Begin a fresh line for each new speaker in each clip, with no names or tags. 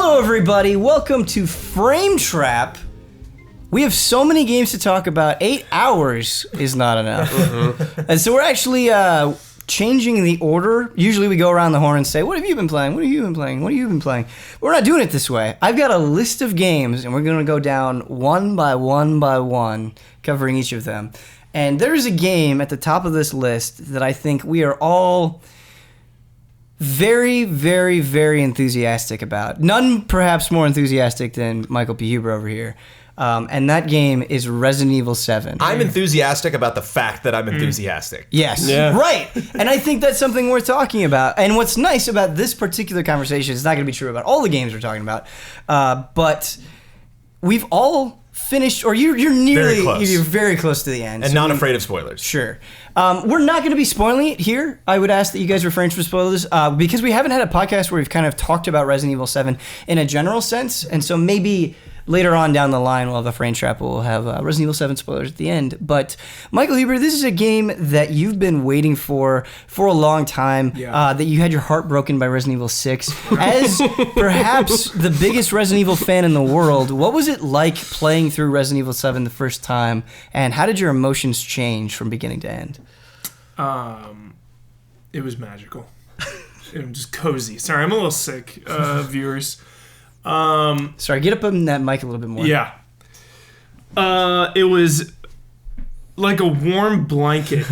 Hello, everybody. Welcome to Frame Trap. We have so many games to talk about. 8 hours is not enough. And so we're actually changing the order. Usually we go around the horn and say, what have you been playing? What have you been playing? What have you been playing? But we're not doing it this way. I've got a list of games, and we're going to go down one by one, covering each of them. And there's a game at the top of this list that I think we are all very, very, very enthusiastic about. None perhaps more enthusiastic than Michael P. Huber over here. And that game is Resident Evil 7.
I'm enthusiastic about the fact that I'm enthusiastic.
Yes, right. And I think that's something worth talking about. And what's nice about this particular conversation, it's not going to be true about all the games we're talking about, but we've all finished, or you're nearly, you're very close to the end.
And so not afraid of spoilers.
Sure. We're not going to be spoiling it here. I would ask that you guys refrain from spoilers because we haven't had a podcast where we've kind of talked about Resident Evil 7 in a general sense. And so maybe later on down the line, we'll have a Frame Trap. We'll have Resident Evil 7 spoilers at the end. But Michael Huber, this is a game that you've been waiting for a long time. Yeah. That you had your heart broken by Resident Evil 6. As perhaps the biggest Resident Evil fan in the world, what was it like playing through Resident Evil 7 the first time? And how did your emotions change from beginning to end?
It was magical. It was just cozy. Sorry, I'm a little sick, viewers.
Sorry, get up on that mic a little bit more.
Yeah. It was like a warm blanket,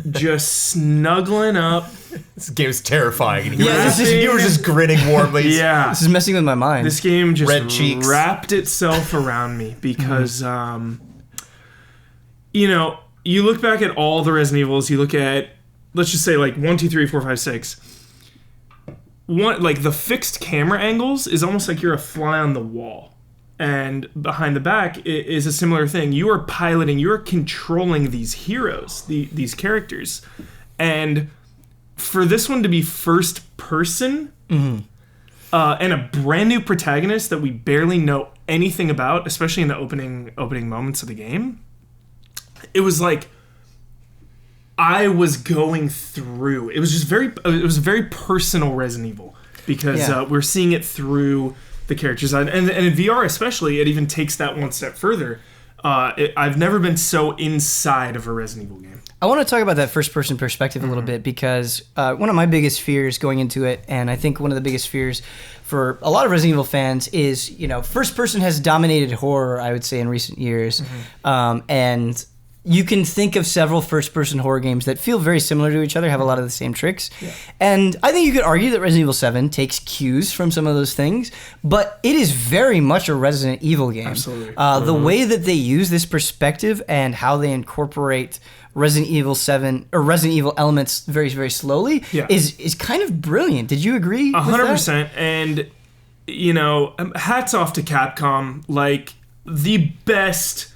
just snuggling up.
This game is terrifying. You
Yeah,
were just grinning warmly.
Yeah.
This is messing with my mind.
This game just
Red cheeks.
wrapped itself around me because, you know, you look back at all the Resident Evils, you look at, let's just say like 1, 2, 3, 4, 5, 6. One, like the fixed camera angles is almost like you're a fly on the wall. And behind the back is a similar thing. You are piloting, you are controlling these heroes, these characters. And for this one to be first person, and a brand new protagonist that we barely know anything about, especially in the opening moments of the game, it was like I was going through. It was just it was a very personal Resident Evil because we're seeing it through the characters, and in VR especially, it even takes that one step further. I've never been so inside of a Resident Evil game.
I want to talk about that first-person perspective a little bit because one of my biggest fears going into it, and I think one of the biggest fears for a lot of Resident Evil fans is, you know, first-person has dominated horror, I would say, in recent years, and you can think of several first-person horror games that feel very similar to each other, have a lot of the same tricks. Yeah. And I think you could argue that Resident Evil 7 takes cues from some of those things, but it is very much a Resident Evil game.
Absolutely.
The way that they use this perspective and how they incorporate Resident Evil 7 or Resident Evil elements very, very slowly is kind of brilliant. Did you agree?
100%. And, you know, hats off to Capcom. Like, the best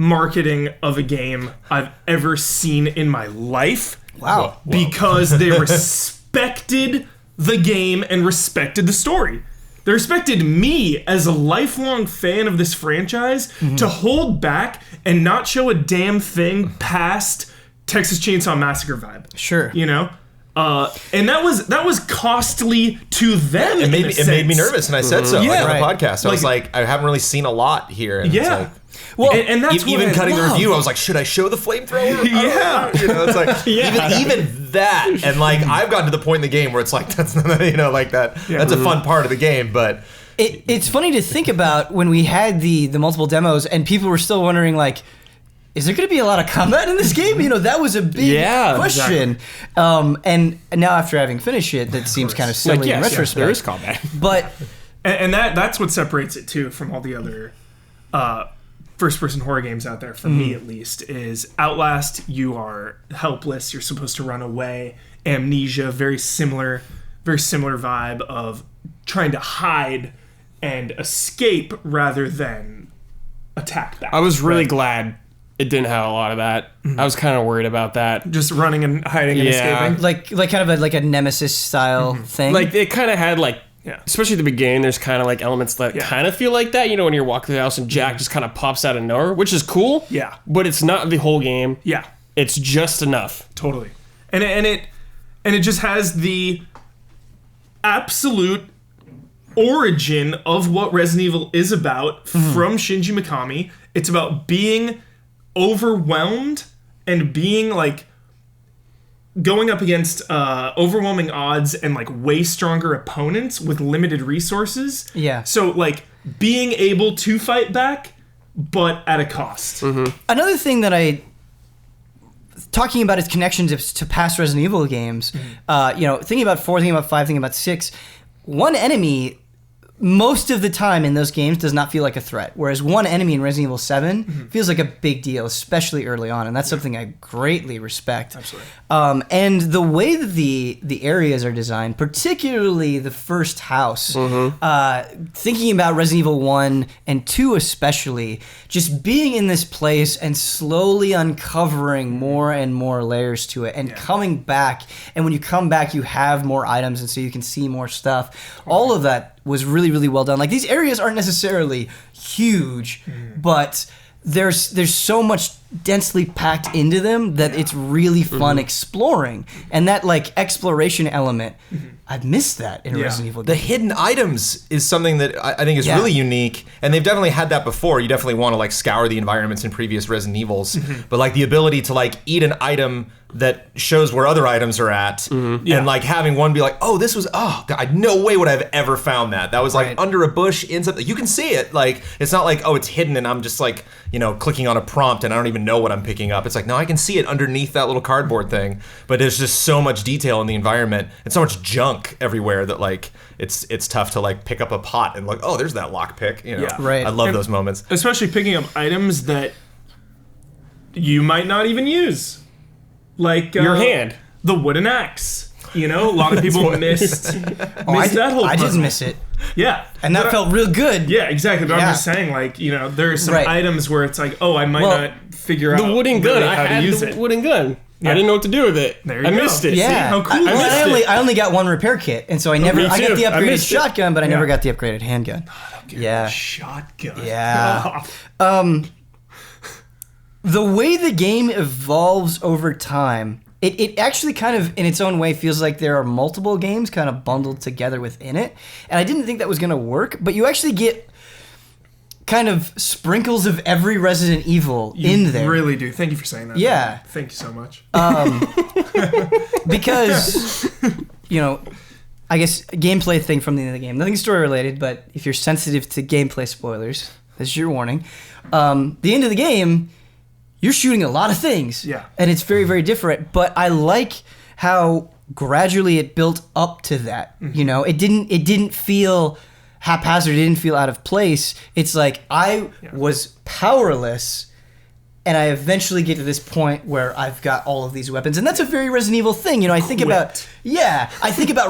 marketing of a game I've ever seen in my life.
Wow.
Because they respected the game and respected the story. They respected me as a lifelong fan of this franchise to hold back and not show a damn thing past Texas Chainsaw Massacre vibe.
Sure.
You know? And that was costly to them.
It made me nervous, and I said so on the podcast. I was like, I haven't really seen a lot here. And it's like,
well,
and that's
even cutting the review, I was like, should I show the flamethrower?
Yeah.
You know, it's like, even that. And like, I've gotten to the point in the game where it's like, that's not, you know, like that. Yeah. That's a fun part of the game, but
it's funny to think about when we had the multiple demos and people were still wondering, like, is there going to be a lot of combat in this game? You know, that was a big question. Exactly. And now after having finished it, that seems kind of silly in retrospect.
There is combat.
But
and that's what separates it too from all the other first-person horror games out there, for me at least, is Outlast, you are helpless, you're supposed to run away. Amnesia, very similar vibe of trying to hide and escape rather than attack back.
I was really glad it didn't have a lot of that. I was kind of worried about that.
Just running and hiding and escaping.
Like kind of like a Nemesis style thing.
Like it kind of had like, especially at the beginning, there's kind of like elements that kind of feel like that. You know, when you're walking through the house and Jack just kind of pops out of nowhere, which is cool.
Yeah.
But it's not the whole game.
Yeah.
It's just enough.
Totally. And it just has the absolute origin of what Resident Evil is about from Shinji Mikami. It's about being overwhelmed and being like going up against overwhelming odds and like way stronger opponents with limited resources.
Yeah.
So like being able to fight back, but at a cost.
Another thing that talking about its connections to past Resident Evil games, thinking about 4, thinking about 5, thinking about 6, one enemy most of the time in those games does not feel like a threat, whereas one enemy in Resident Evil 7 feels like a big deal, especially early on, and that's something I greatly respect.
Absolutely.
And the way that the areas are designed, particularly the first house, thinking about Resident Evil 1 and 2 especially, just being in this place and slowly uncovering more and more layers to it and coming back, and when you come back you have more items and so you can see more stuff. All of that was really, really well done. Like, these areas aren't necessarily huge, but there's so much densely packed into them that it's really fun exploring. And that, like, exploration element, I've missed that in a Resident Evil game.
The hidden items is something that I think is really unique, and they've definitely had that before. You definitely want to, like, scour the environments in previous Resident Evils, but, like, the ability to, like, eat an item that shows where other items are at, and like having one be like, oh, this was, no way would I have ever found that. That was like under a bush in something. You can see it. Like, it's not like, oh, it's hidden and I'm just like, clicking on a prompt and I don't even know what I'm picking up. It's like, no, I can see it underneath that little cardboard thing. But there's just so much detail in the environment and so much junk everywhere that like it's tough to like pick up a pot and like, oh, there's that lockpick. I love those moments.
Especially picking up items that you might not even use. Like
your hand,
the wooden axe. A lot of people missed that whole puzzle.
I just miss it.
Yeah.
And that felt real good.
Yeah, exactly. But I'm just saying, like, there are some items where it's like, oh, I might not figure out
the wooden gun.
Really how to use it.
Wooden gun. Yeah. I didn't know what to do with it.
There you go.
Missed it.
Yeah.
See how cool
I only got one repair kit, and so I got the upgraded shotgun, but I never got the upgraded handgun.
Shotgun.
Yeah. The way the game evolves over time, it actually kind of, in its own way, feels like there are multiple games kind of bundled together within it. And I didn't think that was going to work, but you actually get kind of sprinkles of every Resident Evil in there.
You really do. Thank you for saying that.
Yeah.
Man. Thank you so much.
Because, I guess gameplay thing from the end of the game. Nothing story related, but if you're sensitive to gameplay spoilers, this is your warning. The end of the game, you're shooting a lot of things.
Yeah.
And it's very, very different. But I like how gradually it built up to that. It didn't feel haphazard, it didn't feel out of place. It's like I was powerless, and I eventually get to this point where I've got all of these weapons. And that's a very Resident Evil thing. I think about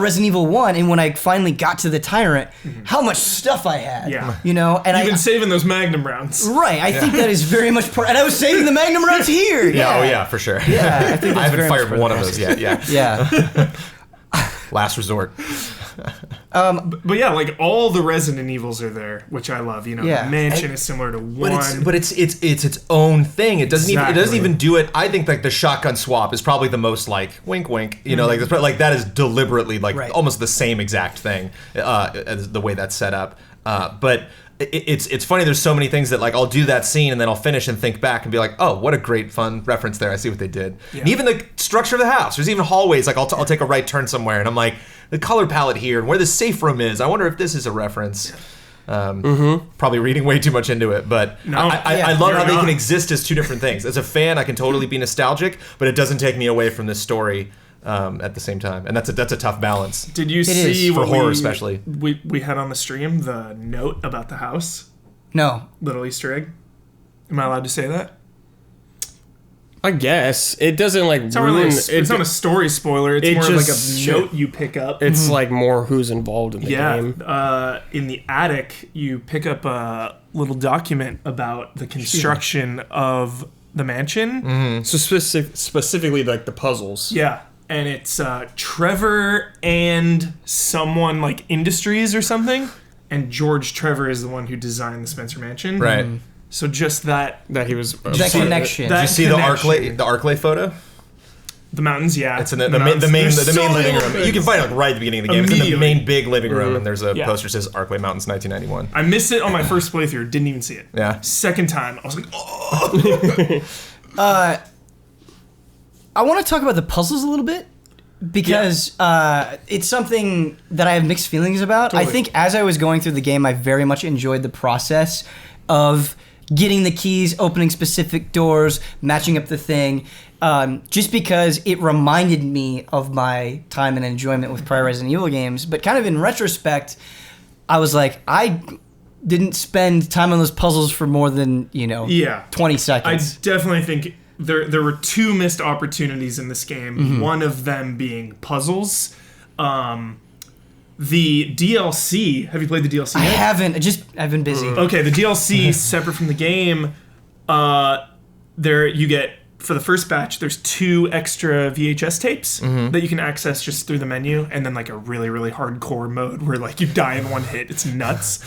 Resident Evil 1, and when I finally got to the Tyrant, how much stuff I had.
Yeah.
And
you've been saving those Magnum rounds.
Right. I think that is very much part. And I was saving the Magnum rounds here.
Yeah. Oh yeah, for sure.
Yeah. I
haven't fired one of those yet. Yeah.
Yeah.
Last resort.
But yeah, like all the Resident Evils are there, which I love. The mansion is similar to 1.
But it's its own thing. It doesn't even do it. I think like the shotgun swap is probably the most like wink wink. Like that is deliberately like almost the same exact thing as the way that's set up. But it's funny. There's so many things that like I'll do that scene and then I'll finish and think back and be like, oh, what a great fun reference there. I see what they did. Yeah. And even the structure of the house. There's even hallways. Like I'll take a right turn somewhere and I'm like, the color palette here and where the safe room is. I wonder if this is a reference. Probably reading way too much into it, but I love how they can exist as two different things. As a fan, I can totally be nostalgic, but it doesn't take me away from this story at the same time, and that's a tough balance.
Did you see
for horror especially?
We had on the stream the note about the house.
No.
Little Easter egg. Am I allowed to say that?
I guess it doesn't like
it's not a story spoiler. It's more like a note you pick up.
It's like more who's involved in the game.
In the attic, you pick up a little document about the construction of the mansion.
Mm-hmm. So specifically like the puzzles.
Yeah, and it's Trevor and someone like Industries or something. And George Trevor is the one who designed the Spencer Mansion.
Right.
So just that
he was
that connection.
Did you see the Arclay photo?
The mountains, yeah.
It's in the main living room.
Things.
You can find it right at the beginning of the game. It's in the main big living room, and there's a poster that says Arcway Mountains 1991.
I missed it on my first playthrough. Didn't even see it.
Yeah.
Second time, I was like, oh.
I want to talk about the puzzles a little bit because it's something that I have mixed feelings about. Totally. I think as I was going through the game, I very much enjoyed the process of getting the keys, opening specific doors, matching up the thing. Just because it reminded me of my time and enjoyment with prior Resident Evil games. But kind of in retrospect, I was like, I didn't spend time on those puzzles for more than, 20 seconds.
I definitely think there were two missed opportunities in this game. One of them being puzzles. The DLC, have you played the DLC yet?
I haven't. I've been busy.
Okay, the DLC, separate from the game, there you get... For the first batch, there's 2 extra VHS tapes that you can access just through the menu, and then like a really, really hardcore mode where like you die in one hit. It's nuts.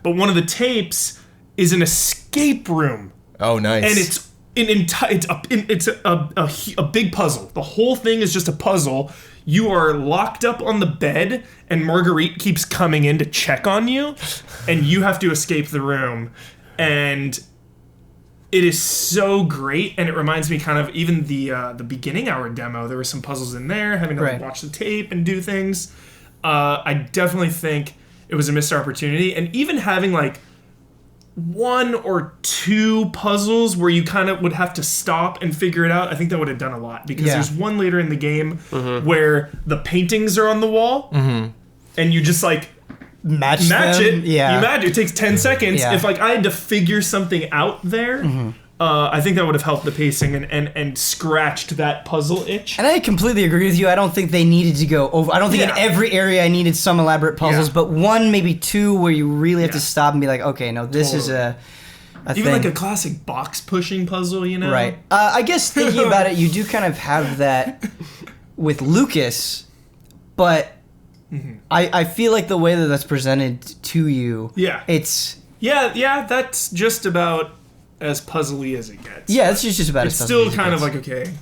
But one of the tapes is an escape room.
Oh, nice.
And it's a big puzzle. The whole thing is just a puzzle. You are locked up on the bed, and Marguerite keeps coming in to check on you, and you have to escape the room. And it is so great, and it reminds me kind of even the beginning hour demo. There were some puzzles in there, having to like, watch the tape and do things. I definitely think it was a missed opportunity, and even having like 1 or 2 puzzles where you kind of would have to stop and figure it out, I think that would have done a lot, because there's one later in the game where the paintings are on the wall, and you just like match it. Yeah. You match it. It takes 10 seconds. Yeah. If like I had to figure something out there, I think that would have helped the pacing and scratched that puzzle itch.
And I completely agree with you. I don't think they needed to go over. I don't think in every area I needed some elaborate puzzles, but 1, maybe 2 where you really have to stop and be like, okay, no, this is a
even
thing. Like
a classic box pushing puzzle,
Right. I guess thinking about it, you do kind of have that with Lucas, but I feel like the way that that's presented to you, it's...
Yeah, that's just about as puzzly as it gets.
Yeah, it's just about as puzzly as it gets.
It's still kind of like, okay,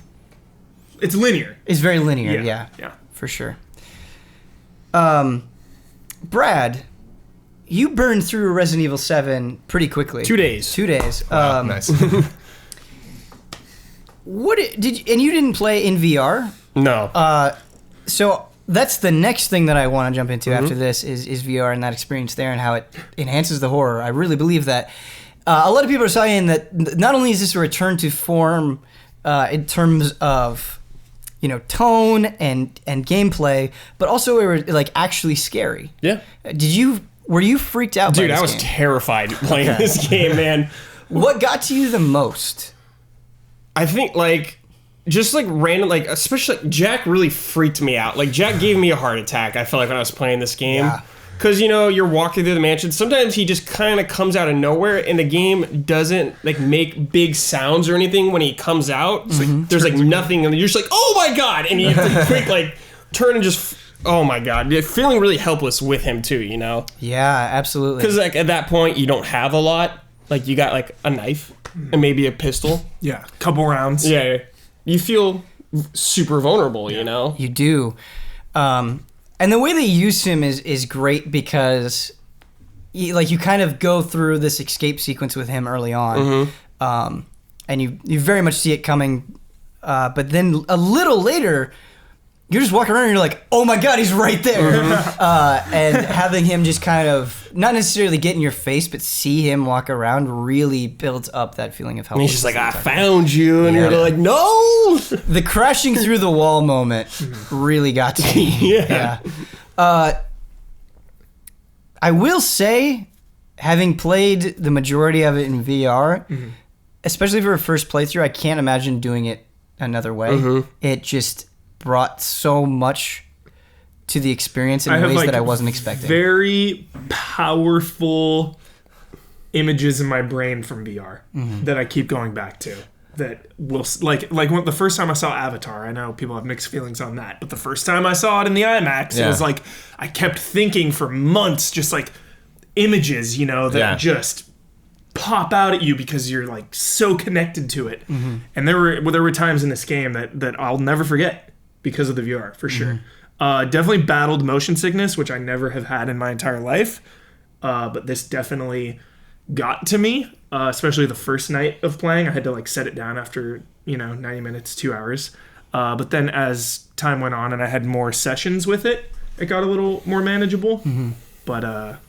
it's linear.
It's very linear, yeah. For sure. Brad, you burned through Resident Evil 7 pretty quickly.
2 days.
2 days.
Wow, nice.
And you didn't play in VR?
No.
So... That's the next thing that I want to jump into after this is VR and that experience there and how it enhances the horror. I really believe that. A lot of people are saying that not only is this a return to form in terms of tone and gameplay, but also it was like actually scary.
Yeah.
Were you freaked out?
Dude,
by this
I was
game?
terrified playing this game, man.
What got to you the most?
I think just like random, like especially Jack really freaked me out. Like Jack gave me a heart attack. I felt like when I was playing this game, because you're walking through the mansion. Sometimes he just kind of comes out of nowhere, and the game doesn't like make big sounds or anything when he comes out. It's like there's like nothing, and you're just like, oh my god, and you have to quick like turn and just. Oh my god, you're feeling really helpless with him too.
Yeah, absolutely.
Because like at that point you don't have a lot. Like you got like a knife and maybe a pistol.
Yeah, couple rounds.
Yeah. You feel super vulnerable, You
do. And the way they use him is great because you kind of go through this escape sequence with him early on. And you very much see it coming. But then a little later, you're just walking around and you're like, oh my god, he's right there. And having him just kind of, not necessarily get in your face, but see him walk around really builds up that feeling of helplessness.
He's just like, I found you. And you're like, no!
The crashing through the wall moment really got to me. Yeah. I will say, having played the majority of it in VR, especially for a first playthrough, I can't imagine doing it another way. It just brought so much to the experience in ways that I wasn't expecting.
Very powerful images in my brain from VR that I keep going back to. That will like when the first time I saw Avatar, I know people have mixed feelings on that, but the first time I saw it in the IMAX, it was like I kept thinking for months, just like images, that just pop out at you because you're like so connected to it. And there were times in this game that I'll never forget because of the VR, for sure. Definitely battled motion sickness, which I never have had in my entire life. But this definitely got to me, especially the first night of playing. I had to like set it down after, 90 minutes, 2 hours. But then as time went on and I had more sessions with it, it got a little more manageable. But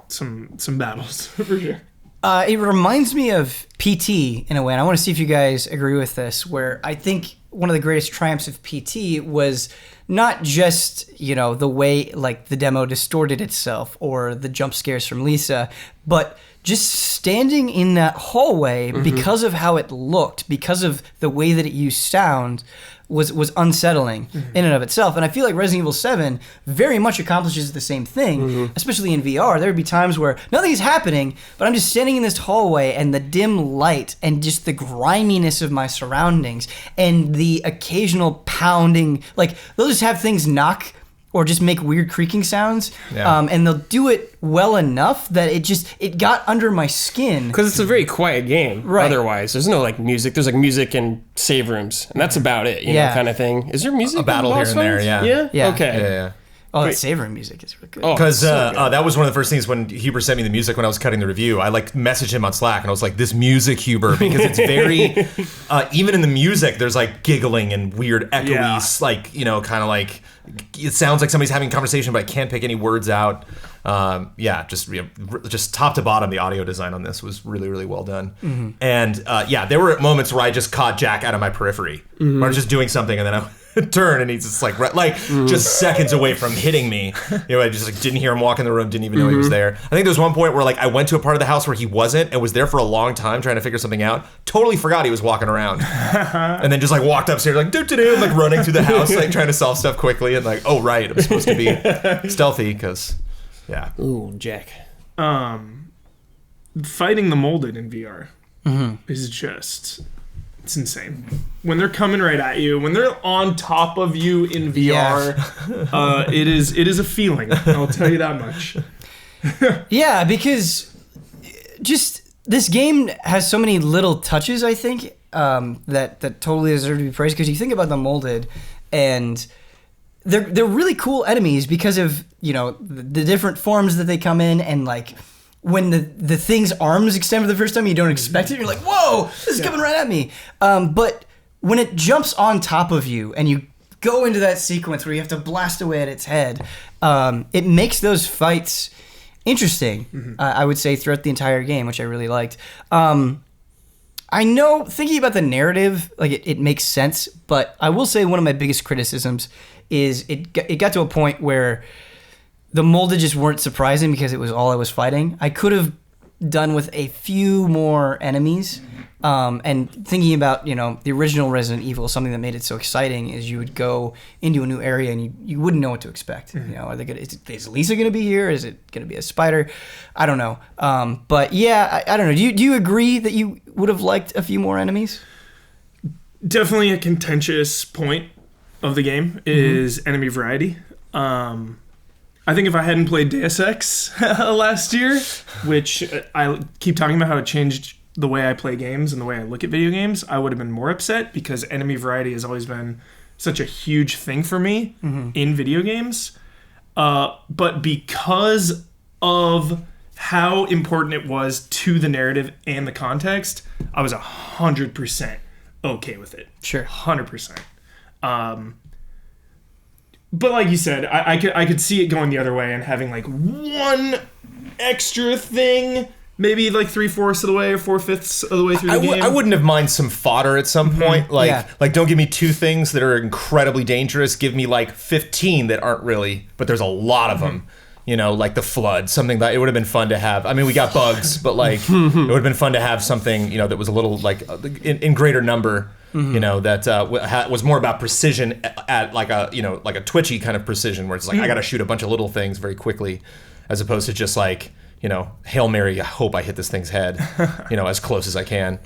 some battles, for sure.
It reminds me of PT in a way, and I want to see if you guys agree with this, where I think one of the greatest triumphs of PT was not just, the way like the demo distorted itself or the jump scares from Lisa, but just standing in that hallway because of how it looked, because of the way that it used sound, was unsettling in and of itself. And I feel like Resident Evil 7 very much accomplishes the same thing, especially in VR. There would be times where nothing is happening, but I'm just standing in this hallway and the dim light and just the griminess of my surroundings and the occasional pounding, like they'll just have things knock or just make weird creaking sounds. And they'll do it well enough that it got under my skin.
Because it's a very quiet game. Right. Otherwise, there's no like music. There's like music and save rooms, and that's about it. You know, kind of thing. Is there music?
A battle here and there.
Yeah. Okay.
Yeah.
Oh, that save room music is really good.
Because that was one of the first things when Huber sent me the music when I was cutting the review. I like messaged him on Slack and I was like, "This music, Huber," because it's very even in the music, there's like giggling and weird echoey, like kind of like it sounds like somebody's having a conversation, but I can't pick any words out. Just top to bottom, the audio design on this was really, really well done. And there were moments where I just caught Jack out of my periphery. Where I was just doing something and then I turn and he's just like just seconds away from hitting me. I just like didn't hear him walk in the room, didn't even know he was there. I think there was one point where like I went to a part of the house where he wasn't and was there for a long time trying to figure something out. Totally forgot he was walking around. And then just like walked upstairs like doo-doo-doo, like running through the house, like trying to solve stuff quickly and like, oh right, I'm supposed to be stealthy because
Ooh, Jack.
Fighting the molded in VR is just... It's insane. When they're coming right at you, when they're on top of you in VR, it is a feeling. I'll tell you that much.
Yeah, because just this game has so many little touches, I think, that totally deserve to be praised. Because you think about the molded, and they're really cool enemies because of the different forms that they come in, and like when the thing's arms extend for the first time, you don't expect it. You're like, whoa, this is coming right at me. But when it jumps on top of you and you go into that sequence where you have to blast away at its head, it makes those fights interesting, I would say, throughout the entire game, which I really liked. I know, thinking about the narrative, like it makes sense, but I will say one of my biggest criticisms is it got to a point where the molded just weren't surprising because it was all I was fighting. I could have done with a few more enemies. And thinking about, the original Resident Evil, something that made it so exciting is you would go into a new area and you wouldn't know what to expect. Are they is Lisa going to be here? Is it going to be a spider? I don't know. But yeah, I don't know. Do you agree that you would have liked a few more enemies?
Definitely a contentious point of the game is enemy variety. I think if I hadn't played Deus Ex last year, which I keep talking about how it changed the way I play games and the way I look at video games, I would have been more upset because enemy variety has always been such a huge thing for me in video games. But because of how important it was to the narrative and the context, I was 100% okay with it.
Sure.
100%. But like you said, I could see it going the other way and having like one extra thing, maybe like 3/4 of the way or 4/5 of the way through the game.
I wouldn't have minded some fodder at some point. Like don't give me 2 things that are incredibly dangerous. Give me like 15 that aren't really, but there's a lot of them. Like the flood, something that it would have been fun to have. I mean, we got bugs, but like it would have been fun to have something, that was a little like in greater number. That was more about precision at like a twitchy kind of precision where it's like I got to shoot a bunch of little things very quickly, as opposed to just like Hail Mary, I hope I hit this thing's head, as close as I can.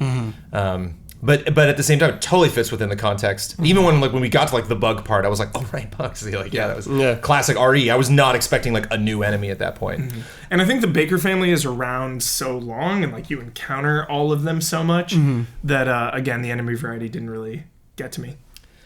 But at the same time, it totally fits within the context. Even when we got to the bug part, I was like, oh right, bugs. That was classic RE. I was not expecting a new enemy at that point.
And I think the Baker family is around so long, and you encounter all of them so much that again, the enemy variety didn't really get to me.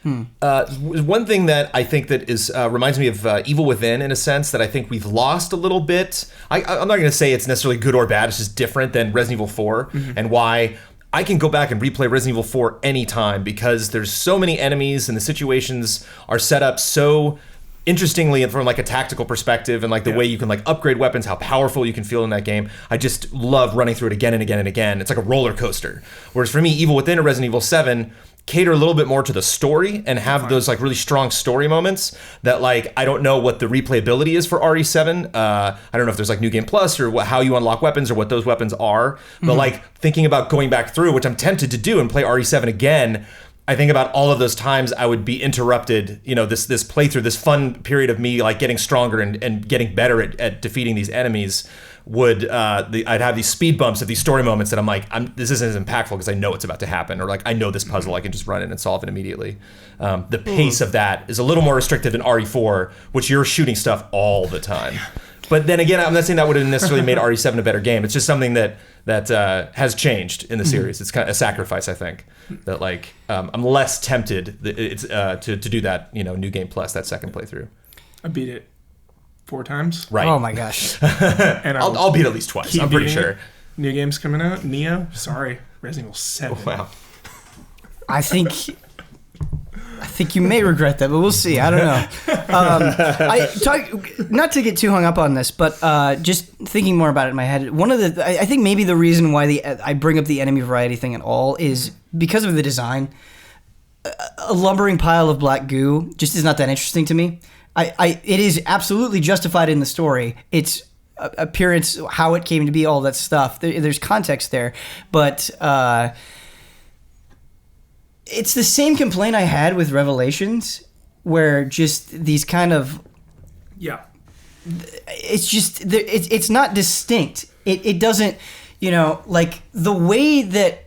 One thing that I think that is reminds me of Evil Within in a sense that I think we've lost a little bit. I'm not going to say it's necessarily good or bad. It's just different than Resident Evil 4 and why I can go back and replay Resident Evil 4 anytime because there's so many enemies and the situations are set up so interestingly and from a tactical perspective and the way you can upgrade weapons, how powerful you can feel in that game. I just love running through it again and again and again. It's like a roller coaster. Whereas for me, Evil Within or Resident Evil 7 cater a little bit more to the story and have those really strong story moments that I don't know what the replayability is for RE7. I don't know if there's New Game Plus or how you unlock weapons or what those weapons are. But thinking about going back through, which I'm tempted to do and play RE7 again, I think about all of those times I would be interrupted, this playthrough, this fun period of me getting stronger and getting better at defeating these enemies would I'd have these speed bumps of these story moments that this isn't as impactful because I know it's about to happen or I know this puzzle, I can just run in and solve it immediately. The pace of that is a little more restricted than RE4, which you're shooting stuff all the time. But then again, I'm not saying that would have necessarily made RE7 a better game. It's just something that has changed in the series. It's kind of a sacrifice, I think. That I'm less tempted to do that. New Game Plus, that second playthrough.
I beat it 4 times.
Right. Oh my gosh.
And I'll beat it at least twice. I'm pretty sure.
New games coming out. Nioh. Sorry. Resident Evil 7.
Oh, wow.
I think you may regret that, but we'll see. I don't know. Not to get too hung up on this, but just thinking more about it in my head, I think maybe the reason why I bring up the enemy variety thing at all is because of the design. A lumbering pile of black goo just is not that interesting to me. It is absolutely justified in the story. Its appearance, how it came to be, all that stuff. There's context there, but it's the same complaint I had with Revelations, where just these kind of it's just it's not distinct. It doesn't, the way that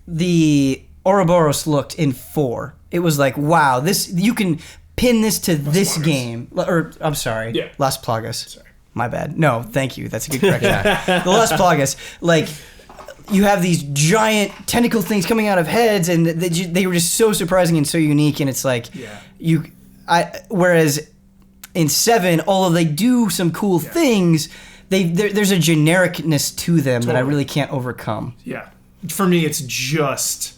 the Ouroboros looked in 4. It was wow, this you can pin this to this game. Or, I'm sorry. Yeah. Las Plagas. Sorry. My bad. No, thank you. That's a good correction. The Las Plagas. You have these giant tentacle things coming out of heads, and they were just so surprising and so unique, and it's whereas in 7, although they do some cool things, there's a genericness to them that I really can't overcome.
Yeah. For me, it's just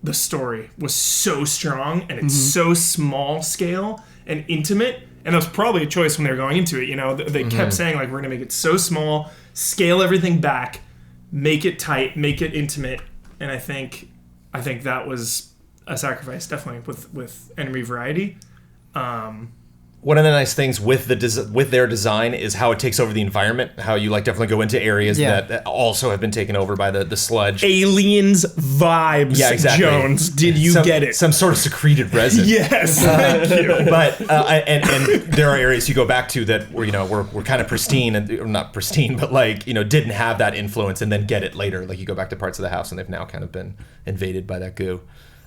the story was so strong and it's so small scale and intimate, and that was probably a choice when they were going into it. They kept saying we're gonna make it so small, scale everything back, make it tight, make it intimate, and I think that was a sacrifice definitely with enemy variety.
One of the nice things with their design is how it takes over the environment. How you definitely go into areas that also have been taken over by the sludge.
Aliens vibes.
Yeah, exactly.
Jones, did you get it?
Some sort of secreted resin.
Yes, thank you.
But and there are areas you go back to that were kind of pristine and not pristine, but didn't have that influence, and then get it later. You go back to parts of the house and they've now kind of been invaded by that goo.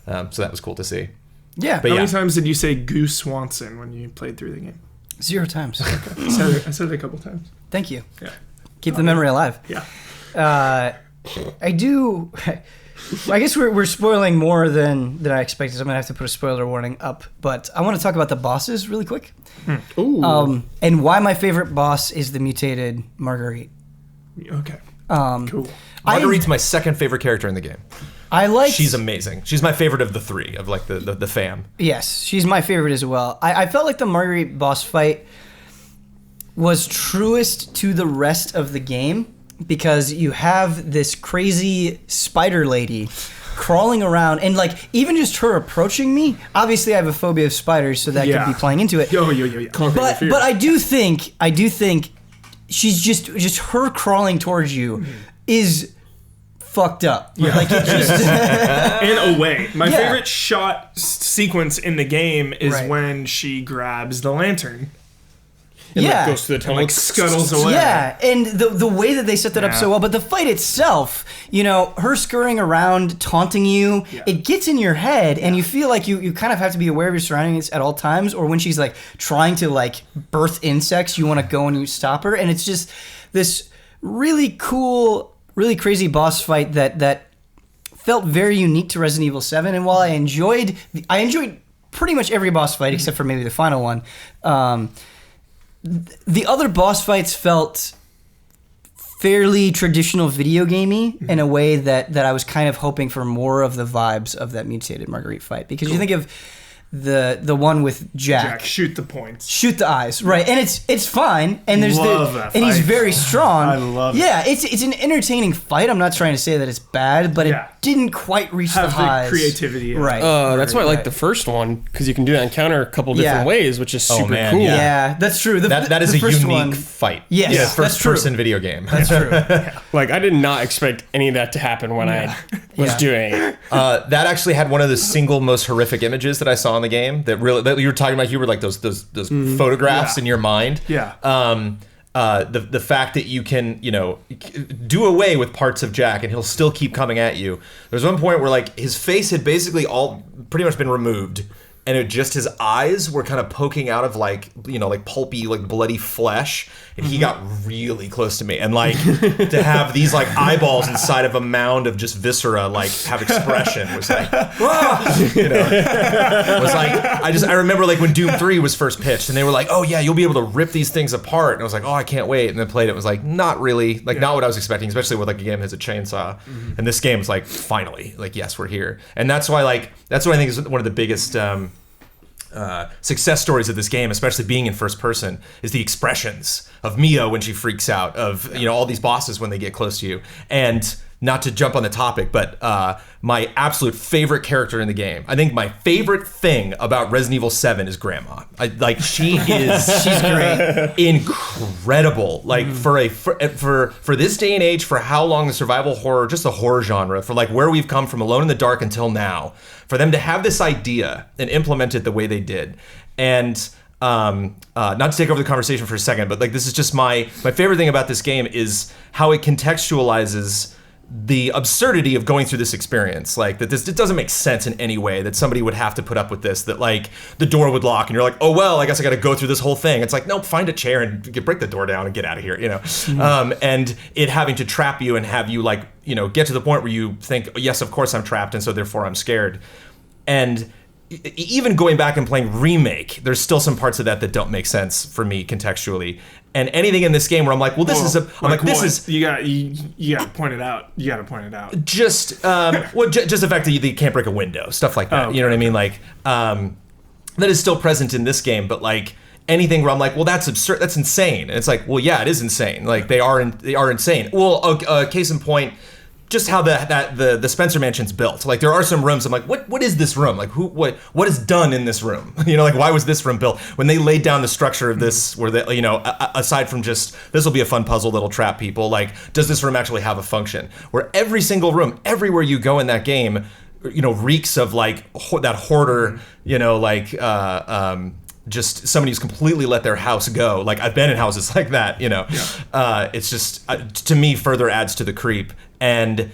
So that was cool to see.
Yeah.
How many times did you say Goose Swanson when you played through the game?
0 times.
I said it a couple times.
Thank you.
Yeah.
Keep the memory alive.
Yeah.
I do. I guess we're spoiling more than I expected. So I'm gonna have to put a spoiler warning up. But I want to talk about the bosses really quick.
Ooh.
And why my favorite boss is the mutated Marguerite.
Okay. Cool.
Marguerite's my second favorite character in the game. She's amazing. She's my favorite of the 3 of the fam.
Yes, she's my favorite as well. I felt like the Marguerite boss fight was truest to the rest of the game because you have this crazy spider lady crawling around, and even just her approaching me. Obviously, I have a phobia of spiders, so that could be playing into it.
Yo.
But I do think she's just her crawling towards you is fucked up.
Yeah.
It just
in a way. My favorite shot sequence in the game is when she grabs the lantern.
And like goes through the tunnel,
like scuttles away.
Yeah, and the way that they set that up so well, but the fight itself, you know, her scurrying around, taunting you, it gets in your head, and you feel like you kind of have to be aware of your surroundings at all times, or when she's like trying to like birth insects, you want to go and you stop her, and it's just this really cool, really crazy boss fight that felt very unique to Resident Evil 7, and while I enjoyed pretty much every boss fight except for maybe the final one, the other boss fights felt fairly traditional video gamey in a way that I was kind of hoping for more of the vibes of that mutated Marguerite fight. Because you think of the one with Jack.
Shoot the points.
Shoot the eyes, right. And it's fine. And there's
that
and he's
fight.
very strong.
I love it.
Yeah, it's an entertaining fight. I'm not trying to say that it's bad, but it didn't quite reach the highs.
Creativity.
Right.
That's why I like the first one, because you can do that encounter a couple different ways, which is super cool.
Yeah, that's true.
That is a unique fight.
Yes,
yeah, first person video game.
That's true.
Like, I did not expect any of that to happen when I was doing it.
That actually had one of the single most horrific images that I saw in the game. That you were talking about. You were like those photographs in your mind.
Yeah.
The fact that you can, you know, do away with parts of Jack and he'll still keep coming at you. There's one point where like his face had basically all pretty much been removed, and it just his eyes were kind of poking out of like, you know, like pulpy, like bloody flesh, and he got really close to me, and like to have these like eyeballs inside of a mound of just viscera like have expression was like, you know, it was like I remember like when Doom 3 was first pitched and they were like, oh yeah, you'll be able to rip these things apart, and I was like, oh, I can't wait, and then played it, was like not really, like not what I was expecting, especially with like a game that has a chainsaw, and this game was like finally like, yes, we're here. And that's what I think is one of the biggest success stories of this game, especially being in first person, is the expressions of Nioh when she freaks out, of you know, all these bosses when they get close to you. And not to jump on the topic, but my absolute favorite character in the game, I think my favorite thing about Resident Evil 7 is Grandma. She's great, incredible. Like for this day and age, for how long the survival horror, just the horror genre, for like where we've come from Alone in the Dark until now, for them to have this idea and implement it the way they did, and not to take over the conversation for a second, but like this is just my favorite thing about this game is how it contextualizes the absurdity of going through this experience, like that it doesn't make sense in any way that somebody would have to put up with this, that like the door would lock and you're like, oh well, I guess I got to go through this whole thing. It's like, nope, find a chair and break the door down and get out of here, you know. And it having to trap you and have you like, you know, get to the point where you think, yes, of course I'm trapped, and so therefore I'm scared. And even going back and playing Remake, there's still some parts of that don't make sense for me contextually. And anything in this game where I'm like, well, this is
you got to point it out. You got to point it out.
Just just the fact that you can't break a window, stuff like that. You know what I mean? Like that is still present in this game, but like anything where I'm like, well, that's absurd, that's insane. And it's like, well, yeah, it is insane. Like they are insane. Well, case in point, just how the Spencer Mansion's built. Like there are some rooms I'm like, what is this room? Like what is done in this room? You know, like why was this room built? When they laid down the structure of this, where they, you know, aside from just this will be a fun puzzle that'll trap people, like does this room actually have a function? Where every single room, everywhere you go in that game, you know, reeks of like that hoarder, you know, like just somebody who's completely let their house go. Like I've been in houses like that, you know. It's just to me further adds to the creep, and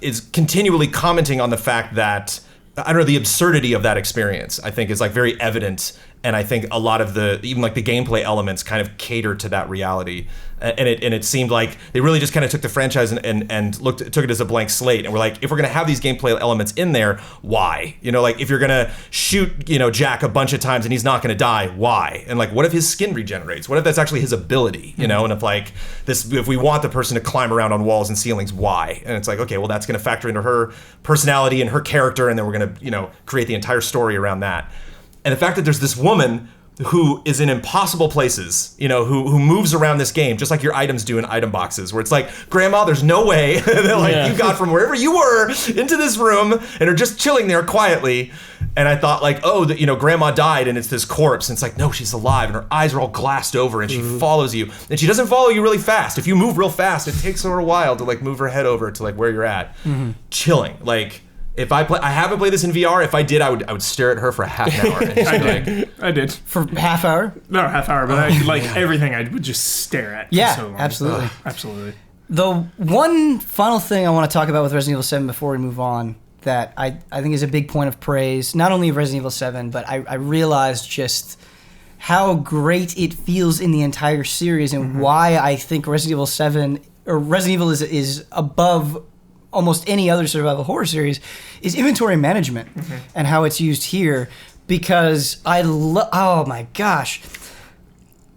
is continually commenting on the fact that, I don't know, the absurdity of that experience, I think, is like very evident, and I think a lot of the even like the gameplay elements kind of cater to that reality. And it seemed like they really just kind of took the franchise and took it as a blank slate, and we're like, if we're gonna have these gameplay elements in there, why? You know, like if you're gonna shoot, you know, Jack a bunch of times and he's not gonna die, why? And like, what if his skin regenerates? What if that's actually his ability? You know, and if we want the person to climb around on walls and ceilings, why? And it's like, okay, well, that's gonna factor into her personality and her character, and then we're gonna, you know, create the entire story around that. And the fact that there's this woman who is in impossible places, you know, who moves around this game just like your items do in item boxes, where it's like, Grandma, there's no way that like you got from wherever you were into this room and are just chilling there quietly. And I thought like, oh, you know, Grandma died and it's this corpse, and it's like, no, she's alive, and her eyes are all glassed over, and she follows you, and she doesn't follow you really fast. If you move real fast, it takes her a while to like move her head over to like where you're at, chilling. Like If I haven't played this in VR. If I did, I would stare at her for a half an hour. And just
I did.
For half hour?
Not a half hour, but everything I would just stare at.
Yeah,
for so long.
absolutely.
Absolutely.
The one final thing I want to talk about with Resident Evil 7 before we move on that I think is a big point of praise, not only of Resident Evil 7, but I realized just how great it feels in the entire series and why I think Resident Evil 7 or Resident Evil is above almost any other survival horror series is inventory management and how it's used here, because oh my gosh,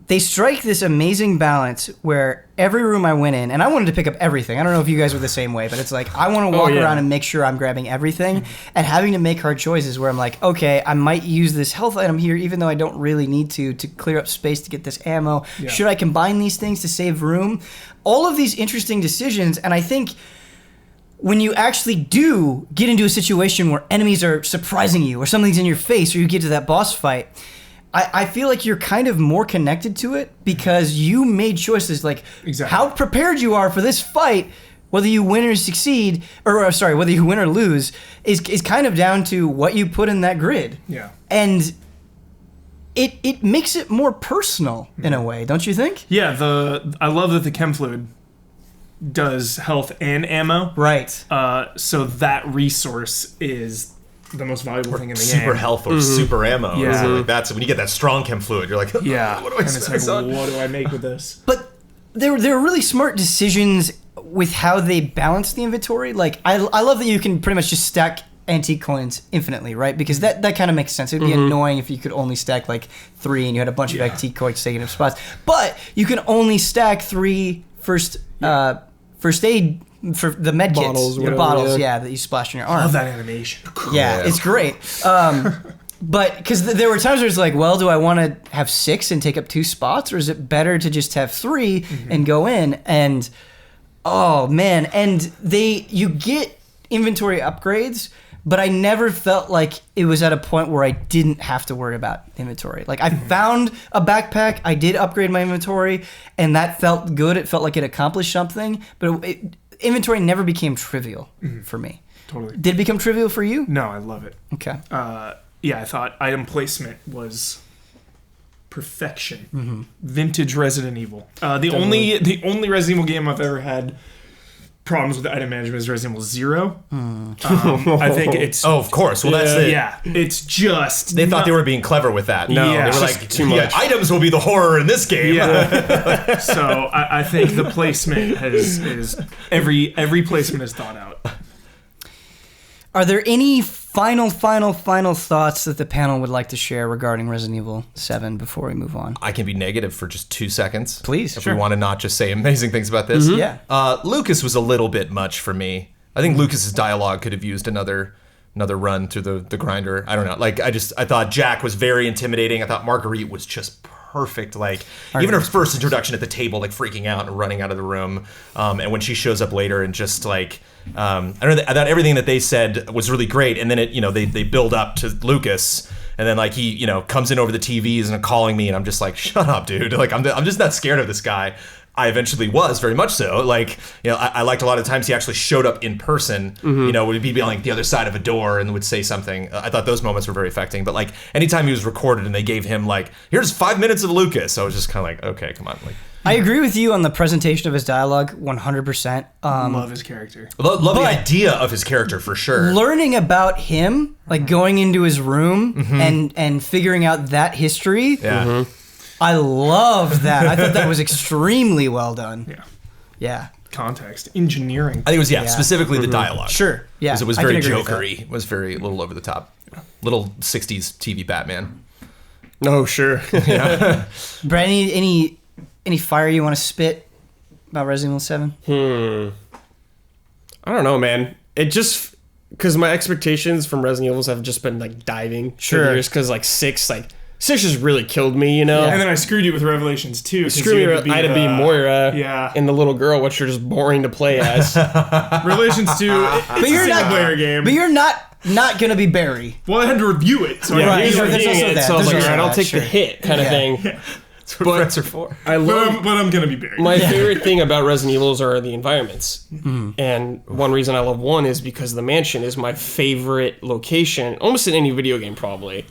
they strike this amazing balance where every room I went in, and I wanted to pick up everything. I don't know if you guys were the same way, but it's like I want to walk around and make sure I'm grabbing everything, and having to make hard choices where I'm like, okay, I might use this health item here even though I don't really need to clear up space to get this ammo. Yeah. Should I combine these things to save room? All of these interesting decisions, and I think when you actually do get into a situation where enemies are surprising you or something's in your face or you get to that boss fight, I feel like you're kind of more connected to it because you made choices like how prepared you are for this fight, whether you win or succeed, or sorry, whether you win or lose, is kind of down to what you put in that grid.
Yeah.
And it makes it more personal in a way, don't you think?
Yeah, I love that the chem fluid does health and ammo.
Right.
So that resource is the most valuable thing in the
super
game.
Health or super ammo.
Yeah.
So like that's when you get that strong chem fluid. You're like, what do I spend this on?
What do I make with this?
But there were really smart decisions with how they balance the inventory. Like I love that you can pretty much just stack antique coins infinitely, right? Because that kind of makes sense. It'd be annoying if you could only stack like 3 and you had a bunch of antique coins taking up spots. But you can only stack 3 first aid for the med kits, the bottles, that you splash on your arm.
I love that animation.
Yeah, it's great. But because there were times where it's like, well, do I want to have 6 and take up 2 spots, or is it better to just have 3 and go in? And oh man, and you get inventory upgrades, but I never felt like it was at a point where I didn't have to worry about inventory. Like I found a backpack, I did upgrade my inventory, and that felt good. It felt like it accomplished something, but inventory never became trivial for me.
Totally.
Did it become trivial for you?
No, I love it.
Okay.
Yeah, I thought item placement was perfection. Vintage Resident Evil. The only Resident Evil game I've ever had problems with item management is Resident Evil 0. I think it's...
Oh, of course. Well, that's it.
Yeah, it's just...
They thought they were being clever with that.
No,
they were like, too much. Items will be the horror in this game.
Yeah. So I think the placement is... Every placement is thought out.
Are there any final thoughts that the panel would like to share regarding Resident Evil 7 before we move on?
I can be negative for just 2 seconds.
Please.
If we want to not just say amazing things about this.
Yeah.
Lucas was a little bit much for me. I think Lucas's dialogue could have used another run through the grinder. I don't know. Like I thought Jack was very intimidating. I thought Marguerite was just perfect. Like even her first introduction at the table, like freaking out and running out of the room. And when she shows up later and just like, I thought everything that they said was really great. And then they build up to Lucas, and then like he comes in over the TVs and calling me, and I'm just like, shut up, dude. Like I'm just not scared of this guy. I eventually was, very much so. Like, I liked a lot of times he actually showed up in person, would be on like the other side of a door and would say something. I thought those moments were very affecting. But like anytime he was recorded and they gave him like, here's 5 minutes of Lucas, I was just kind of like, okay, come on. Like,
I agree with you on the presentation of his dialogue 100%.
Love his character.
Love the idea of his character for sure.
Learning about him, like going into his room and figuring out that history.
Yeah.
I love that. I thought that was extremely well done. Yeah.
Context, engineering.
I think it was specifically the dialogue.
Sure. Yeah.
Because it was very Joker-y. It was very a little over the top. Little 60s TV Batman.
No, sure.
Yeah.
Brad, any fire you want to spit about Resident Evil 7?
I don't know, man. It just because my expectations from Resident Evil have just been like diving.
Sure.
Because like 6 just really killed me,
And then I screwed you with Revelations 2.
Screw me, I had to be Moira.
Yeah.
And the little girl, which are just boring to play as.
Revelations 2.
But you're not
player game.
But you're not gonna be Barry.
Well, I had to review it, so
Yeah,
I
he's
there's
reviewing
also
it,
that.
so I was
There's
like,
also
all right, I'll
that,
take
sure.
the hit kind of thing.
That's what friends are for.
I love.
But I'm gonna be buried.
My favorite thing about Resident Evils are the environments. And one reason I love 1 is because the mansion is my favorite location, almost in any video game, probably.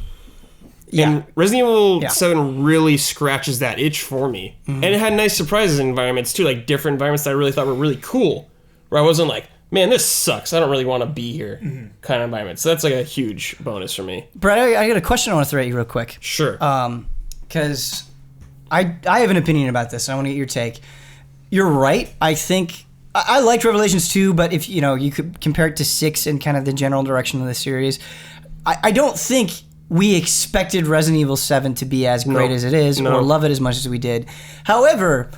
Yeah.
And Resident Evil 7 really scratches that itch for me. And it had nice surprises in environments, too, like different environments that I really thought were really cool. Where I wasn't like, man, this sucks. I don't really want to be here kind of environment. So that's like a huge bonus for me.
Brett, I got a question I want to throw at you real quick.
Sure.
Because I have an opinion about this, and I want to get your take. You're right. I think I liked Revelations 2, but if you could compare it to 6 and kind of the general direction of the series, I don't think we expected Resident Evil 7 to be as great as it is or love it as much as we did. However,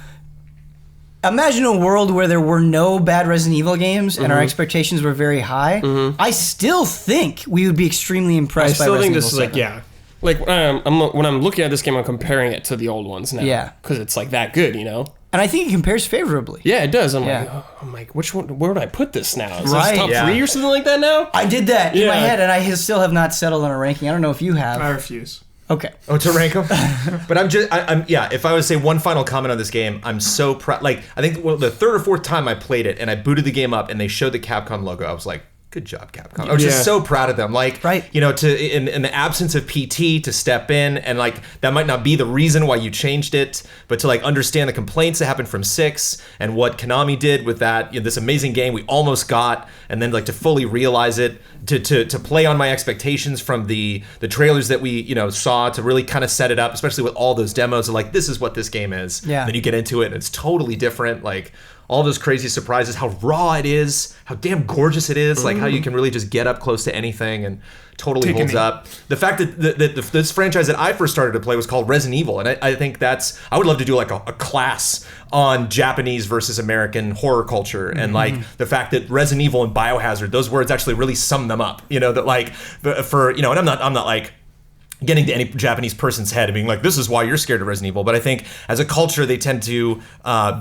imagine a world where there were no bad Resident Evil games and our expectations were very high. I still think we would be extremely impressed by Resident Evil 7.
Like, when I'm looking at this game, I'm comparing it to the old ones now.
Yeah.
Because it's like that good,
And I think it compares favorably.
Yeah, it does. I'm like, which one? Where would I put this now? Is this top 3 or something like that now?
I did that in my head, and I still have not settled on a ranking. I don't know if you have.
I refuse.
Okay.
Oh, to rank them? But if I would say one final comment on this game, I'm so proud. Like, I think the third or fourth time I played it and I booted the game up and they showed the Capcom logo, I was like, good job, Capcom. I was just so proud of them. Like, in the absence of PT, to step in, and like, that might not be the reason why you changed it, but to like understand the complaints that happened from 6 and what Konami did with that, this amazing game we almost got, and then like to fully realize it, to play on my expectations from the trailers that we saw, to really kind of set it up, especially with all those demos of like, this is what this game is. Yeah. And then you get into it and it's totally different. Like, all those crazy surprises, how raw it is, how damn gorgeous it is, like how you can really just get up close to anything and totally holds up. The fact that this franchise that I first started to play was called Resident Evil, and I think I would love to do like a class on Japanese versus American horror culture, and like the fact that Resident Evil and Biohazard, those words actually really sum them up, that like, and I'm not like getting to any Japanese person's head and being like, this is why you're scared of Resident Evil. But I think as a culture, they tend to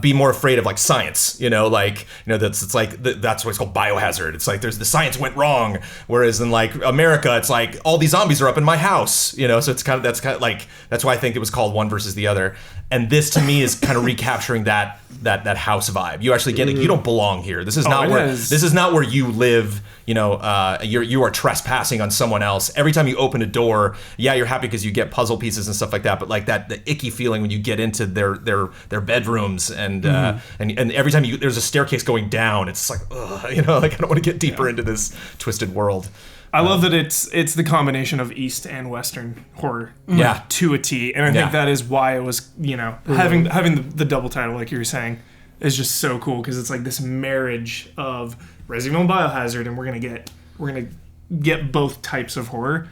be more afraid of like science, that's why it's called biohazard. It's like the science went wrong. Whereas in like America, it's like all these zombies are up in my house, so it's that's why I think it was called one versus the other. And this to me is kind of recapturing that house vibe. You actually get it. You don't belong here. This is not where you live. You are trespassing on someone else. Every time you open a door, you're happy because you get puzzle pieces and stuff like that. But like the icky feeling when you get into their bedrooms and every time there's a staircase going down, it's like, ugh, like I don't want to get deeper into this twisted world.
I love that it's the combination of East and Western horror, to a T, and I think that is why it was, having the double title, like you were saying, is just so cool, because it's like this marriage of Resident Evil and Biohazard, and we're gonna get both types of horror.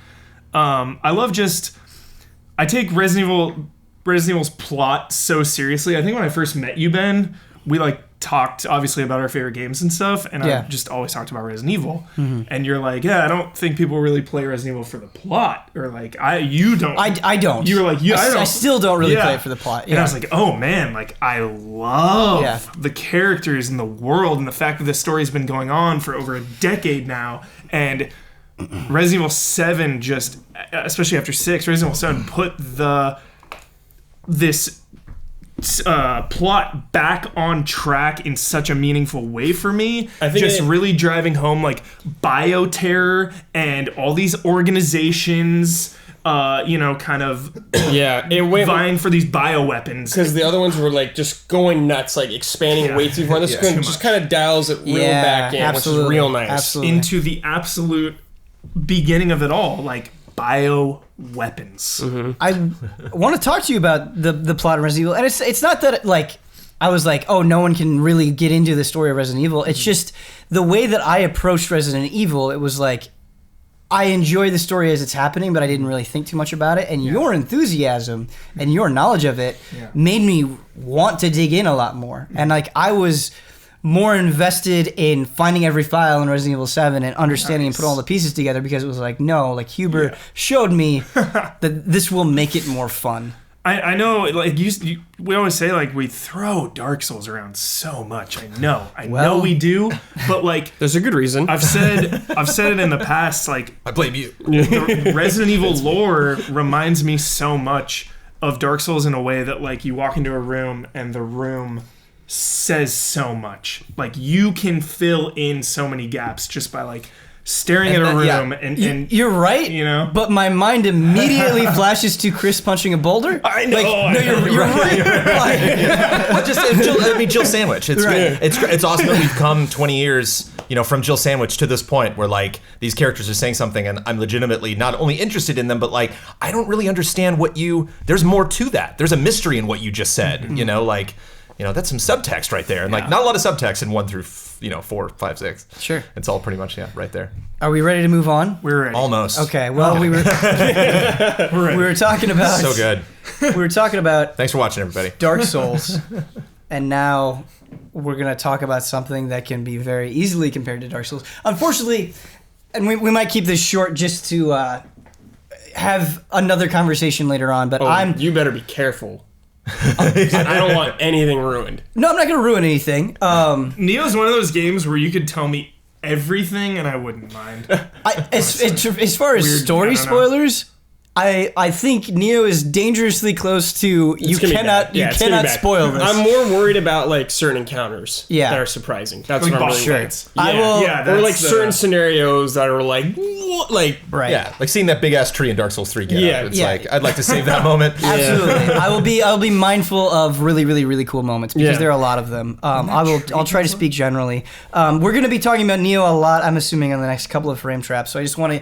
I take Resident Evil's plot so seriously. I think when I first met you, Ben, we like talked obviously about our favorite games and stuff, and I just always talked about Resident Evil, and you're like, I don't think people really play Resident Evil for the plot, or like you don't.
I don't.
You were like, I
still don't really play it for the plot.
And I was like, oh man, like I love the characters and the world and the fact that this story's been going on for over a decade now, and Resident Evil 7 just, especially after 6, Resident Evil 7 put this plot back on track in such a meaningful way for me. I think really driving home like bioterror and all these organizations, kind of
it went
vying for these bioweapons.
Because the other ones were like just going nuts, like expanding way too far. This one just kind of dials it real back in, which is real nice.
Absolutely.
Into the absolute beginning of it all, like bioweapons.
I want to talk to you about the plot of Resident Evil, and it's not that like I was like, oh, no one can really get into the story of Resident Evil. It's just the way that I approached Resident Evil. It was like, I enjoy the story as it's happening, but I didn't really think too much about it. And your enthusiasm and your knowledge of it made me want to dig in a lot more. And like I was more invested in finding every file in Resident Evil 7 and understanding and putting all the pieces together, because it was like, no, like Huber showed me that this will make it more fun.
I know, like we always say, like we throw Dark Souls around so much. I know we do, but like
there's a good reason.
I've said it in the past. Like
I blame you.
The Resident Evil lore reminds me so much of Dark Souls in a way that like you walk into a room and the room says so much. Like you can fill in so many gaps just by like staring at a room and
you're right,
you know.
But my mind immediately flashes to Chris punching a boulder.
I know.
Like, you're right.
Well, just Jill Sandwich. It's awesome that we've come 20 years, from Jill Sandwich to this point where like these characters are saying something and I'm legitimately not only interested in them, but like I don't really understand there's more to that. There's a mystery in what you just said. That's some subtext right there, and like not a lot of subtext in 1 through 4, 5, 6.
Sure,
it's all pretty much right there.
Are we ready to move on?
We're ready.
Almost.
Okay. Well, we were we were talking about
so good.
We were talking about
thanks for watching, everybody.
Dark Souls, and now we're gonna talk about something that can be very easily compared to Dark Souls. Unfortunately, and we might keep this short just to have another conversation later on. But
you better be careful. I don't want anything ruined.
No, I'm not going to ruin anything.
Nioh's one of those games where you could tell me everything and I wouldn't mind.
As far as story spoilers, I think Nioh is dangerously close to you cannot spoil this.
I'm more worried about like certain encounters that are surprising. That's
like
what I'm
boss
really
fights.
Or like certain scenarios that are like what? Like
right.
Yeah, like seeing that big ass tree in Dark Souls 3 get out. It's like I'd like to save that moment.
Absolutely. I'll be mindful of really, really, really cool moments because there are a lot of them. I'll try to speak generally. We're going to be talking about Nioh a lot, I'm assuming, on the next couple of frame traps. So I just want to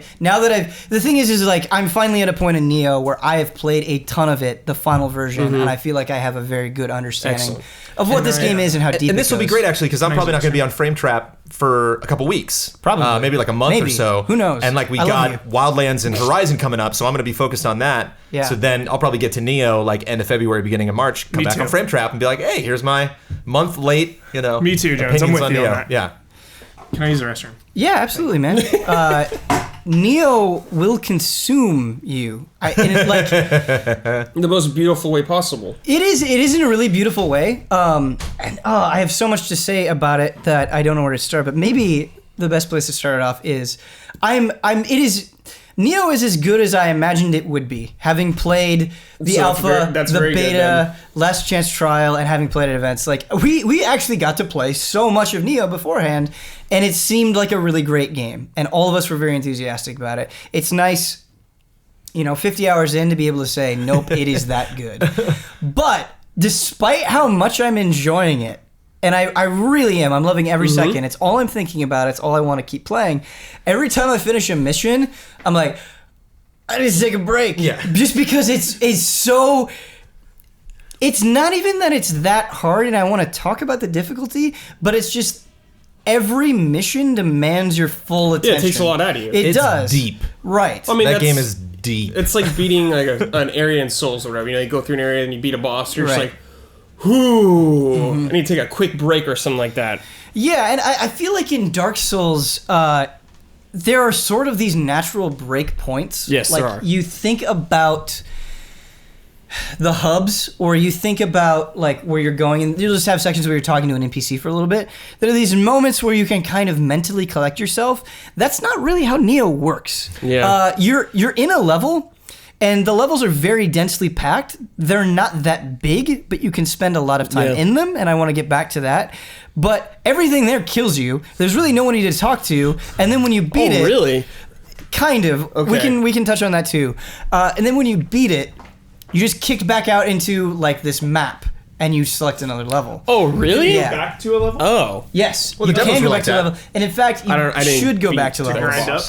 the thing is like I'm finally at a point in Nioh where I have played a ton of it, the final version, and I feel like I have a very good understanding of what this game is and how deep it goes.
And this will be great actually because I'm probably not going to be on frame trap for a couple weeks.
Probably.
Maybe like a month or so.
Who knows?
And like we got Wildlands and Horizon coming up, so I'm going to be focused on that.
Yeah.
So then I'll probably get to Nioh like end of February, beginning of March, come back on frame trap and be like, hey, here's my month late,
Me too, Jones. I'm with you on that.
Yeah.
Can I use the restroom?
Yeah, absolutely, man. Nioh will consume you,
the most beautiful way possible.
It is in a really beautiful way. I have so much to say about it that I don't know where to start. But maybe the best place to start it off is Nioh is as good as I imagined it would be, having played the alpha, the beta, Last Chance Trial, and having played at events. Like we actually got to play so much of Nioh beforehand, and it seemed like a really great game, and all of us were very enthusiastic about it. It's nice, 50 hours in to be able to say, nope, it is that good. But despite how much I'm enjoying it, and I really am. I'm loving every second. It's all I'm thinking about. It's all I want to keep playing. Every time I finish a mission, I'm like, I need to take a break.
Yeah.
Just because it's so... It's not even that it's that hard and I want to talk about the difficulty, but it's just every mission demands your full attention.
Yeah, it takes a lot out of you.
It does.
Deep.
Right.
I mean,
that game is deep.
It's like beating like an area in Souls or whatever. You go through an area and you beat a boss, you're just
Right.
like... I need to take a quick break or something like that.
Yeah, and I feel like in Dark Souls, there are sort of these natural break points.
Yes,
like
there are.
You think about the hubs, or you think about like where you're going, and you'll just have sections where you're talking to an NPC for a little bit. There are these moments where you can kind of mentally collect yourself. That's not really how Nioh works.
Yeah.
You're in a level. And the levels are very densely packed. They're not that big, but you can spend a lot of time in them, and I want to get back to that. But everything there kills you. There's really no one to talk to, and then when you beat it...
really?
Kind of.
Okay.
We can touch on that too. And then when you beat it, you just kicked back out into like this map, and you select another level.
Oh, really?
Yeah.
Back to a level?
Oh.
Yes.
Well,
you
the demos
can
were
go back
like
to
that.
level. And in fact, you should go back to level.
grind up?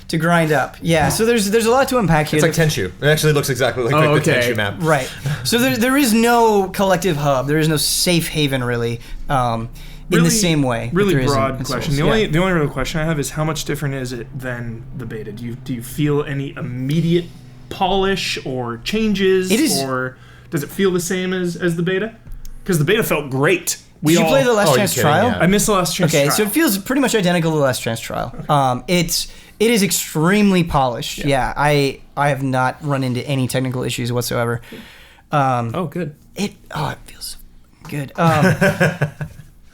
To grind up, yeah. So there's a lot to unpack here.
It's like Tenchu. It actually looks exactly like the Tenchu map.
Right. So there is no collective hub. There is no safe haven, really, in the same way.
Really
that there is
broad
in
question.
Souls.
The only real question I have is how much different is it than the beta? Do you feel any immediate polish or changes?
It is,
or does it feel the same as the beta? Because the beta felt great.
Did you play the Last Chance Trial?
I missed the Last Chance Trial.
Okay, so it feels pretty much identical to the Last Chance Trial. Okay. It is extremely polished. Yeah, I have not run into any technical issues whatsoever.
Good.
It feels good.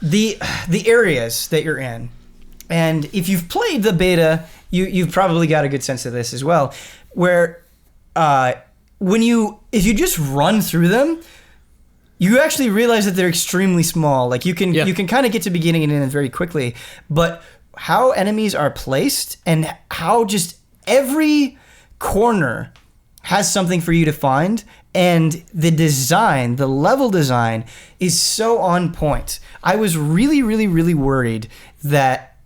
The areas that you're in, and if you've played the beta, you've probably got a good sense of this as well, where if you just run through them, you actually realize that they're extremely small. Like you can kind of get to beginning and end very quickly, but how enemies are placed and how just every corner has something for you to find, and the level design is so on point. I was really, really, really worried that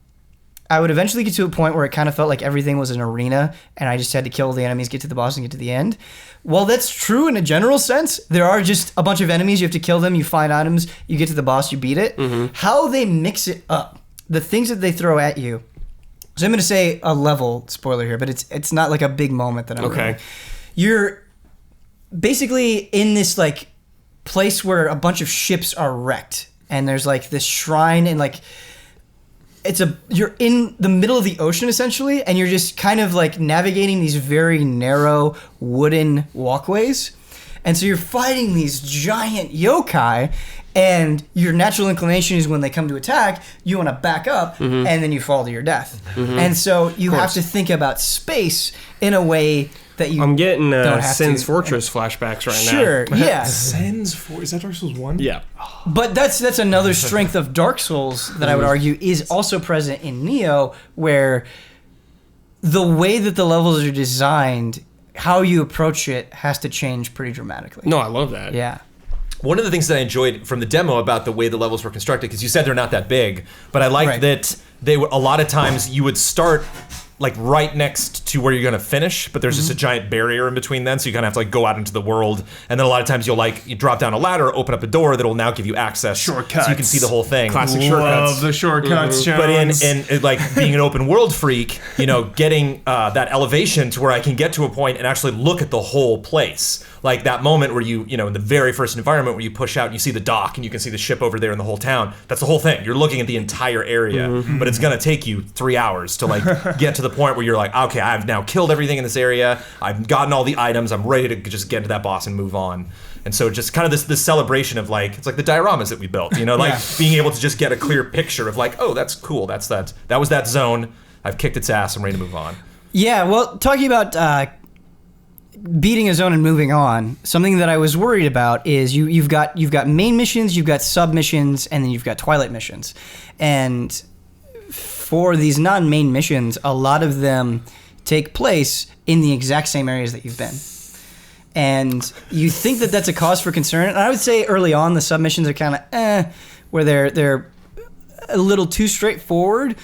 I would eventually get to a point where it kind of felt like everything was an arena and I just had to kill the enemies, get to the boss, and get to the end. While that's true in a general sense, there are just a bunch of enemies, you have to kill them, you find items, you get to the boss, you beat it. Mm-hmm. How they mix it up, the things that they throw at you. So I'm going to say a level spoiler here, but it's not like a big moment that I'm
okay.
Doing. You're basically in this like place where a bunch of ships are wrecked, and there's like this shrine, and like you're in the middle of the ocean essentially, and you're just kind of like navigating these very narrow wooden walkways. And so you're fighting these giant yokai, and your natural inclination is when they come to attack, you want to back up, and then you fall to your death. Mm-hmm. And so you have to think about space in a way that you
I'm getting
don't have
Sen's
to.
Fortress flashbacks right now.
Sure, yeah.
Sen's Fortress, is that Dark Souls 1?
Yeah.
But that's another strength of Dark Souls that I would argue is also present in Nioh, where the way that the levels are designed, how you approach it has to change pretty dramatically.
No, I love that.
Yeah.
One of the things that I enjoyed from the demo about the way the levels were constructed, because you said they're not that big, but I liked that they were, a lot of times you would start like right next to where you're gonna finish, but there's just a giant barrier in between then, so you kind of have to like go out into the world, and then a lot of times you drop down a ladder, open up a door that'll now give you access,
shortcuts,
so you can see the whole thing.
Classic shortcuts. Love the shortcuts, Jones.
But in like being an open world freak, getting that elevation to where I can get to a point and actually look at the whole place. Like that moment where you in the very first environment where you push out and you see the dock and you can see the ship over there in the whole town. That's the whole thing. You're looking at the entire area, but it's gonna take you 3 hours to like get to the point where you're like, okay, I've now killed everything in this area. I've gotten all the items. I'm ready to just get to that boss and move on. And so just kind of this celebration of like, it's like the dioramas that we built, like being able to just get a clear picture of like, oh, that's cool. That was that zone. I've kicked its ass. I'm ready to move on.
Yeah, well, talking about beating a zone and moving on, something that I was worried about is you've got main missions, you've got sub missions, and then you've got twilight missions. And for these non-main missions, a lot of them take place in the exact same areas that you've been. And you think that that's a cause for concern. And I would say early on the submissions are kind of where they're a little too straightforward.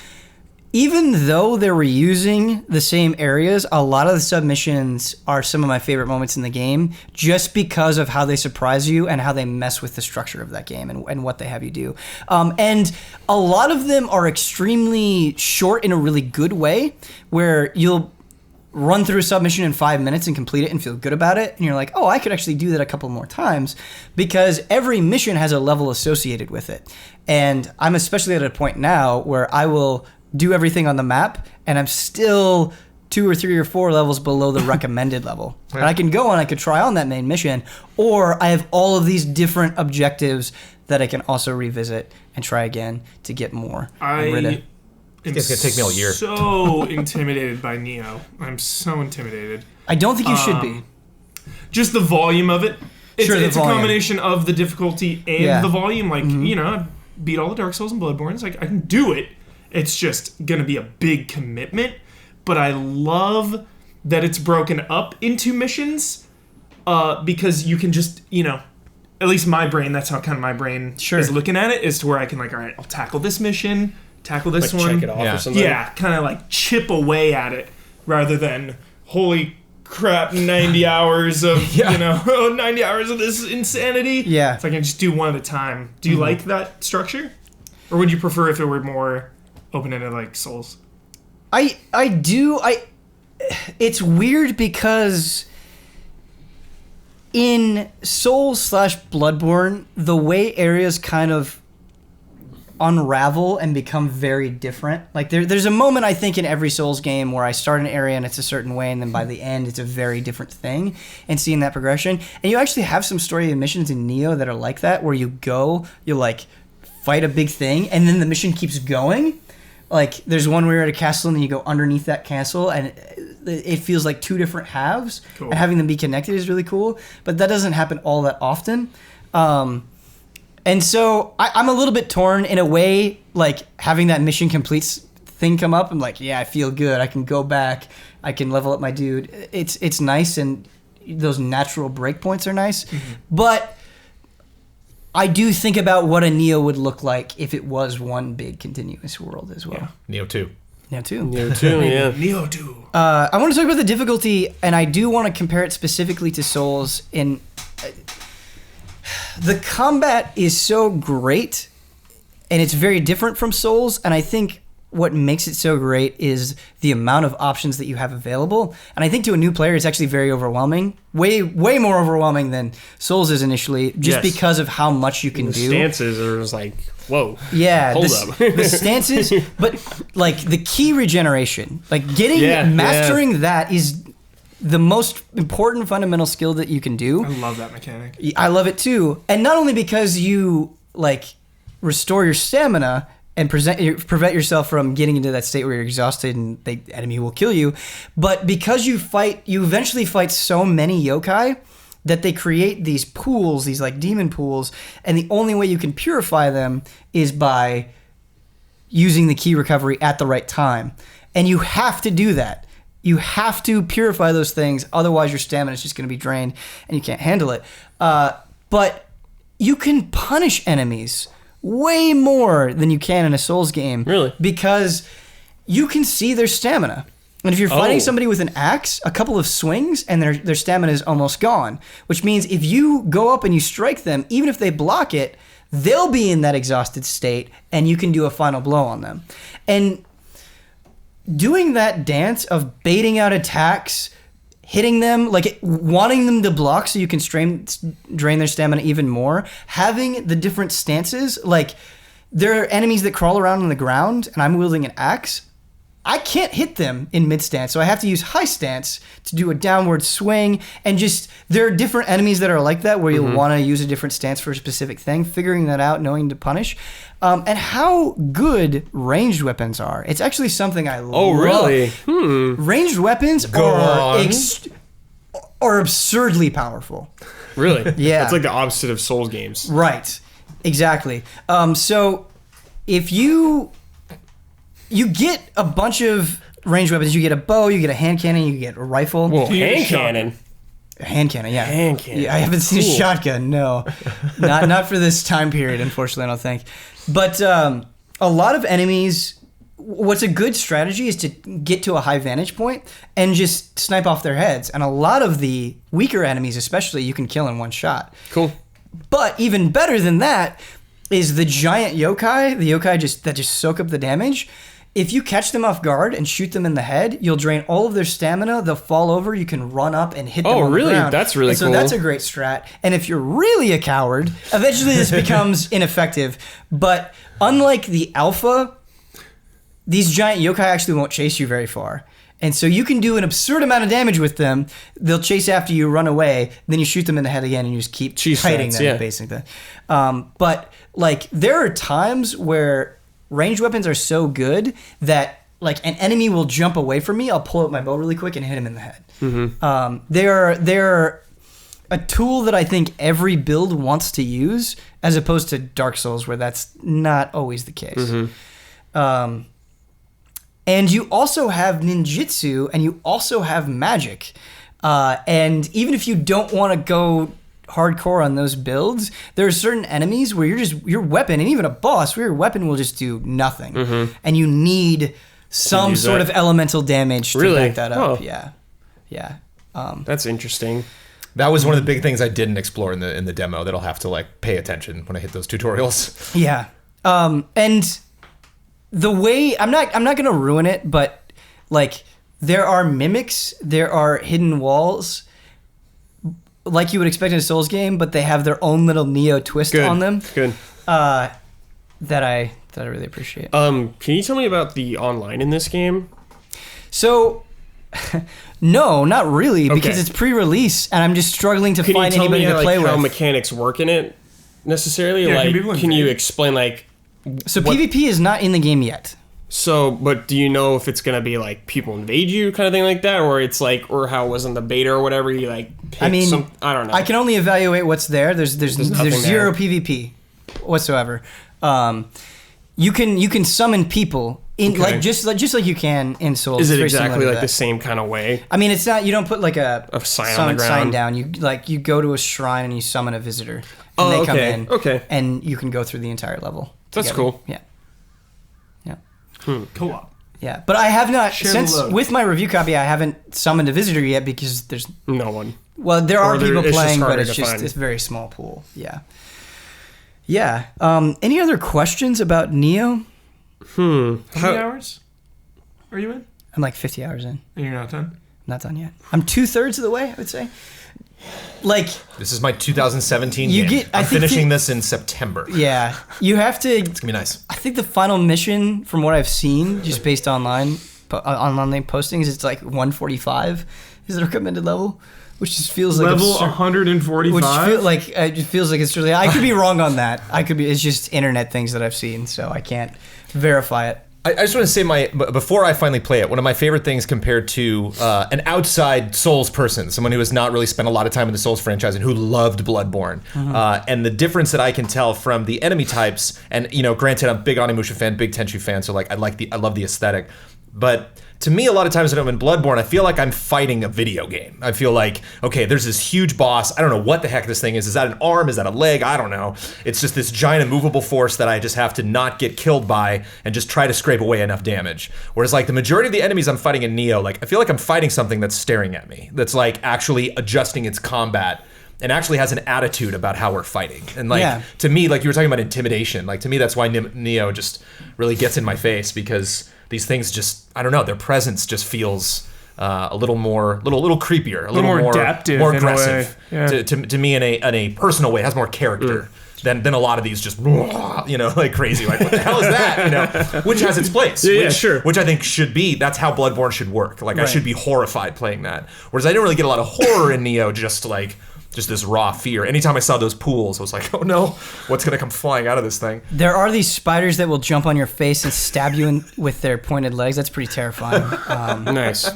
Even though they're reusing the same areas, a lot of the submissions are some of my favorite moments in the game just because of how they surprise you and how they mess with the structure of that game and what they have you do. And a lot of them are extremely short in a really good way, where you'll run through a submission in 5 minutes and complete it and feel good about it. And you're like, oh, I could actually do that a couple more times, because every mission has a level associated with it. And I'm especially at a point now where I will do everything on the map, and I'm still 2 or 3 or 4 levels below the recommended level. Yeah. And I can go and I could try on that main mission, or I have all of these different objectives that I can also revisit and try again to get more.
It's gonna take me all year.
So intimidated by Nioh. I'm so intimidated.
I don't think you should be.
Just the volume of it. It's a combination of the difficulty and the volume. Like, I beat all the Dark Souls and Bloodborne. Like, I can do it. It's just going to be a big commitment, but I love that it's broken up into missions because you can just, at least my brain, that's how kind of my brain is looking at it, is to where I can like, all right, I'll tackle this mission, tackle this one.
Check it off or something.
Yeah, kind of like chip away at it rather than, holy crap, 90 hours of, 90 hours of this insanity. Yeah. So I can just do one at a time. Do you like that structure? Or would you prefer if it were more open-ended like Souls?
I do. It's weird because in Souls / Bloodborne, the way areas kind of unravel and become very different. Like there's a moment, I think, in every Souls game where I start an area and it's a certain way, and then by the end it's a very different thing, and seeing that progression. And you actually have some story missions in Nioh that are like that, where you like fight a big thing, and then the mission keeps going. Like, there's one where you're at a castle, and then you go underneath that castle, and it feels like two different halves, and having them be connected is really cool. But that doesn't happen all that often. And so I'm a little bit torn in a way, like having that mission completes thing come up. I'm like, yeah, I feel good. I can go back. I can level up my dude. It's nice, and those natural breakpoints are nice. But I do think about what a Nioh would look like if it was one big continuous world as well.
Yeah. Nioh 2.
Nioh 2.
Nioh 2, yeah.
Nioh 2.
I want to talk about the difficulty, and I do want to compare it specifically to Souls. The combat is so great, and it's very different from Souls, and I think what makes it so great is the amount of options that you have available. And I think to a new player, it's actually very overwhelming. Way more overwhelming than Souls is initially, just because of how much you can do.
Stances are just like, whoa.
Yeah,
hold up.
The stances, but like the key regeneration, like mastering that is the most important fundamental skill that you can do.
I love that mechanic.
I love it too. And not only because you like restore your stamina and prevent yourself from getting into that state where you're exhausted and the enemy will kill you, but because you eventually fight so many yokai that they create these pools, these like demon pools, and the only way you can purify them is by using the key recovery at the right time. And you have to do that. You have to purify those things, otherwise your stamina is just going to be drained and you can't handle it. But you can punish enemies way more than you can in a Souls game.
Really?
Because you can see their stamina. And if you're fighting somebody with an axe, a couple of swings and their stamina is almost gone. Which means if you go up and you strike them, even if they block it, they'll be in that exhausted state and you can do a final blow on them. And doing that dance of baiting out attacks, hitting them, like wanting them to block so you can drain their stamina even more, having the different stances, like there are enemies that crawl around on the ground and I'm wielding an axe. I can't hit them in mid stance, so I have to use high stance to do a downward swing. And just there are different enemies that are like that where you'll want to use a different stance for a specific thing. Figuring that out, knowing to punish, and how good ranged weapons are. It's actually something I love.
Oh, really?
Ranged weapons are absurdly powerful.
Really?
Yeah.
It's like the opposite of Souls games.
Right. Exactly. So if you get a bunch of ranged weapons. You get a bow, you get a hand cannon, you get a rifle.
Well, hand cannon.
A hand cannon, yeah.
Hand cannon.
Yeah, I haven't seen a shotgun, no. Not for this time period, unfortunately, I don't think. But a lot of enemies, what's a good strategy is to get to a high vantage point and just snipe off their heads. And a lot of the weaker enemies, especially, you can kill in one shot.
Cool.
But even better than that is the giant yokai, the yokai that just soak up the damage. If you catch them off guard and shoot them in the head, you'll drain all of their stamina. They'll fall over. You can run up and hit them on the ground. Oh, really?
That's really cool.
So that's a great strat. And if you're really a coward, eventually this becomes ineffective. But unlike the alpha, these giant yokai actually won't chase you very far. And so you can do an absurd amount of damage with them. They'll chase after you, run away, then you shoot them in the head again, and you just keep fighting them, basically. But like there are times where ranged weapons are so good that like an enemy will jump away from me. I'll pull out my bow really quick and hit him in the head. They're a tool that I think every build wants to use, as opposed to Dark Souls, where that's not always the case. And you also have ninjutsu, and you also have magic. And even if you don't want to go hardcore on those builds, there are certain enemies where your weapon, and even a boss, where your weapon will just do nothing. And you need some sort of elemental damage to back that up. Yeah.
That's interesting.
That was one of the big things I didn't explore in the demo that I'll have to like pay attention when I hit those tutorials.
Yeah. And the way I'm not going to ruin it, but like there are mimics, there are hidden walls, like you would expect in a Souls game, but they have their own little Nioh twist on them.
Good.
That I really appreciate.
Can you tell me about the online in this game?
So, no, not really, because it's pre-release, and I'm just struggling to find anybody to play with.
How mechanics work in it necessarily?
Yeah,
can you explain like?
So PvP is not in the game yet.
So, but do you know if it's gonna be like people invade you kind of thing like that, or it's like, or how it was in the beta or whatever? You like, pick I don't know.
I can only evaluate what's there. There's zero PvP whatsoever. You can summon people in like just like you can in Souls.
Is it exactly like the same kind of way?
I mean, it's not. You don't put like a
sign on the ground.
Sign down. You go to a shrine and you summon a visitor. And they come in.
Okay.
And you can go through the entire level.
That's cool.
Yeah.
Co-op.
Yeah, but I have not with my review copy. I haven't summoned a visitor yet because there's
no one.
Well, there are people playing, but it's a very small pool. Yeah. Yeah. Any other questions about Nioh?
How many hours are you in?
I'm like 50 hours in.
And you're not done?
I'm not done yet. I'm 2/3 of the way, I would say. Like,
this is my 2017 game. I'm finishing this in September.
Yeah. You have to...
It's going to be nice.
I think the final mission, from what I've seen, just based online postings, it's like 145 is the recommended level, which just feels like...
Level 145?
Which it just feels like it's really... I could be wrong on that. It's just internet things that I've seen, so I can't verify it.
I just want to say before I finally play it, one of my favorite things compared to an outside Souls person, someone who has not really spent a lot of time in the Souls franchise and who loved Bloodborne, and the difference that I can tell from the enemy types, and granted I'm a big Onimusha fan, big Tenchu fan, so like I love the aesthetic, but to me, a lot of times when I'm in Bloodborne, I feel like I'm fighting a video game. I feel like, okay, there's this huge boss. I don't know what the heck this thing is. Is that an arm? Is that a leg? I don't know. It's just this giant immovable force that I just have to not get killed by and just try to scrape away enough damage. Whereas like the majority of the enemies I'm fighting in Nioh, like I feel like I'm fighting something that's staring at me, that's like actually adjusting its combat and actually has an attitude about how we're fighting. And like, to me, like you were talking about intimidation, like to me, that's why Nioh just really gets in my face, because these things just, I don't know, their presence just feels a little creepier, a little more adaptive, more aggressive to me in a personal way. It has more character than a lot of these just, like crazy, like what the hell is that, which has its place, which I think should be, that's how Bloodborne should work. Like I should be horrified playing that. Whereas I didn't really get a lot of horror in Nioh, just this raw fear. Anytime I saw those pools, I was like, oh no, what's gonna come flying out of this thing?
There are these spiders that will jump on your face and stab you with their pointed legs. That's pretty terrifying.
Nice.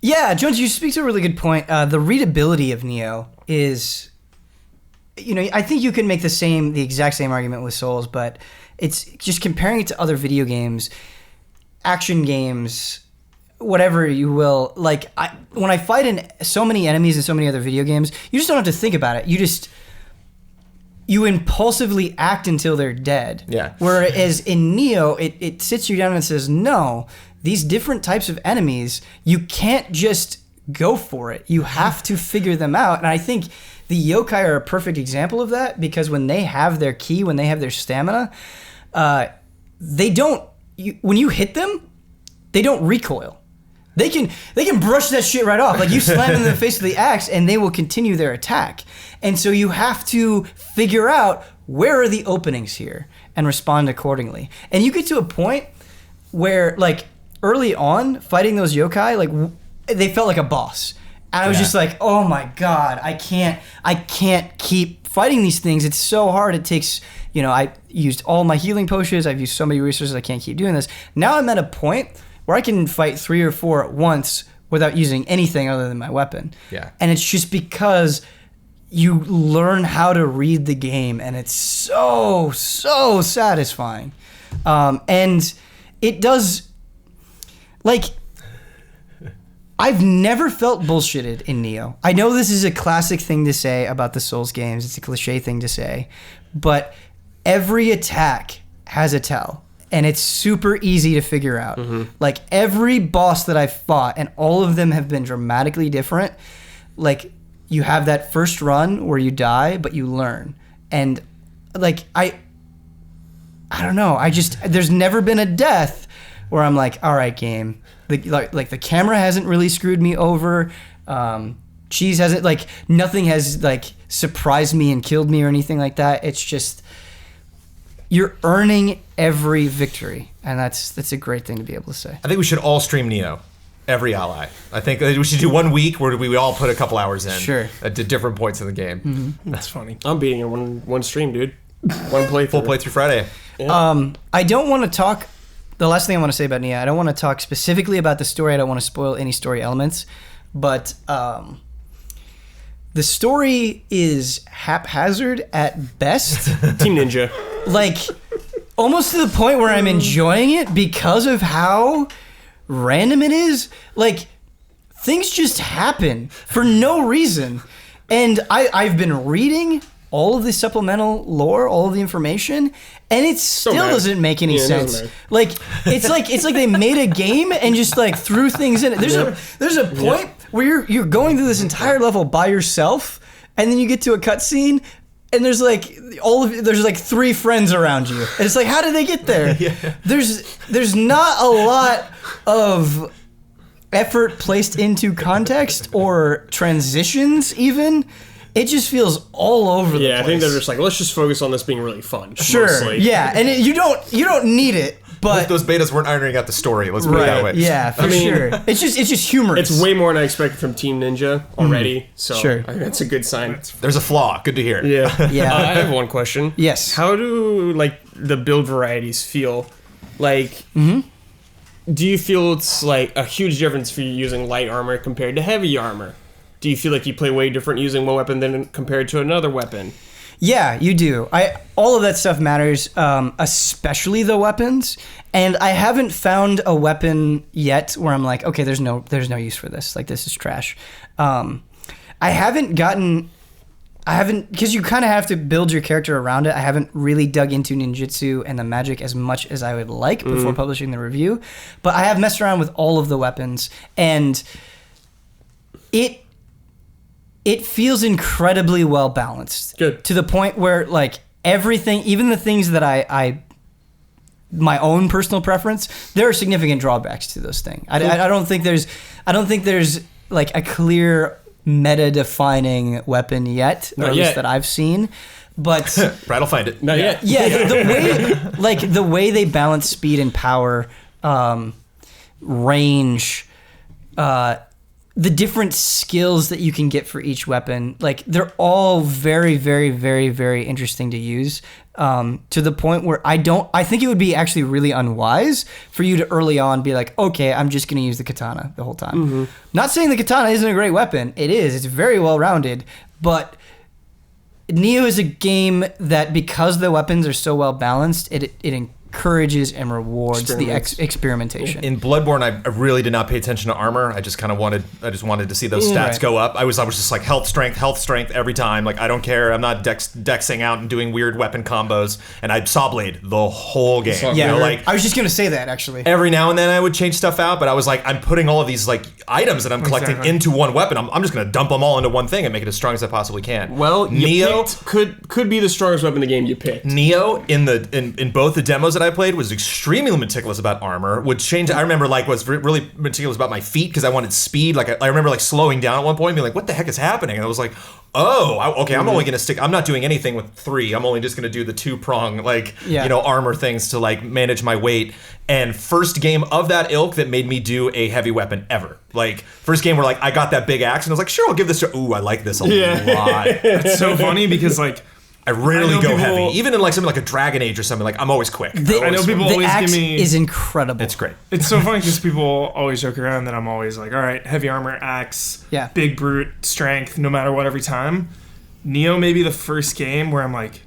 Yeah, Jones, you speak to a really good point. The readability of Nioh is, I think you can make the exact same argument with Souls, but it's just comparing it to other video games, action games, whatever you will, like when I fight in so many enemies in so many other video games, you just don't have to think about it. You impulsively act until they're dead.
Yeah.
Whereas in Nioh, it sits you down and says, no, these different types of enemies, you can't just go for it. You have to figure them out. And I think the yokai are a perfect example of that, because when they have their ki, when they have their stamina, when you hit them, they don't recoil. They can brush that shit right off. Like you slam them in the face with the axe and they will continue their attack. And so you have to figure out where are the openings here and respond accordingly. And you get to a point where like early on fighting those yokai, like they felt like a boss. And I was just like, oh my God, I can't keep fighting these things. It's so hard. It takes, I used all my healing potions. I've used so many resources. I can't keep doing this. Now I'm at a point where I can fight 3 or 4 at once without using anything other than my weapon.
Yeah.
And it's just because you learn how to read the game, and it's so satisfying. And it does, like, I've never felt bullshitted in Nioh. I know this is a classic thing to say about the Souls games. It's a cliche thing to say. But every attack has a tell. And it's super easy to figure out. Mm-hmm. Like every boss that I've fought, and all of them have been dramatically different. Like you have that first run where you die, but you learn. And like I don't know. There's never been a death where I'm like, all right, game. Like the camera hasn't really screwed me over. Cheese hasn't, like nothing has like surprised me and killed me or anything like that. It's just, you're earning every victory, and that's a great thing to be able to say.
I think we should all stream Nioh, every ally. I think we should do 1 week where we all put a couple hours in.
Sure.
At different points in the game.
Mm-hmm.
That's funny.
I'm beating it one stream, dude. One playthrough.
Full playthrough Friday.
Yeah.
I don't want to talk the last thing I want to say about Nioh, I don't want to talk specifically about the story. I don't want to spoil any story elements, but the story is haphazard at best.
Team Ninja.
Like, almost to the point where I'm enjoying it because of how random it is. Like, things just happen for no reason. And I've been reading all of the supplemental lore, all of the information, and it still doesn't make any sense. Like it's like they made a game and just like threw things in it. There's a point where you're going through this entire level by yourself, and then you get to a cutscene, and there's like there's like 3 friends around you, and it's like, how did they get there? There's not a lot of effort placed into context or transitions even. It just feels all over the place.
Yeah, I think they're just like, let's just focus on this being really fun.
Sure.
Mostly.
Yeah, and you don't need it, but
those betas weren't ironing out the story. Let's put it that way.
Yeah, for sure. It's just humorous.
It's way more than I expected from Team Ninja already. So
Sure.
I think that's a good sign.
There's a flaw. Good to hear.
Yeah.
Yeah.
I have one question.
Yes.
How do like the build varieties feel? Like, do you feel it's like a huge difference for you using light armor compared to heavy armor? Do you feel like you play way different using one weapon than compared to another weapon?
Yeah, you do. All of that stuff matters, especially the weapons. And I haven't found a weapon yet where I'm like, okay, there's no use for this. Like, this is trash. I haven't, because you kind of have to build your character around it. I haven't really dug into ninjutsu and the magic as much as I would like before publishing the review. But I have messed around with all of the weapons, and it feels incredibly well balanced.
Good.
To the point where, like, everything, even the things that I my own personal preference, there are significant drawbacks to those things. I don't think there's like a clear meta-defining weapon yet, or at least that I've seen. But
Brad'll find it.
Not yet.
yeah, the way they balance speed and power, range, the different skills that you can get for each weapon, like, they're all very, very, very, very interesting to use, to the point where I think it would be actually really unwise for you to early on be like, okay, I'm just going to use the katana the whole time. Not saying the katana isn't a great weapon. It is. It's very well rounded, but Nioh is a game that, because the weapons are so well balanced, it encourages and rewards the experimentation.
In Bloodborne, I really did not pay attention to armor. I just wanted to see those stats go up. I was just like health strength every time. Like, I don't care. I'm not dexing out and doing weird weapon combos. And I saw blade the whole game.
Yeah,
you know, like,
I was just gonna say that actually.
Every now and then I would change stuff out, but I was like, I'm putting all of these like items that I'm collecting into one weapon. I'm just gonna dump them all into one thing and make it as strong as I possibly can.
Well,
Nioh
could be the strongest weapon in the game you picked.
Nioh in both the demos that I played was extremely meticulous about armor. Would change. I remember was really meticulous about my feet because I wanted speed. Like, I remember like slowing down at one point and being like, what the heck is happening? And I was like, okay, I'm only gonna stick. I'm not doing anything with 3. I'm only just gonna do the 2-prong armor things to like manage my weight. And first game of that ilk that made me do a heavy weapon ever. Like, first game where like I got that big axe and I was like, sure, I'll give this to. Ooh, I like this a lot.
It's so funny because like,
I rarely go heavy. Even in like something like a Dragon Age or something, like, I'm always quick.
I know people always
axe
give me...
is incredible.
It's great.
It's so funny because people always joke around that I'm always like, all right, heavy armor, axe, big brute, strength, no matter what every time. Nioh may be the first game where I'm like,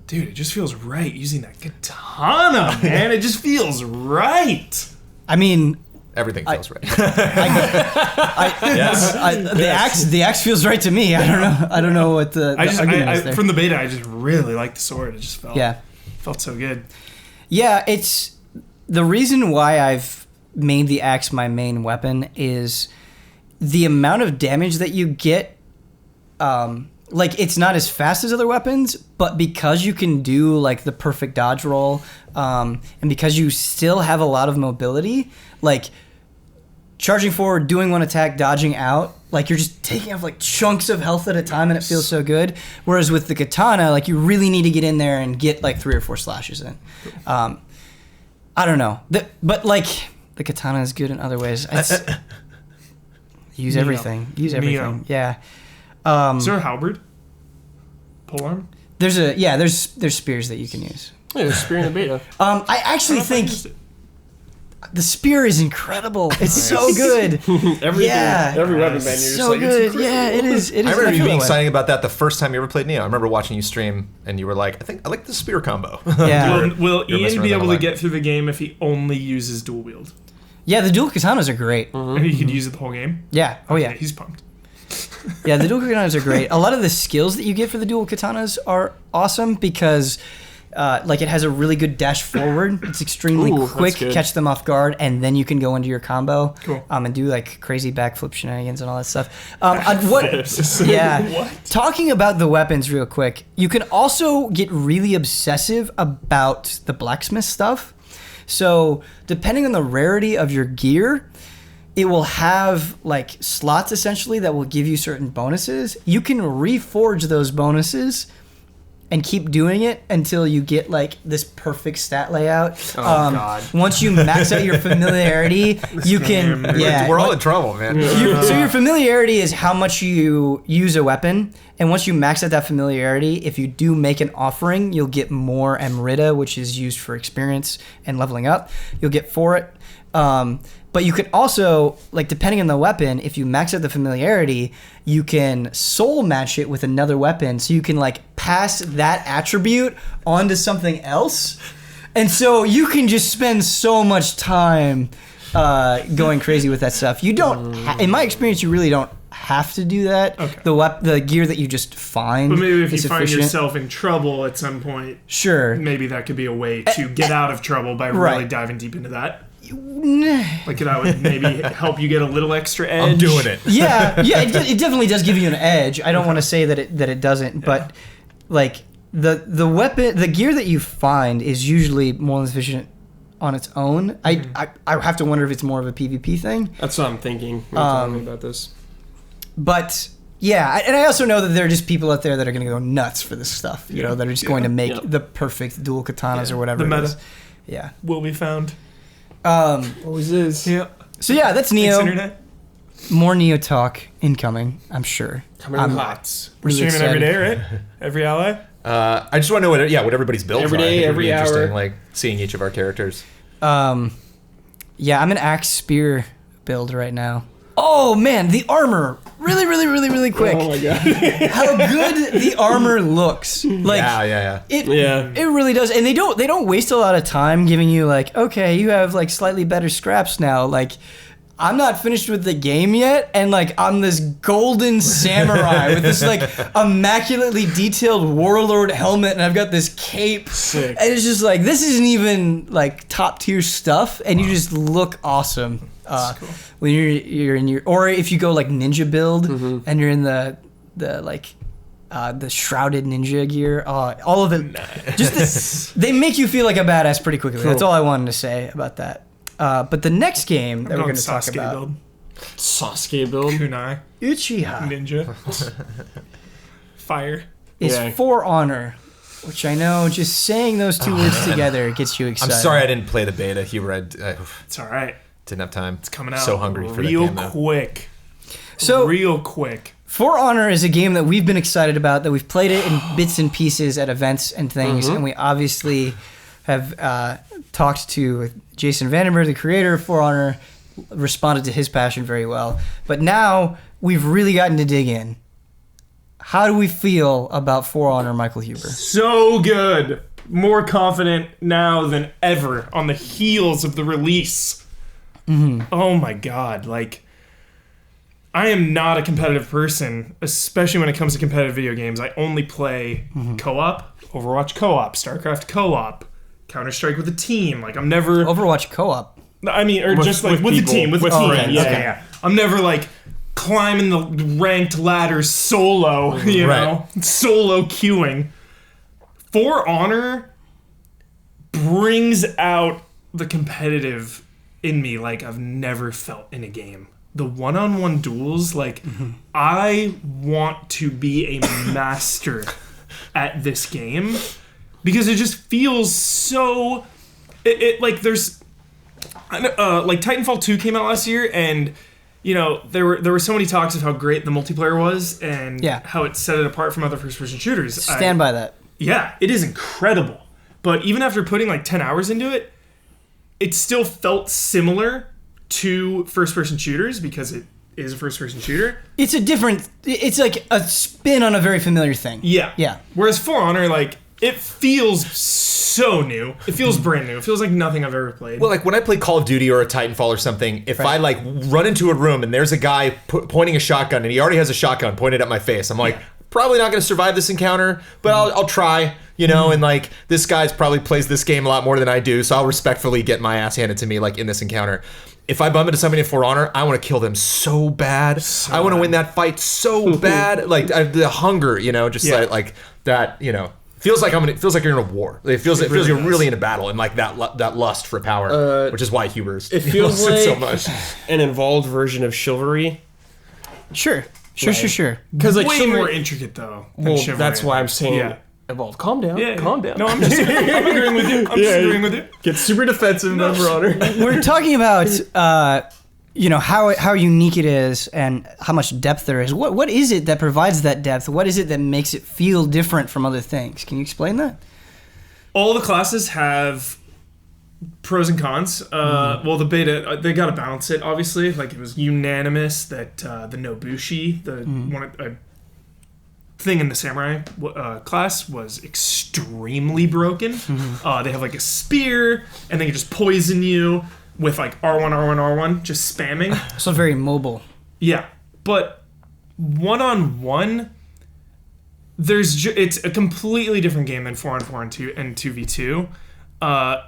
dude, it just feels right using that katana, man. It just feels right.
I mean...
Everything feels right.
The axe feels right to me. I don't know what the argument is there.
From the beta, I just really liked the sword. It just felt so good.
Yeah, it's the reason why I've made the axe my main weapon is the amount of damage that you get. Like, it's not as fast as other weapons, but because you can do like the perfect dodge roll, and because you still have a lot of mobility, like charging forward, doing one attack, dodging out, like, you're just taking off like chunks of health at a time, and it feels so good. Whereas with the katana, like, you really need to get in there and get like 3 or 4 slashes in. I don't know, but like, the katana is good in other ways. Use everything. Use everything.
Nioh.
Yeah.
Is there a halberd? Polearm?
There's spears that you can use.
Yeah, there's spear in the beta.
I actually think the spear is incredible. It's so good.
Every weapon menu is
so good. Yeah, it is. It is.
I remember you being excited about that the first time you ever played Nioh. I remember watching you stream, and you were like, I like the spear combo.
Yeah.
Will Ian be able to get through the game if he only uses dual wield?
Yeah, the dual katanas are great.
And he could use it the whole game?
Yeah. Oh, yeah.
He's pumped.
Yeah, the dual katanas are great. A lot of the skills that you get for the dual katanas are awesome because it has a really good dash forward. It's extremely quick, catch them off guard, and then you can go into your combo and do like crazy backflip shenanigans and all that stuff. Talking about the weapons real quick, you can also get really obsessive about the blacksmith stuff. So depending on the rarity of your gear, it will have like slots essentially that will give you certain bonuses. You can reforge those bonuses and keep doing it until you get like this perfect stat layout.
God.
Once you max out your familiarity, you can. Yeah,
we're all in trouble, man.
So your familiarity is how much you use a weapon, and once you max out that familiarity, if you do make an offering, you'll get more Amrita, which is used for experience and leveling up. You'll get for it. But you could also, like, depending on the weapon, if you max out the familiarity, you can soul match it with another weapon. So you can, like, pass that attribute onto something else. And so you can just spend so much time going crazy with that stuff. You don't, in my experience, you really don't have to do that.
Okay.
The gear that you just find.
But maybe if you find
sufficient.
yourself in trouble at some point,
sure,
maybe that could be a way to get out of trouble by really diving deep into that. Like that would maybe help you get a little extra edge.
I'm doing it.
Yeah, it definitely does give you an edge. I don't want to say that it doesn't, but like the weapon, the gear that you find is usually more than sufficient on its own. I have to wonder if it's more of a PvP thing.
That's what I'm thinking when you're talking about this.
But yeah, and I also know that there are just people out there that are going to go nuts for this stuff. You know, that are just going to make the perfect dual katanas or whatever.
The meta.
It is. Yeah,
will be found.
Always is.
Yeah.
So yeah, that's Nioh.
Thanks, Internet.
More Nioh talk incoming, I'm sure.
Coming hot.
We're
really
streaming every day, right? Every ally?
I just want to know what everybody's builds
every
are.
day, every hour.
Interesting, like seeing each of our characters.
Yeah, I'm an axe spear build right now. Oh man, the armor! Really quick.
Oh my god.
How good the armor looks. Like
yeah.
It really does. And they don't waste a lot of time giving you like, okay, you have like slightly better scraps now. Like, I'm not finished with the game yet, and like I'm this golden samurai with this like immaculately detailed warlord helmet, and I've got this cape.
Sick.
And it's just like, this isn't even like top tier stuff, and you just look awesome.
Cool.
When you're in your, or if you go like ninja build and you're in the shrouded ninja gear, all of it, they make you feel like a badass pretty quickly. Cool. That's all I wanted to say about that. But the next game that we're going to talk about,
build.
Sasuke build,
Kunai,
Uchiha
Ninja, Fire,
is For Honor, which I know just saying those two words together gets you excited.
I'm sorry I didn't play the beta. You read.
It's all right.
Didn't have time.
It's coming out.
So hungry for
real
that game,
quick.
So
real quick.
For Honor is a game that we've been excited about, that we've played it in bits and pieces at events and things, and we obviously have talked to Jason Vandenberg, the creator of For Honor, responded to his passion very well. But now we've really gotten to dig in. How do we feel about For Honor, Michael Huber?
So good. More confident now than ever on the heels of the release. Oh my god, like, I am not a competitive person, especially when it comes to competitive video games. I only play co-op, Overwatch co-op, StarCraft co-op, Counter-Strike with a team. Like, I'm never...
Overwatch co-op?
I mean, or just like with the team, with a team. Yeah. I'm never like climbing the ranked ladder solo, you know? Solo queuing. For Honor brings out the competitive in me like I've never felt in a game. The one-on-one duels, like, I want to be a master at this game because it just feels so... It like, there's... like, Titanfall 2 came out last year, and, you know, there were so many talks of how great the multiplayer was and how it set it apart from other first-person shooters.
Stand by that.
Yeah, it is incredible. But even after putting like 10 hours into it, it still felt similar to first-person shooters because it is a first-person shooter.
It's like a spin on a very familiar thing.
Yeah.
Yeah.
Whereas For Honor, like, it feels so new. It feels brand new. It feels like nothing I've ever played.
Well, like when I play Call of Duty or a Titanfall or something, if I like run into a room and there's a guy pointing a shotgun and he already has a shotgun pointed at my face, I'm like, probably not going to survive this encounter, but I'll try, you know, and like this guy's probably plays this game a lot more than I do, so I'll respectfully get my ass handed to me like in this encounter. If I bump into somebody in For Honor, I want to kill them so bad. I want to win that fight so bad. Like the hunger, you know, just like that, you know. Feels like you're in a war. It feels you're really in a battle, and like that lust for power, which is why Huber's
it feels like
so much.
An involved version of Chivalry.
Sure.
Because like
way more intricate though.
Well,
Chivalry.
that's why I'm saying
Yeah.
evolved. Calm down.
Yeah.
Calm down.
No, I'm agreeing with you. I'm just agreeing with you.
Get super defensive about For Honor.
We're talking about how unique it is and how much depth there is. What is it that provides that depth? What is it that makes it feel different from other things? Can you explain that?
All the classes have pros and cons. Well, the beta, they got to balance it, obviously. Like, it was unanimous that the Nobushi, the thing in the samurai class, was extremely broken. They have, like, a spear, and they can just poison you with, like, R1, R1, R1, just spamming.
So very mobile.
Yeah. But one-on-one, it's a completely different game than 4-on-4 and 2v2.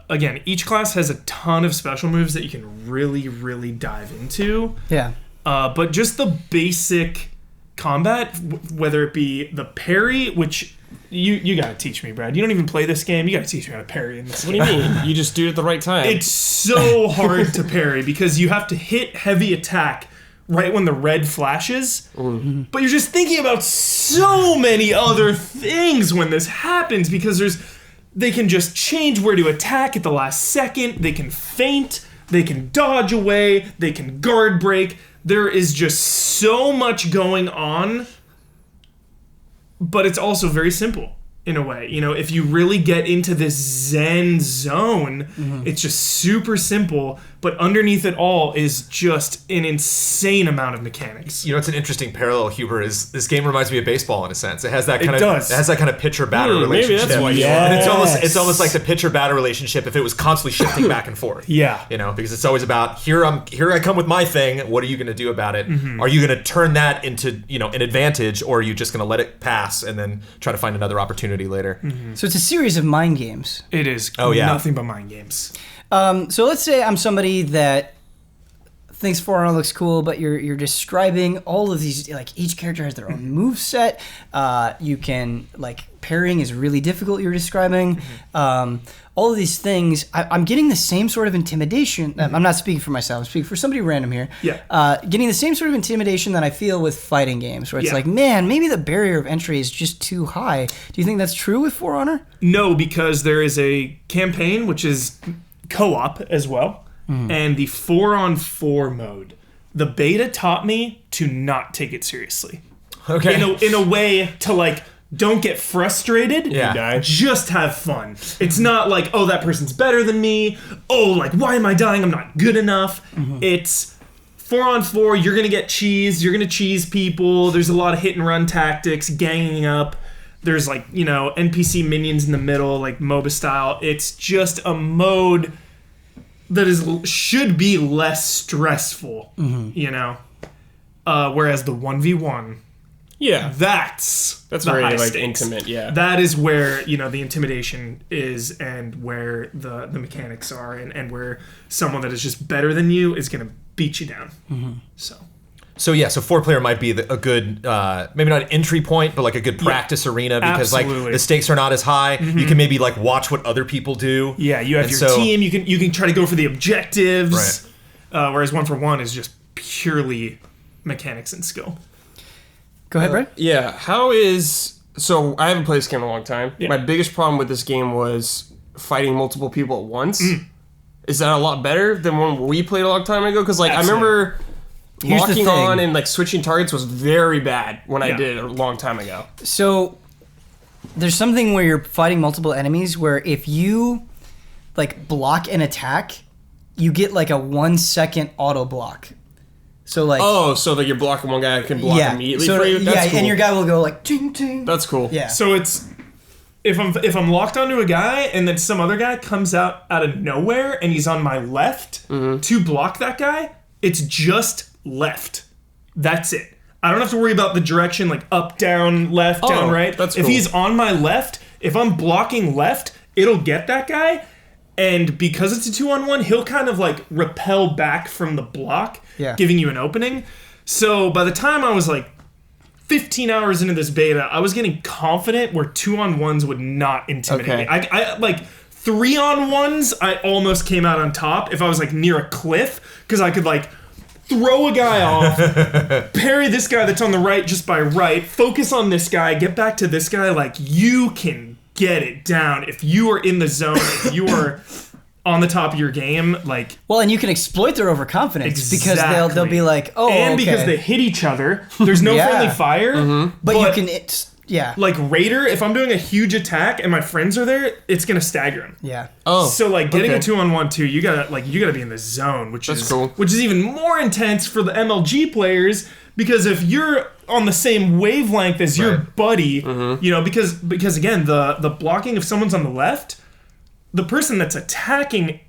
Again, each class has a ton of special moves that you can really, really dive into.
Yeah.
But just the basic combat, whether it be the parry, which you gotta teach me, Brad. You don't even play this game. You gotta teach me how to parry in this.
What do you mean? You just do it at the right time.
It's so hard to parry because you have to hit heavy attack right when the red flashes. Mm-hmm. But you're just thinking about so many other things when this happens because they can just change where to attack at the last second. They can feint. They can dodge away. They can guard break. There is just so much going on, but it's also very simple in a way. You know, if you really get into this Zen zone, it's just super simple, but underneath it all is just an insane amount of mechanics.
You know, it's an interesting parallel, Huber, is this game reminds me of baseball in a sense. It has that kind
does.
It has that kind of pitcher-batter relationship.
Maybe that's why you
And it's almost like the pitcher-batter relationship if it was constantly shifting back and forth.
Yeah.
You know, because it's always about here I come with my thing. What are you going to do about it? Are you going to turn that into, you know, an advantage, or are you just going to let it pass and then try to find another opportunity later?
So it's a series of mind games.
It is nothing but mind games.
So let's say I'm somebody that thinks For Honor looks cool, but you're describing all of these, like each character has their own moveset. You can, like, parrying is really difficult, you're describing. All of these things, I'm getting the same sort of intimidation. I'm not speaking for myself, I'm speaking for somebody random here.
Yeah.
Getting the same sort of intimidation that I feel with fighting games, where it's like, man, maybe the barrier of entry is just too high. Do you think that's true with For Honor?
No, because there is a campaign, which is co-op as well, and the 4-on-4 mode. The beta taught me to not take it seriously.
Okay.
In a way to, like, don't get frustrated.
Yeah.
Just have fun. It's not like, oh, that person's better than me. Oh, like, why am I dying? I'm not good enough. It's 4-on-4. You're going to get cheese. You're going to cheese people. There's a lot of hit and run tactics, ganging up. There's, like, you know, NPC minions in the middle, like MOBA style. It's just a mode that should be less stressful, you know? Whereas the 1v1...
Yeah,
That's
very
high
like
stakes.
intimate. Yeah,
That is where, you know, the intimidation is, and where the mechanics are, and where someone that is just better than you is going to beat you down. So
4-player might be a good, maybe not an entry point, but like a good practice arena because
absolutely.
like the stakes are not as high. You can maybe like watch what other people do.
yeah, you have your team. You can try to go for the objectives. Whereas 1-for-1 is just purely mechanics and skill.
Go ahead, Brad.
Yeah, so I haven't played this game in a long time.
Yeah.
My biggest problem with this game was fighting multiple people at once. Is that a lot better than when we played a long time ago? Because, like,
Absolutely.
I remember
Here's the
locking
thing.
on and, like, switching targets was very bad when I
Yeah.
did it a long time ago.
So there's something where you're fighting multiple enemies where if you like block an attack, you get like a 1 second auto block. So like
so that you're blocking one guy can block immediately for you. That's cool.
And your guy will go like ting ting.
That's cool.
Yeah.
So it's if I'm locked onto a guy and then some other guy comes out of nowhere and he's on my left to block that guy, it's just left. That's it. I don't have to worry about the direction like up, down, left, down, right.
That's cool.
If he's on my left, if I'm blocking left, it'll get that guy. And because it's a 2-on-1, he'll kind of like repel back from the block, giving you an opening. So by the time I was like 15 hours into this beta, I was getting confident where 2-on-1s would not intimidate me. I like 3-on-1s, I almost came out on top if I was like near a cliff, because I could like throw a guy off, parry this guy that's on the right just by right, focus on this guy, get back to this guy. Like, you can get it down if you are in the zone, if you are on the top of your game. Like,
well, and you can exploit their overconfidence because they'll be like, oh,
and because they hit each other, there's no friendly fire.
But you can
like Raider, if I'm doing a huge attack and my friends are there, it's gonna stagger him.
Yeah.
Oh. So like getting a 2-on-1 too, you gotta be in the zone, which is cool. Which is even more intense for the MLG players, because if you're on the same wavelength as your buddy, you know, because again, the blocking, if someone's on the left, the person that's attacking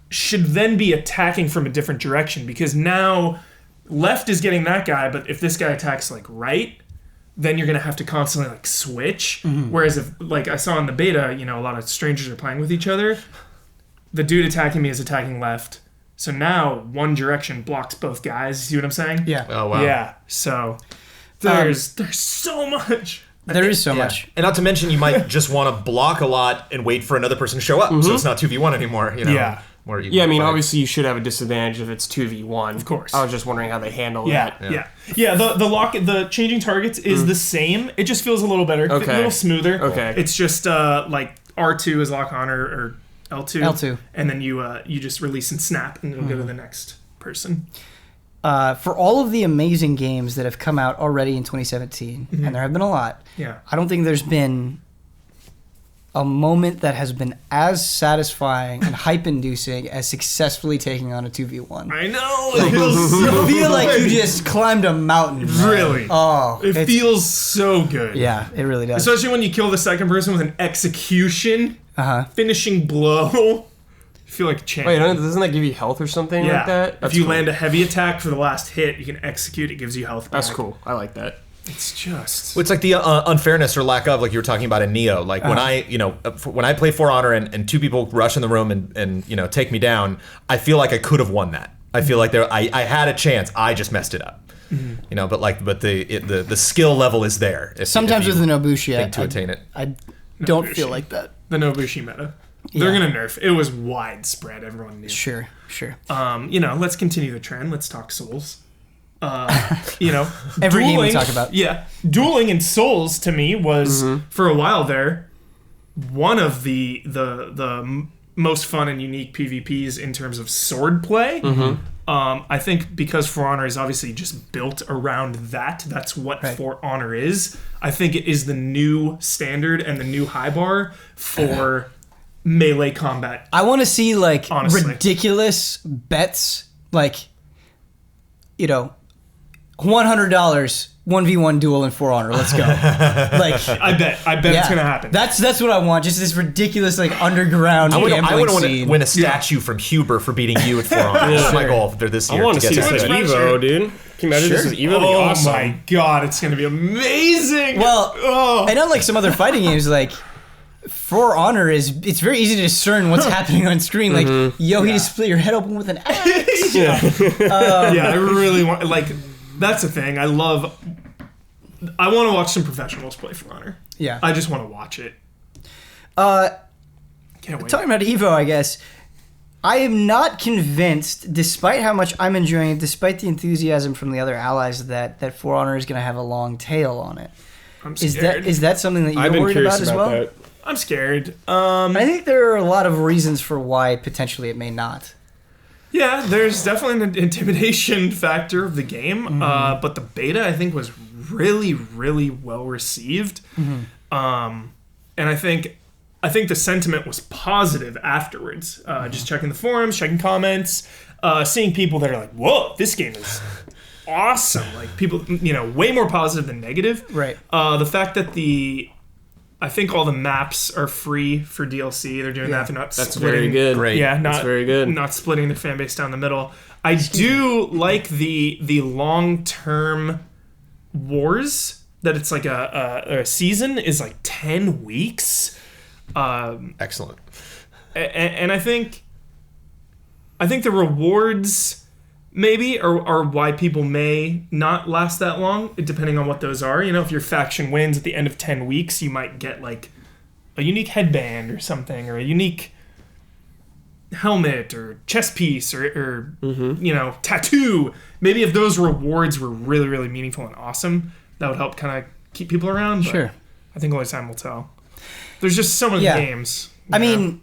should then be attacking from a different direction, because now left is getting that guy, but if this guy attacks like right, then you're gonna have to constantly like switch. Whereas if, like I saw in the beta, you know, a lot of strangers are playing with each other. The dude attacking me is attacking left, so now one direction blocks both guys. You see what I'm saying?
Yeah.
Oh wow.
Yeah. So there's so much.
There is so much.
And not to mention, you might just want to block a lot and wait for another person to show up, so it's not 2v1 anymore. You know.
Yeah.
I mean, obviously you should have a disadvantage if it's 2v1.
Of course.
I was just wondering how they handle that.
Yeah. The changing targets is the same. It just feels a little better, a little smoother.
Okay.
It's just like R2 is lock on or L2.
L2.
And then you just release and snap, and it'll go to the next person.
For all of the amazing games that have come out already in 2017, and there have been a lot, I don't think there's been a moment that has been as satisfying and hype-inducing as successfully taking on a 2v1.
I know! It feels so
You feel
good.
like you just climbed a mountain. Man.
Really?
Oh.
It feels so good.
Yeah, it really does.
Especially when you kill the second person with an execution, finishing blow. You feel like a champion.
Wait, doesn't that give you health or something like that?
If you land a heavy attack for the last hit, you can execute. It gives you health back.
That's cool. I like that.
It's just...
Well, it's like the unfairness or lack of, like you were talking about in Nioh. Like when I play For Honor and two people rush in the room and you know take me down, I feel like I could have won that. I feel like I had a chance. I just messed it up. You know, but the skill level is there.
Sometimes with the Nobushi,
to attain it.
I don't feel like that.
The Nobushi meta. They're gonna nerf. It was widespread. Everyone knew.
Sure.
You know, let's continue the trend. Let's talk Souls. You know,
every game we talk about.
Yeah, dueling in Souls to me was for a while there one of the most fun and unique PvPs in terms of sword play. I think because For Honor is obviously just built around that. That's what For Honor is. I think it is the new standard and the new high bar for melee combat.
I want to see like
honestly
ridiculous bets, like, you know, $100 1v1 duel in For Honor. Let's go. Like,
I bet it's gonna happen.
That's what I want. Just this ridiculous like underground.
I would want
scene.
to win a statue from Huber for beating you at For Honor. That's my goal for this year.
I want to see this at Evo, dude. Can you imagine this is Evo?
Oh
awesome.
my god, it's gonna be amazing.
Well, and unlike some other fighting games, like For Honor it's very easy to discern what's happening on screen. Like, he just split your head open with an axe.
I really want, like, that's the thing. I want to watch some professionals play For Honor.
Yeah.
I just want to watch it. Can't wait.
Talking about Evo, I guess, I am not convinced, despite how much I'm enjoying it, despite the enthusiasm from the other allies, that For Honor is going to have a long tail on it.
I'm scared.
Is that something that you're worried about as well?
That.
I'm scared.
I think there are a lot of reasons for why potentially it may not.
Yeah, there's definitely an intimidation factor of the game, but the beta I think was really, really well received. and I think the sentiment was positive afterwards. Just checking the forums, checking comments, seeing people that are like, "Whoa, this game is awesome!" Like people, way more positive than negative.
Right.
The fact that I think all the maps are free for DLC. They're doing that. They're not.
That's
splitting,
very good.
Great.
Yeah,
That's very good.
Not splitting the fan base down the middle. I do like the long-term wars, that it's like a season is like 10 weeks.
Excellent.
And I think the rewards maybe are why people may not last that long, depending on what those are. If your faction wins at the end of 10 weeks, you might get like a unique headband or something, or a unique helmet or chest piece or tattoo. Maybe if those rewards were really, really meaningful and awesome, that would help kind of keep people around. But
Sure.
I think only time will tell. There's just so many games.
I mean,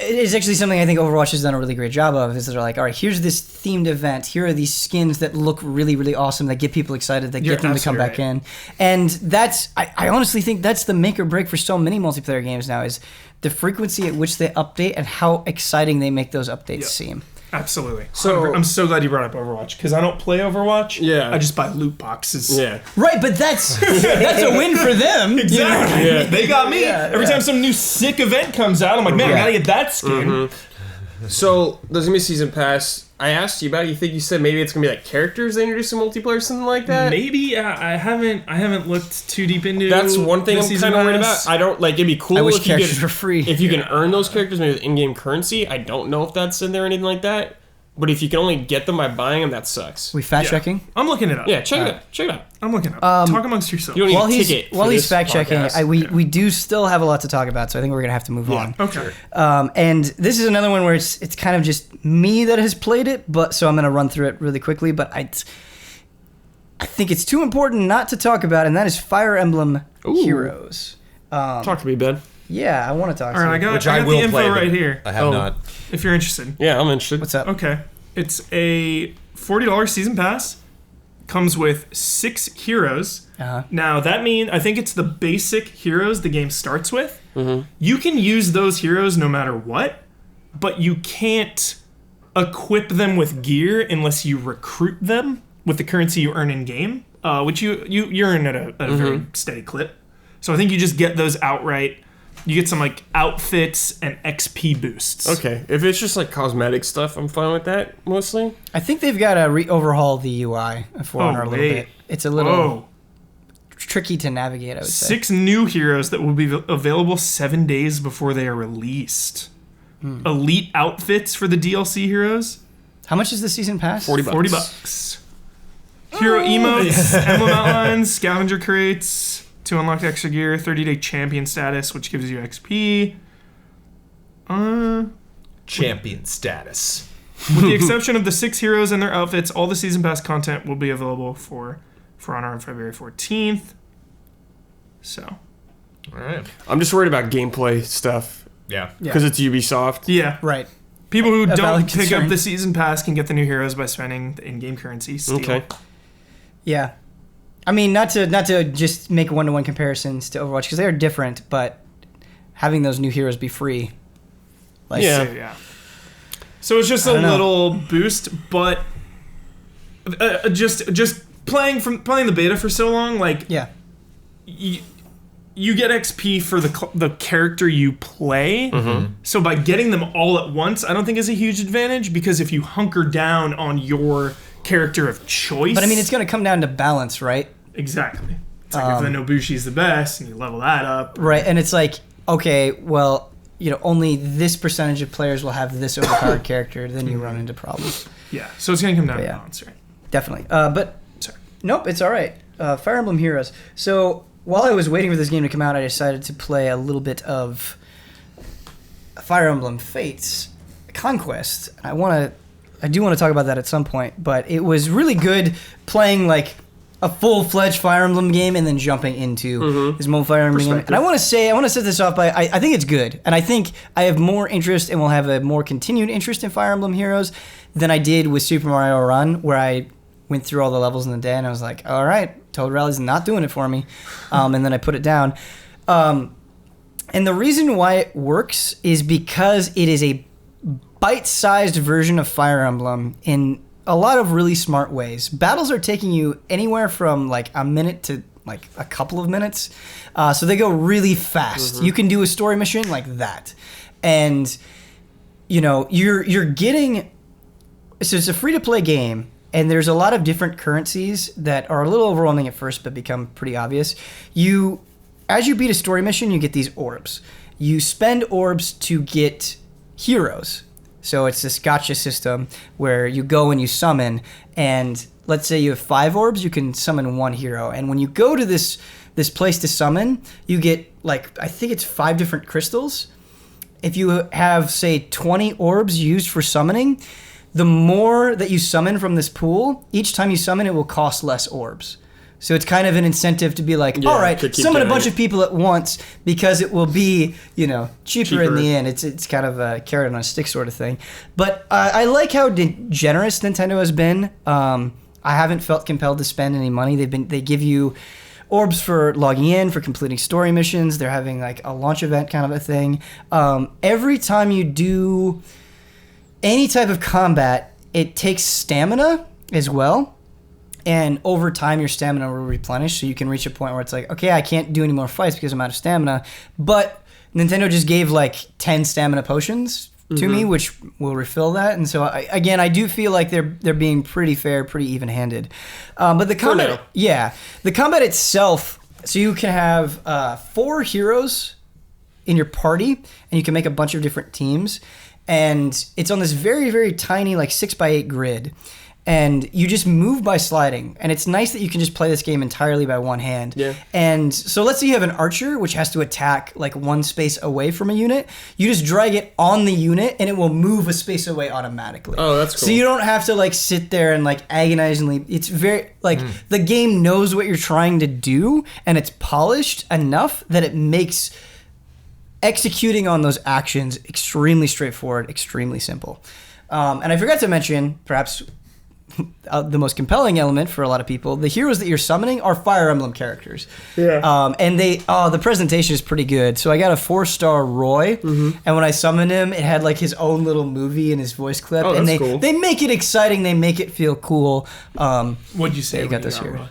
it is actually something I think Overwatch has done a really great job of, is they're like, all right, here's this themed event. Here are these skins that look really, really awesome, that get people excited, that get them to come back in. And that's, I honestly think that's the make or break for so many multiplayer games now, is the frequency at which they update and how exciting they make those updates seem.
Absolutely.
So
I'm so glad you brought up Overwatch, because I don't play Overwatch.
Yeah.
I just buy loot boxes.
Yeah.
Right, but that's a win for them.
Exactly.
Yeah.
They got me. Every time some new sick event comes out, I'm like, man, I gotta get that skin.
So there's gonna be a season pass. I asked you about it. You said maybe it's gonna be like characters they introduce in multiplayer, something like that.
Maybe I haven't looked too deep into.
That's one thing I'm kind of worried about. I don't like. It'd be cool
I wish
if you
characters
could,
were free.
if you can earn those characters maybe with in-game currency. I don't know if that's in there or anything like that. But if you can only get them by buying them, that sucks.
We fact checking?
I'm looking it up.
Yeah, check it out. Check it out.
I'm looking it up. Talk amongst yourself.
You don't need
While
a
he's
ticket.
while
for
he's
this
fact checking,
podcast.
we do still have a lot to talk about, so I think we're gonna have to move on.
Okay.
And this is another one where it's kind of just me that has played it, but so I'm gonna run through it really quickly. But I think it's too important not to talk about, and that is Fire Emblem Heroes.
Talk to me, Ben.
Yeah, I want to talk
All right, I
to you.
got
I
the
will
info
play, but
right here.
I have not.
If you're interested.
Yeah, I'm interested.
What's up?
Okay. It's a $40 season pass. Comes with 6 heroes.
Uh-huh.
Now, that means, I think it's the basic heroes the game starts with. You can use those heroes no matter what, but you can't equip them with gear unless you recruit them with the currency you earn in-game, which you earn at a very steady clip. So I think you just get those outright. You get some like outfits and XP boosts.
Okay, if it's just like cosmetic stuff, I'm fine with that mostly.
I think they've got to overhaul the UI for Honor a little
wait.
bit. It's a little tricky to navigate, I would say.
6 new heroes that will be available 7 days before they are released. Elite outfits for the DLC heroes.
How much is the season pass?
$40. Hero emotes, emblem outlines, scavenger crates to unlock extra gear, 30-day champion status, which gives you XP.
Champion status.
With the exception of the 6 heroes and their outfits, all the season pass content will be available for Honor on February 14th. So,
All right.
I'm just worried about gameplay stuff
Yeah.
because it's Ubisoft.
yeah.
Right.
People who
A
don't
valid
pick
concern.
up the season pass can get the new heroes by spending the in-game currency. Steal.
Okay.
Yeah. I mean, not to just make one-to-one comparisons to Overwatch, because they are different, but having those new heroes be free. Like,
Yeah.
So, yeah. So it's just a
don't know.
little boost, but just playing the beta for so long, like
Yeah.
you get XP for the character you play. So by getting them all at once, I don't think is a huge advantage, because if you hunker down on your character of choice,
But I mean, it's going to come down to balance, right?
exactly. It's like if the Nobushi's the best, and you level that up.
Right. And it's like, okay, well, only this percentage of players will have this overpowered character, then you run into problems.
Yeah. So it's gonna come down to
yeah.
balance, right?
Definitely. But
Sorry.
nope, it's all right. Fire Emblem Heroes. So while I was waiting for this game to come out, I decided to play a little bit of Fire Emblem Fates Conquest. I do want to talk about that at some point, but it was really good playing like a full-fledged Fire Emblem game and then jumping into this mobile Fire Emblem game. And I want to set this off by, I think it's good. And I think I have more interest and will have a more continued interest in Fire Emblem Heroes than I did with Super Mario Run, where I went through all the levels in the day and I was like, all right, Toad Rally's not doing it for me. And then I put it down. And the reason why it works is because it is a bite-sized version of Fire Emblem in a lot of really smart ways. Battles are taking you anywhere from like a minute to like a couple of minutes. So they go really fast. Mm-hmm. You can do a story mission like that. And, you know, you're getting... So it's a free-to-play game, and there's a lot of different currencies that are a little overwhelming at first but become pretty obvious. As you beat a story mission, you get these orbs. You spend orbs to get heroes. So it's this gacha system where you go and you summon, and let's say you have 5 orbs, you can summon 1 hero. And when you go to this place to summon, you get, like, I think it's 5 different crystals. If you have, say, 20 orbs used for summoning, the more that you summon from this pool, each time you summon, it will cost less orbs. So it's kind of an incentive to be like, all right, summon a bunch of people at once because it will be, you know, cheaper in the end. It's kind of a carrot on a stick sort of thing. But I like how generous Nintendo has been. I haven't felt compelled to spend any money. They give you orbs for logging in, for completing story missions. They're having like a launch event kind of a thing. Every time you do any type of combat, it takes stamina as well. And over time, your stamina will replenish, so you can reach a point where it's like, okay, I can't do any more fights because I'm out of stamina. But Nintendo just gave like 10 stamina potions to me, which will refill that. And so, I do feel like they're being pretty fair, pretty even-handed. But the combat, the combat itself. So you can have 4 heroes in your party, and you can make a bunch of different teams. And it's on this very, very tiny, like 6x8 grid. And you just move by sliding. And it's nice that you can just play this game entirely by one hand. Yeah. And so let's say you have an archer, which has to attack like one space away from a unit. You just drag it on the unit, and it will move a space away automatically.
Oh, that's cool.
So you don't have to like sit there and like agonizingly... It's very... Like, the game knows what you're trying to do, and it's polished enough that it makes executing on those actions extremely straightforward, extremely simple. And I forgot to mention, perhaps... the most compelling element for a lot of people, the heroes that you're summoning are Fire Emblem characters. Yeah. And the presentation is pretty good. So I got a 4-star Roy, and when I summoned him, it had like his own little movie and his voice clip.
Oh,
and
that's cool.
They make it exciting. They make it feel cool.
What'd you say?
You got this here. Roy?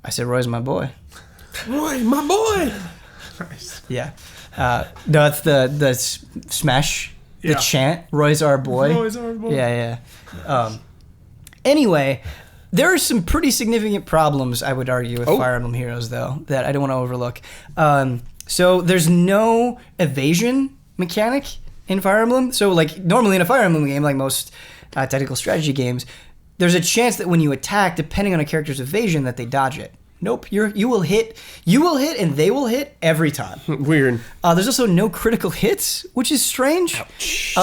I said, Roy's my boy.
Roy, my boy.
Nice.
Yeah. No, it's the Smash, the chant. Roy's our boy.
Roy's our boy.
Yeah. Anyway, there are some pretty significant problems, I would argue, with Fire Emblem Heroes, though, that I don't want to overlook. So there's no evasion mechanic in Fire Emblem. So, like, normally in a Fire Emblem game, like most tactical strategy games, there's a chance that when you attack, depending on a character's evasion, that they dodge it. Nope, you will hit, and they will hit every time.
Weird.
There's also no critical hits, which is strange.
Ouch.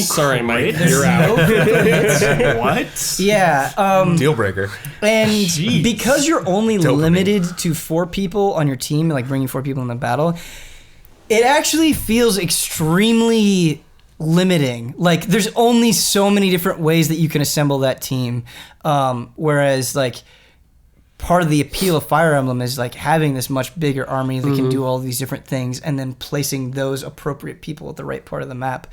Sorry, Mike. You're out.
What?
Yeah.
Deal breaker.
And because you're only limited to 4 people on your team, like bringing 4 people in the battle, it actually feels extremely limiting. Like, there's only so many different ways that you can assemble that team. Whereas, like... part of the appeal of Fire Emblem is like having this much bigger army that can do all these different things and then placing those appropriate people at the right part of the map.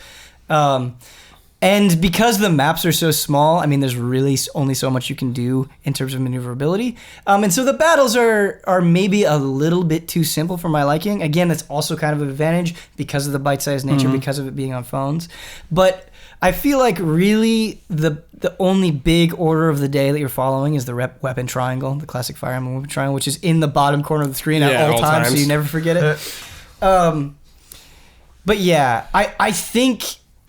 And because the maps are so small, I mean, there's really only so much you can do in terms of maneuverability. And so the battles are maybe a little bit too simple for my liking. Again, that's also kind of an advantage because of the bite-sized nature, because of it being on phones. But I feel like really the only big order of the day that you're following is the weapon triangle, the classic Fire Emblem weapon triangle, which is in the bottom corner of the screen at all times, so you never forget it. But yeah, I think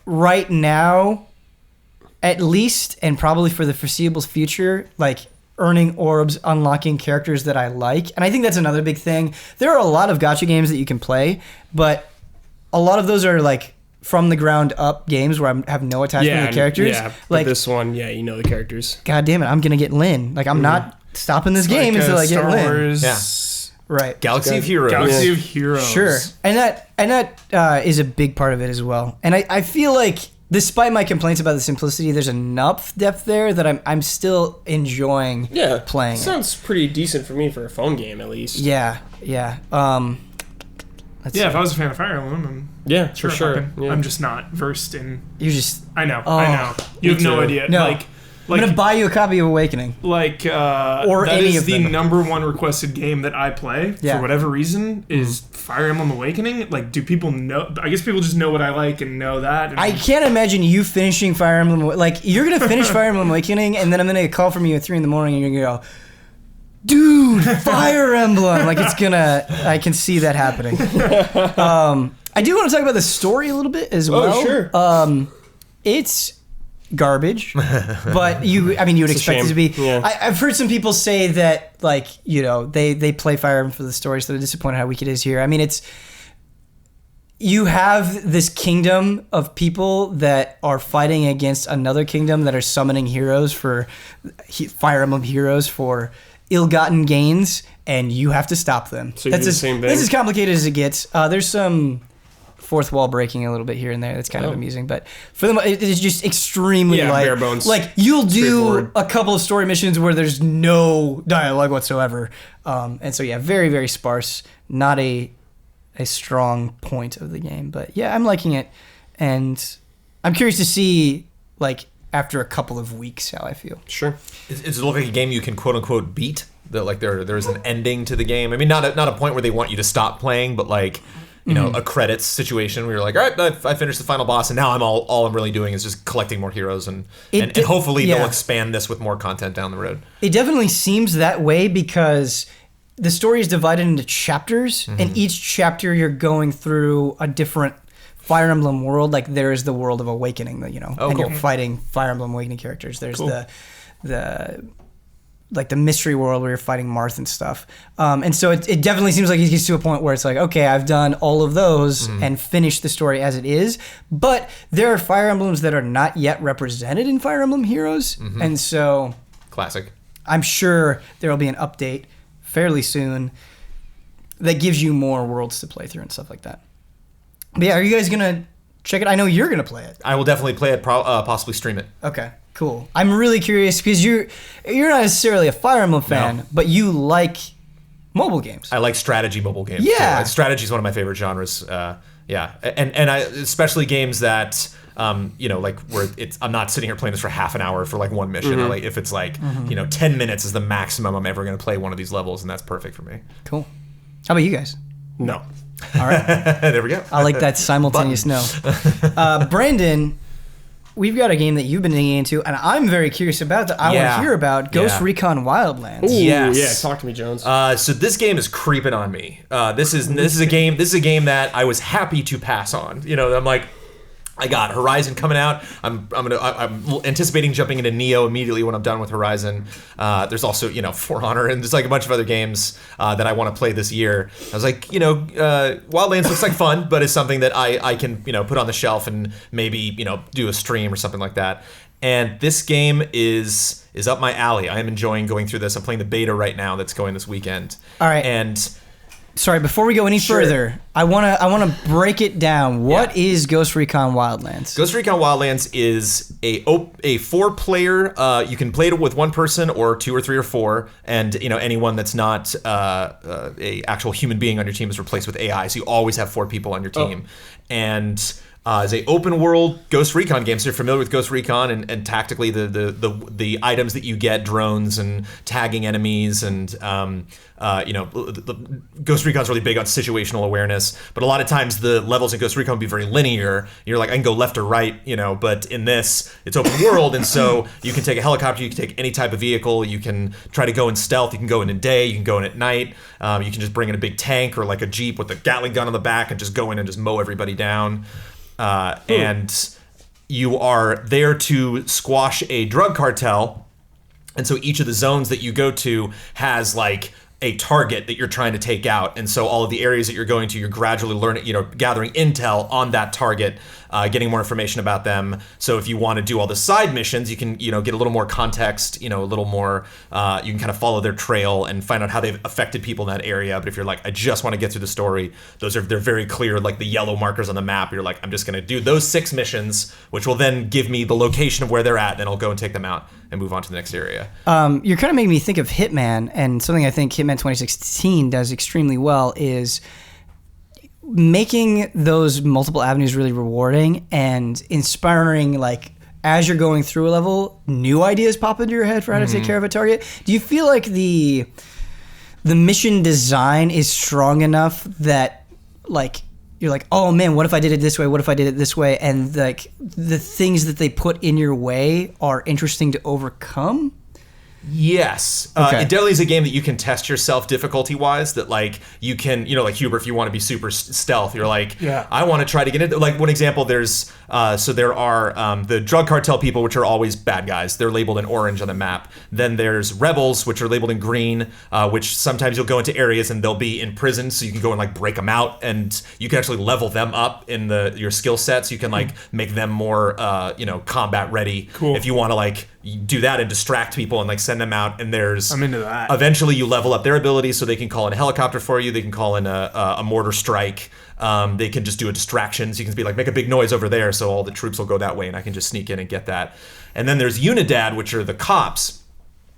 right now, at least, and probably for the foreseeable future, like earning orbs, unlocking characters that I like, and I think that's another big thing. There are a lot of gacha games that you can play, but a lot of those are like from the ground up games where I have no attachment to the characters.
Yeah,
like
this one, you know the characters.
God damn it, I'm gonna get Lyn. Like, I'm not stopping this game until I get Lyn.
Wars.
Yeah.
Right.
Galaxy of Heroes.
Galaxy of Heroes.
Sure. And that is a big part of it as well. And I feel like, despite my complaints about the simplicity, there's enough depth there that I'm still enjoying playing.
Sounds pretty decent for me for a phone game, at least.
Yeah.
If I was a fan of Fire Emblem,
for sure. Yeah.
I'm just not versed in.
You just.
I know. You have no idea.
No. I'm gonna buy you a copy of Awakening.
Or that
any
is
of
the
them.
number one requested game that I play for whatever reason is Fire Emblem Awakening. Like, do people know? I guess people just know what I like and know that. And
I can't imagine you finishing Fire Emblem. Like, you're gonna finish Fire Emblem Awakening, and then I'm gonna get a call from you at 3 a.m, and you're gonna go, dude, Fire Emblem. Like, it's gonna. I can see that happening. I do want to talk about the story a little bit as well.
Oh, sure.
It's garbage, but you would expect it to be.
Yeah.
I've heard some people say that, like, they play Fire Emblem for the story, so they're disappointed how weak it is here. I mean, you have this kingdom of people that are fighting against another kingdom that are summoning heroes for Fire Emblem heroes for ill-gotten gains, and you have to stop them.
So you do the same thing?
That's as complicated as it gets. There's some fourth wall breaking a little bit here and there. That's kind of amusing, but for them, it is just extremely
bare bones.
Like, you'll do a couple of story missions where there's no dialogue whatsoever, and so very, very sparse. Not a strong point of the game, but I'm liking it, and I'm curious to see, like, after a couple of weeks how I feel.
Sure.
Does it look like a game you can quote unquote beat? That, like, there's an ending to the game. I mean, not a point where they want you to stop playing, but like, a credits situation where you're like, all right, I finished the final boss, and now all I'm really doing is just collecting more heroes, and hopefully they'll expand this with more content down the road.
It definitely seems that way because the story is divided into chapters, and each chapter you're going through a different Fire Emblem world. Like, there is the world of Awakening, and you're fighting Fire Emblem Awakening characters. There's the mystery world where you're fighting Marth and stuff. And so it definitely seems like it gets to a point where it's like, okay, I've done all of those and finished the story as it is. But there are Fire Emblems that are not yet represented in Fire Emblem Heroes. And so
Classic.
I'm sure there will be an update fairly soon that gives you more worlds to play through and stuff like that. But are you guys going to check it? I know you're going to play it.
I will definitely play it, possibly stream it.
Okay. Cool. I'm really curious because you're not necessarily a Fire Emblem fan, but you like mobile games.
I like strategy mobile games.
Yeah,
strategy is one of my favorite genres. And I especially games that like where I'm not sitting here playing this for half an hour for like one mission. Or like if it's like 10 minutes is the maximum I'm ever going to play one of these levels, and that's perfect for me.
Cool. How about you guys?
No.
All right.
There we go.
I like that simultaneous no. Brandon, we've got a game that you've been digging into, and I'm very curious about that. I want to hear about Ghost Recon Wildlands.
Ooh, yes.
Yeah, talk to me, Jones.
So this game is creeping on me. This is a game that I was happy to pass on. I'm like, I got Horizon coming out. I'm anticipating jumping into Nioh immediately when I'm done with Horizon. There's also For Honor, and there's like a bunch of other games that I want to play this year. I was like, Wildlands looks like fun, but it's something that I can put on the shelf and maybe do a stream or something like that. And this game is up my alley. I am enjoying going through this. I'm playing the beta right now that's going this weekend.
All right.
And
sorry, before we go any further, I wanna break it down. What is Ghost Recon Wildlands?
Ghost Recon Wildlands is a 4-player. You can play it with one person or 2 or 3 or 4, and anyone that's not a actual human being on your team is replaced with AI. So you always have 4 people on your team, and is a open world Ghost Recon game. So you're familiar with Ghost Recon and tactically the items that you get, drones and tagging enemies, and Ghost Recon's really big on situational awareness. But a lot of times the levels in Ghost Recon will be very linear. You're like, I can go left or right, but in this it's open world, and so you can take a helicopter, you can take any type of vehicle, you can try to go in stealth, you can go in day, you can go in at night, you can just bring in a big tank or like a Jeep with a Gatling gun on the back and just go in and just mow everybody down. And you are there to squash a drug cartel, and so each of the zones that you go to has like a target that you're trying to take out, and so all of the areas that you're going to, you're gradually learning, gathering intel on that target, getting more information about them. So if you want to do all the side missions, you can, get a little more context, a little more, you can kind of follow their trail and find out how they've affected people in that area. But if you're like, I just want to get through the story, they're very clear, like the yellow markers on the map. You're like, I'm just going to do those 6 missions, which will then give me the location of where they're at, and then I'll go and take them out and move on to the next area.
You're kind of making me think of Hitman, and something I think Hitman 2016 does extremely well is making those multiple avenues really rewarding and inspiring, like, as you're going through a level, new ideas pop into your head for how to take care of a target. Do you feel like the mission design is strong enough that, like, you're like, oh man, what if I did it this way? What if I did it this way? And like the things that they put in your way are interesting to overcome?
Yes.
Okay.
It definitely is a game that you can test yourself difficulty-wise, that, like, you can, like Huber, if you want to be super stealth, you're like, I want to try to get it. Like, one example, there's, so there are the drug cartel people, which are always bad guys. They're labeled in orange on the map. Then there's rebels, which are labeled in green, which sometimes you'll go into areas and they'll be in prison, so you can go and, like, break them out, and you can actually level them up in your skill sets. You can, like, make them more, combat ready.
Cool.
If you want to, like, do that and distract people and, like, send them out, and
I'm into that.
Eventually you level up their abilities, so they can call in a helicopter for you, they can call in a mortar strike, they can just do a distraction, so you can be like, make a big noise over there, so all the troops will go that way and I can just sneak in and get that. And then there's Unidad, which are the cops,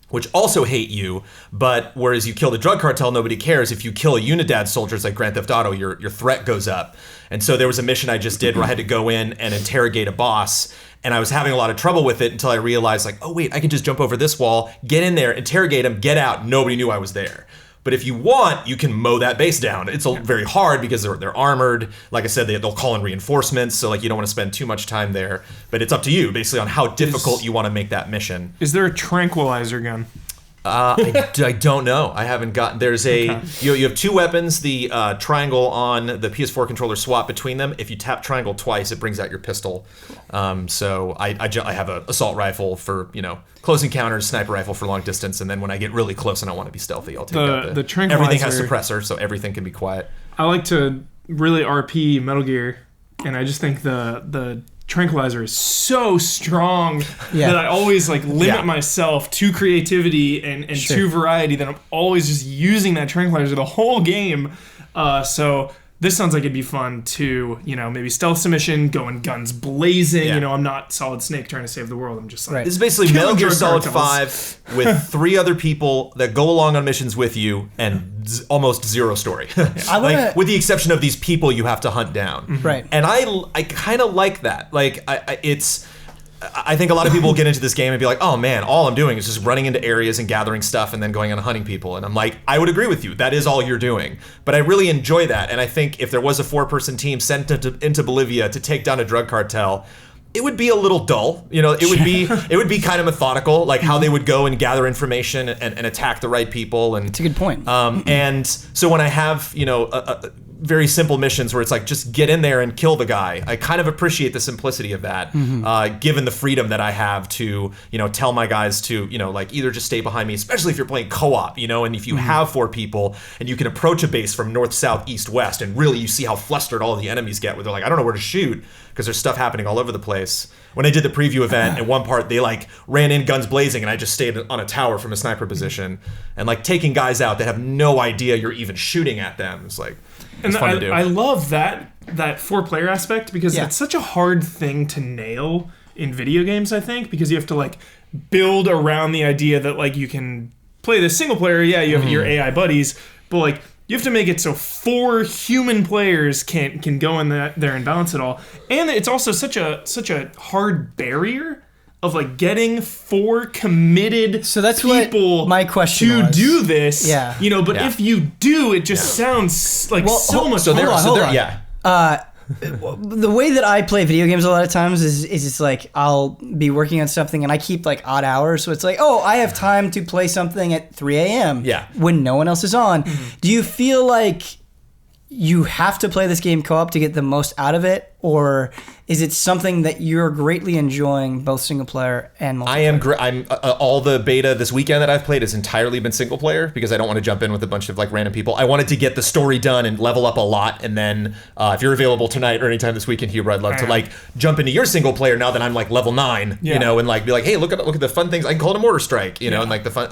which also hate you, but whereas you kill the drug cartel, nobody cares. If you kill a Unidad soldiers like Grand Theft Auto, your threat goes up. And so there was a mission I just did where I had to go in and interrogate a boss, and I was having a lot of trouble with it until I realized, like, oh wait, I can just jump over this wall, get in there, interrogate him, get out. Nobody knew I was there. But if you want, you can mow that base down. It's very hard because they're armored. Like I said, they'll call in reinforcements, so, like, you don't want to spend too much time there. But it's up to you, basically, on how difficult you want to make that mission.
Is there a tranquilizer gun?
I don't know. I haven't gotten. There's you have two weapons. The triangle on the PS4 controller, swap between them. If you tap triangle twice, it brings out your pistol. So I have an assault rifle for close encounters, sniper rifle for long distance, and then when I get really close and I want to be stealthy, I'll take out
the tranquilizer.
Everything has suppressor, so everything can be quiet.
I like to really RP Metal Gear, and I just think the tranquilizer is so strong that I always limit myself to creativity and to variety, that I'm always just using that tranquilizer the whole game. So this sounds like it'd be fun to, maybe stealth submission, going guns blazing. I'm not Solid Snake trying to save the world. I'm just like,
This is basically Metal Gear Solid 5 with 3 other people that go along on missions with you and almost zero story. With the exception of these people you have to hunt down.
Right.
And I kind of like that. I think a lot of people get into this game and be like, oh man, all I'm doing is just running into areas and gathering stuff and then going on hunting people. And I'm like, I would agree with you. That is all you're doing. But I really enjoy that. And I think if there was a 4-person team sent into Bolivia to take down a drug cartel, it would be a little dull. It would be kind of methodical, like how they would go and gather information and attack the right people. And
it's a good point.
And so when I have, very simple missions where it's like, just get in there and kill the guy, I kind of appreciate the simplicity of that, given the freedom that I have to, tell my guys to, either just stay behind me, especially if you're playing co-op, and if you have 4 people and you can approach a base from north, south, east, west, and really you see how flustered all of the enemies get, where they're like, I don't know where to shoot, because there's stuff happening all over the place. When I did the preview event, in one part, they ran in guns blazing, and I just stayed on a tower from a sniper position, and taking guys out that have no idea you're even shooting at them. It's like, it's fun to do.
I love that 4-player aspect, because it's such a hard thing to nail in video games, I think, because you have to build around the idea that you can play this single player, you have your AI buddies, but you have to make it so 4 human players can go in there and balance it all. And it's also such a hard barrier of getting 4 committed people
my question
to
was.
do this.
Yeah.
But if you do, it just sounds so much harder.
The way that I play video games a lot of times is it's I'll be working on something and I keep odd hours, so it's I have time to play something at 3 a.m. when no one else is on. Do you feel like you have to play this game co-op to get the most out of it, or is it something that you're greatly enjoying, both single player and multiplayer?
I'm all the beta this weekend that I've played has entirely been single player, because I don't want to jump in with a bunch of random people. I wanted to get the story done and level up a lot, and then if you're available tonight or anytime this weekend, Huber, I'd love to jump into your single player now that I'm level 9, and be like, hey, look at the fun things. I can call it a mortar strike, and the fun.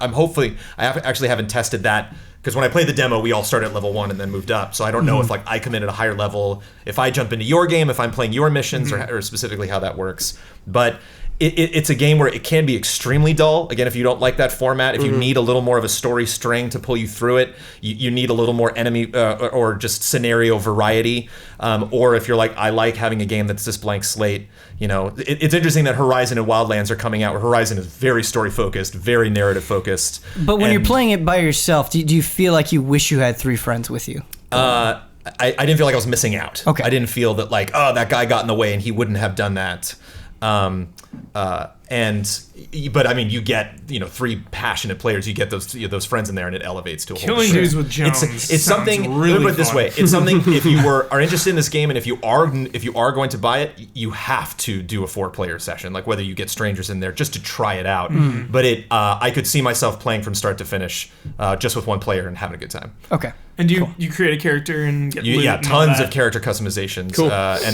I actually haven't tested that. Because when I played the demo, we all started at level 1 and then moved up. So I don't know if I come in at a higher level, if I jump into your game, if I'm playing your missions, or specifically how that works. But it's a game where it can be extremely dull. Again, if you don't like that format, if you need a little more of a story string to pull you through it, you need a little more enemy or just scenario variety. Or if you're like, I like having a game that's this blank slate. It's interesting that Horizon and Wildlands are coming out, where Horizon is very story focused, very narrative focused.
But when you're playing it by yourself, do you feel like you wish you had 3 friends with you?
I didn't feel like I was missing out.
Okay.
I didn't feel that like, oh, that guy got in the way and he wouldn't have done that. But I mean, you get 3 passionate players. You get those friends in there, and it elevates to a whole.
Killing dudes with Jones.
It's something. Really put it this way: it's something. If you are interested in this game, and if you are going to buy it, you have to do a 4-player session. Like whether you get strangers in there just to try it out. But I could see myself playing from start to finish, just with 1 player and having a good time.
Okay.
And you create a character and get loot and
tons of character customizations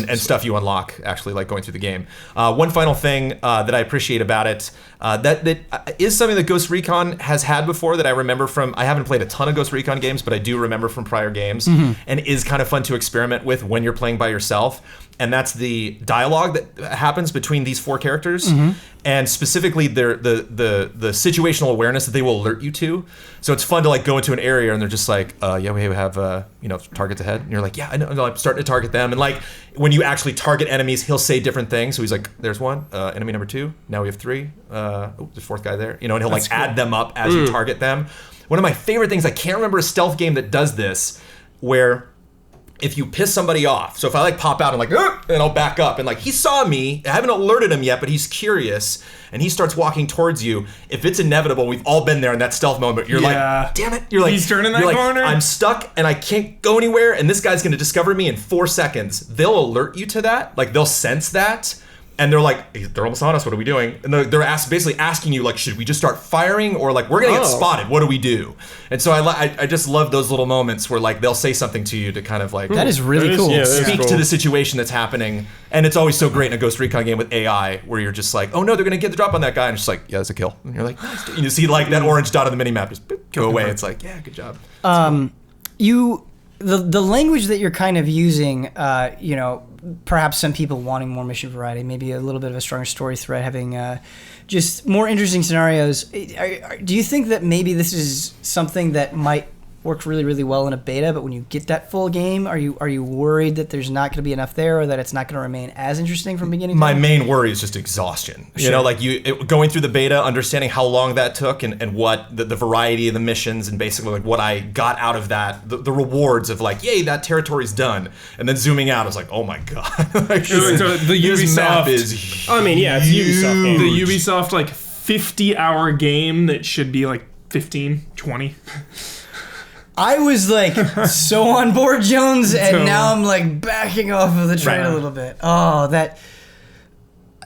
and stuff you unlock actually like going through the game. One final thing that I appreciate about it that is something that Ghost Recon has had before that I remember from. I haven't played a ton of Ghost Recon games, but I do remember from prior games, and is kind of fun to experiment with when you're playing by yourself. And that's the dialogue that happens between these 4 characters, and specifically the situational awareness that they will alert you to. So it's fun to like go into an area and they're just like, yeah, we have targets ahead, and you're like, yeah, I know. I'm starting to target them, and like when you actually target enemies, he'll say different things. So he's like, there's 1, enemy number 2. Now we have 3. There's a 4th guy there, and he'll like add them up as you target them. One of my favorite things, I can't remember a stealth game that does this, where if you piss somebody off, so if I like pop out and like, and I'll back up, and like he saw me, I haven't alerted him yet, but he's curious, and he starts walking towards you. If it's inevitable, we've all been there in that stealth moment. You're like, damn it! You're like,
he's turning that corner.
I'm stuck and I can't go anywhere, and this guy's gonna discover me in 4 seconds. They'll alert you to that, like they'll sense that. And they're like, they're almost on us. What are we doing? And they're basically asking you, like, should we just start firing, or like we're gonna get spotted? What do we do? And so I just love those little moments where like they'll say something to you to kind of like
that is really cool.
Speak to the situation that's happening. And it's always so great in a Ghost Recon game with AI where you're just like, oh no, they're gonna get the drop on that guy, and it's just like, yeah, that's a kill. And you're like, nice. You see like that orange dot on the minimap just go away. It's like, yeah, good job.
The language that you're kind of using, perhaps some people wanting more mission variety, maybe a little bit of a stronger story thread, having just more interesting scenarios. Do you think that maybe this is something that might work really, really well in a beta, but when you get that full game, are you worried that there's not going to be enough there, or that it's not going to remain as interesting from beginning to
My
end?
main worry is just exhaustion. Sure. Going through the beta, understanding how long that took, and what the variety of the missions, and basically like what I got out of that, the rewards of like, yay, that territory's done, and then zooming out, I was like, oh my god, like,
so the Ubisoft
map is huge.
I mean, yeah, it's Ubisoft game.
The Ubisoft like 50-hour game that should be like 15, 20.
I was like so on board, Jones, and now I'm like backing off of the train a little bit. Oh, that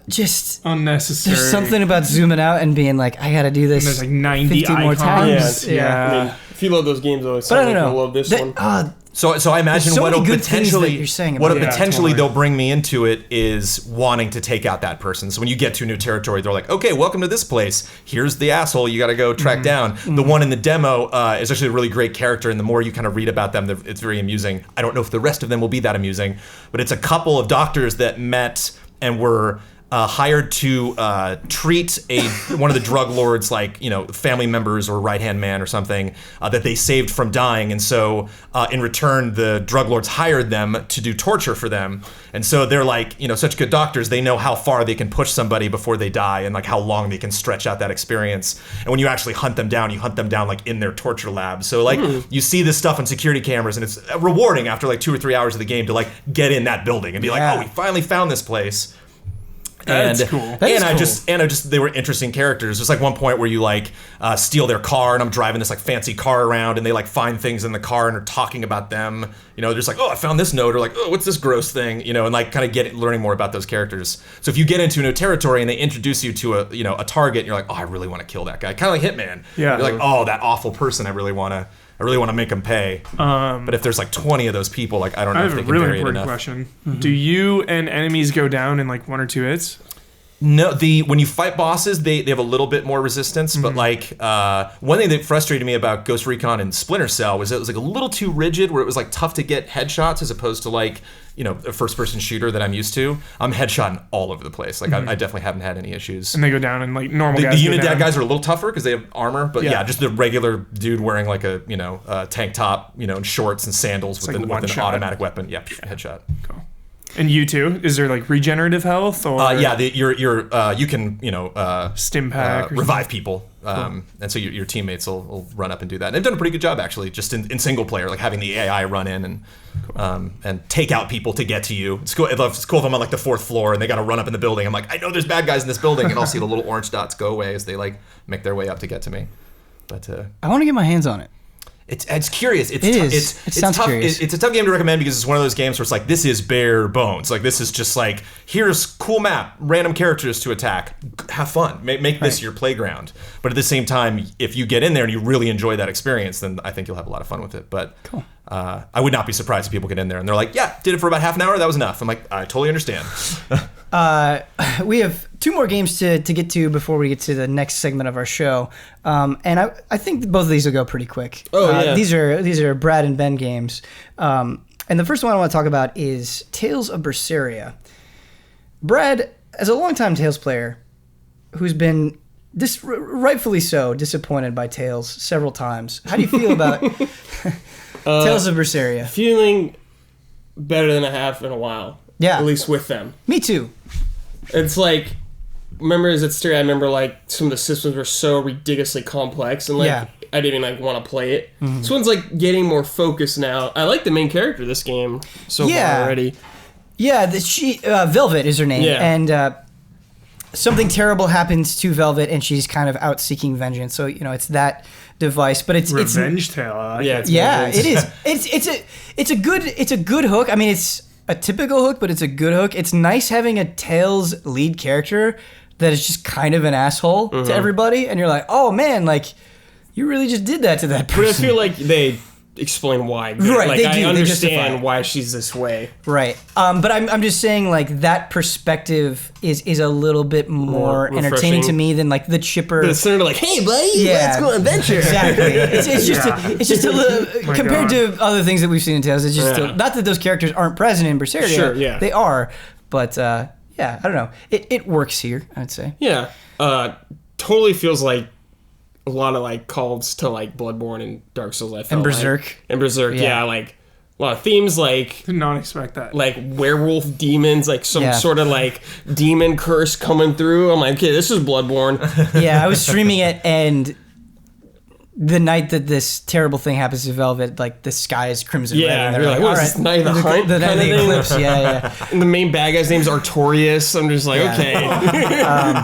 just
unnecessary.
There's something about zooming out and being like, I got to do this.
And there's like 90
50 more times.
Yeah.
I mean, if you love those games, I love this one.
So I imagine
so
what'll potentially they'll bring me into it is wanting to take out that person. So when you get to a new territory, they're like, okay, welcome to this place. Here's the asshole you got to go track down. The one in the demo is actually a really great character, and the more you kind of read about them, it's very amusing. I don't know if the rest of them will be that amusing, but it's a couple of doctors that met and were hired to treat one of the drug lords, like, family members or right-hand man or something that they saved from dying. And so in return, the drug lords hired them to do torture for them. And so they're like, such good doctors, they know how far they can push somebody before they die, and like how long they can stretch out that experience. And when you actually hunt them down, you hunt them down like in their torture lab. So like you see this stuff on security cameras, and it's rewarding after like 2 or 3 hours of the game to like get in that building and be like, oh, we finally found this place.
That's cool.
They were interesting characters. There's like one point where you like steal their car, and I'm driving this like fancy car around, and they like find things in the car and are talking about them. They're just like, oh, I found this note, or like, oh, what's this gross thing? And like kind of learning more about those characters. So if you get into a new territory and they introduce you to a target, and you're like, oh, I really want to kill that guy. Kind of like Hitman.
Yeah.
You're like, oh, that awful person, I really want to make them pay. But if there's like 20 of those people, like I don't know if they can vary it enough.
I have a really important question. Do you and enemies go down in like 1 or 2 hits?
No, when you fight bosses, they have a little bit more resistance, but like one thing that frustrated me about Ghost Recon and Splinter Cell was it was like a little too rigid, where it was like tough to get headshots as opposed to like a first-person shooter that I'm used to. I'm headshotting all over the place. Like I definitely haven't had any issues.
And they go down, and like normal guys.
The unit guys are a little tougher because they have armor, but yeah, just the regular dude wearing like a tank top, and shorts and sandals with an automatic weapon. Yeah, headshot.
Cool. And you too? Is there like regenerative health or?
Yeah, you can
stim pack,
revive people, and so your teammates will run up and do that. And they've done a pretty good job actually, just in single player, like having the AI run in and take out people to get to you. It's cool. It's cool if I'm on like the 4th floor and they got to run up in the building. I'm like, I know there's bad guys in this building, and I'll see the little orange dots go away as they like make their way up to get to me. But
I want to get my hands on it.
It's curious. It
sounds
tough.
curious.
It's a tough game to recommend because it's one of those games where it's like, this is bare bones. Like, this is just like, here's cool map, random characters to attack. Have fun. Make this your playground. But at the same time, if you get in there and you really enjoy that experience, then I think you'll have a lot of fun with it. But
cool.
I would not be surprised if people get in there and they're like, yeah, did it for about half an hour. That was enough. I'm like, I totally understand.
We have 2 more games to get to before we get to the next segment of our show, and I think both of these will go pretty quick.
Yeah.
These are Brad and Ben games, and the first one I want to talk about is Tales of Berseria. Brad, as a longtime Tales player, who's been rightfully so disappointed by Tales several times, how do you feel about Tales of Berseria?
Feeling better than I have in a while.
Yeah.
At least with them.
Me too.
It's like, remember as it's 3, I remember like some of the systems were so ridiculously complex and like I didn't even like want to play it. Mm-hmm. This one's like getting more focused now. I like the main character of this game so far already.
Yeah, Velvet is her name. Yeah. And something terrible happens to Velvet and she's kind of out seeking vengeance. So, it's that device, but it's
revenge tale.
It is. It's a good hook. I mean, it's a typical hook, but it's a good hook. It's nice having a Tales lead character that is just kind of an asshole to everybody, and you're like, oh man, like you really just did that to that person.
But I feel like they explain why.
Right,
like
they do.
I understand why she's this way.
Right. But I'm just saying like that perspective is a little bit more entertaining to me than like the chipper.
But it's sort of like, hey buddy, let's go adventure.
Exactly. It's just a little compared to other things that we've seen in Tales. It's just not that those characters aren't present in Berseria.
Sure, yeah.
They are. But I don't know. It works here, I'd say.
Yeah. Totally feels like a lot of like calls to like Bloodborne and Dark Souls. I felt
and Berserk.
Like. And Berserk, yeah, like a lot of themes like
did not expect that.
Like werewolf demons, like some sort of like demon curse coming through. I'm like, okay, this is Bloodborne.
Yeah, I was streaming it and the night that this terrible thing happens to Velvet, like the sky is crimson red. And
you're like, what is this, Night of the Hunt?
The Night of the Eclipse, yeah.
And the main bad guy's name's Artorias. I'm just like, okay.
I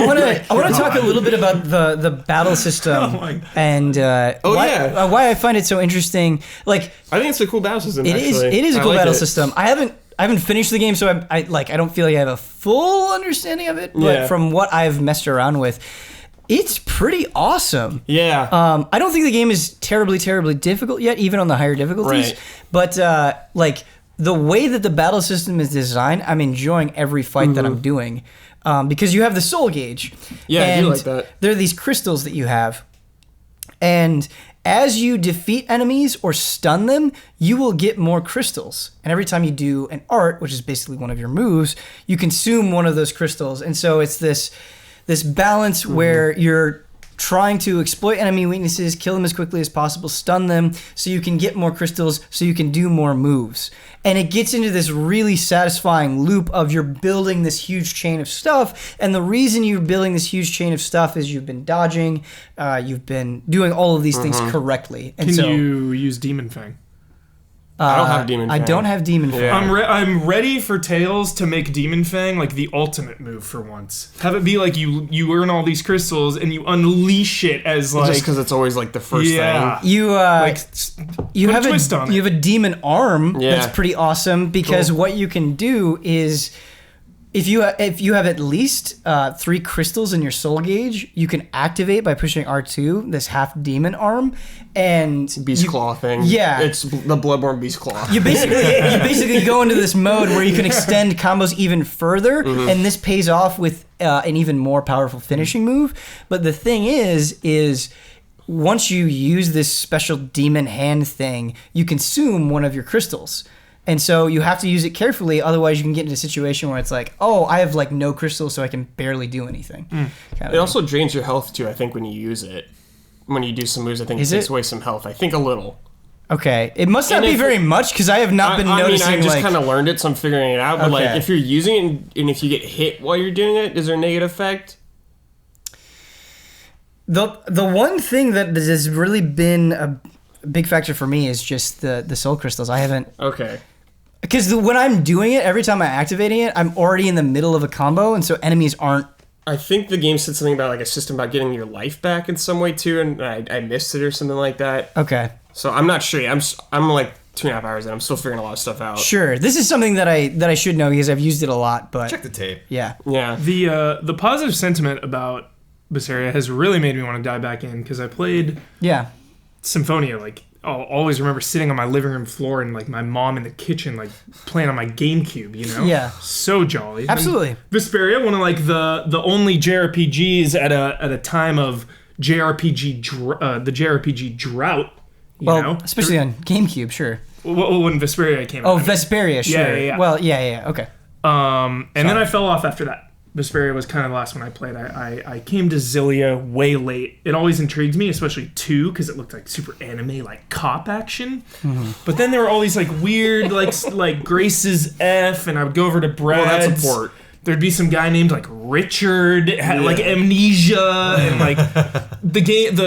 want to talk a little bit about the battle system and why I find it so interesting. Like,
I think it's a cool battle system.
It is a cool battle system. I haven't finished the game, so I don't feel like I have a full understanding of it. But from what I've messed around with, it's pretty awesome.
Yeah.
I don't think the game is terribly, terribly difficult yet, even on the higher difficulties. Right. But like the way that the battle system is designed, I'm enjoying every fight that I'm doing because you have the soul gauge.
Yeah, I do like that.
There are these crystals that you have, and as you defeat enemies or stun them, you will get more crystals. And every time you do an art, which is basically one of your moves, you consume one of those crystals. And so it's this balance where you're trying to exploit enemy weaknesses, kill them as quickly as possible, stun them so you can get more crystals so you can do more moves. And it gets into this really satisfying loop of you're building this huge chain of stuff, and the reason you're building this huge chain of stuff is you've been dodging, you've been doing all of these things correctly. And
Can you use Demon Fang?
I don't have Demon Fang.
I don't have Demon Fang.
Yeah. I'm ready for Tales to make Demon Fang like the ultimate move for once. Have it be like you earn all these crystals and you unleash it as like
just because it's always like the first thing.
You have a demon arm that's pretty awesome because what you can do is If you have at least 3 crystals in your soul gauge, you can activate by pushing R2 this half demon arm and
Beast Claw thing.
Yeah,
it's the Bloodborne Beast Claw.
You basically go into this mode where you can extend combos even further, and this pays off with an even more powerful finishing move. But the thing is once you use this special demon hand thing, you consume one of your crystals. And so you have to use it carefully, otherwise you can get into a situation where it's like, oh, I have like no crystals, so I can barely do anything.
It also drains your health too, I think, when you use it. When you do some moves, I think it takes away some health. I think a little.
Okay. It must not be very much, because I have not been noticing.
I just kind of learned it, so I'm figuring it out. But like, if you're using it and if you get hit while you're doing it, is there a negative effect?
The one thing that has really been a big factor for me is just the soul crystals. I haven't...
Okay.
Because when I'm doing it, every time I'm activating it, I'm already in the middle of a combo, and so enemies aren't...
I think the game said something about like a system about getting your life back in some way too, and I missed it or something like that.
Okay.
So I'm not sure. I'm like 2.5 hours in. I'm still figuring a lot of stuff out.
Sure. This is something that I should know because I've used it a lot, but...
Check the tape.
Yeah.
Yeah.
The positive sentiment about Berseria has really made me want to dive back in, because I played Symphonia, like... I'll always remember sitting on my living room floor and like my mom in the kitchen like playing on my GameCube, you know?
Yeah.
So jolly.
Absolutely.
And Vesperia, one of like the only JRPGs at a time of the JRPG drought, you know?
Especially on GameCube, sure.
When Vesperia came out.
Oh, Vesperia, sure.
Yeah.
Well, yeah, okay.
And then I fell off after that. Vesperia was kind of the last one I played. I came to Xillia way late. It always intrigued me, especially 2, because it looked like super anime, like cop action. But then there were all these like weird, like Grace's F, and I would go over to Brad's.
Well, that's a port.
There'd be some guy named like Richard, had like amnesia, and like the game.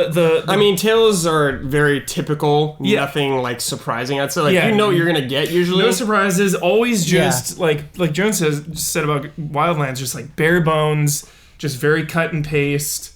I mean, Tales are very typical. Nothing like surprising. I'd say like you know what you're gonna get usually.
No surprises. Always just like Jones said about Wildlands, just like bare bones, just very cut and paste.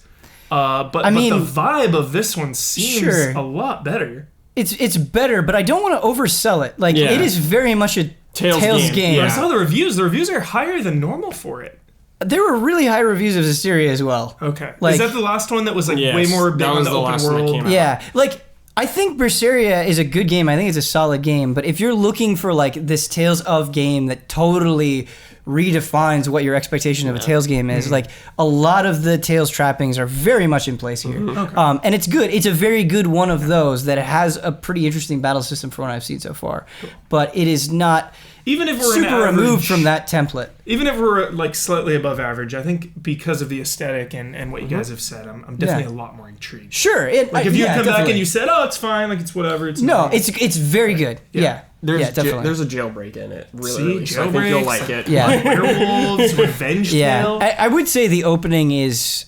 But the vibe of this one seems a lot better.
It's better, but I don't want to oversell it. Like it is very much a Tales game.
Yeah. I saw the reviews. The reviews are higher than normal for it.
There were really high reviews of Berseria as well.
Okay.
Like,
is that the last one that was like way more big on the open world?
Yeah. Like, I think Berseria is a good game. I think it's a solid game. But if you're looking for like this Tales of game that totally redefines what your expectation of a Tales game is, like a lot of the Tales trappings are very much in place here.
Okay.
And it's good. It's a very good one of those that has a pretty interesting battle system for what I've seen so far. Cool. But it is not
even if we're
super removed from that template.
Even if we're like slightly above average, I think because of the aesthetic and what you guys have said, I'm definitely a lot more intrigued.
Sure.
Like if you come back and you said, "Oh, it's fine," like it's whatever. It's
it's very good. Yeah.
There's
definitely.
There's a jailbreak in it. Really, so I think you'll like it.
Yeah.
Werewolves, revenge tale.
I would say the opening is,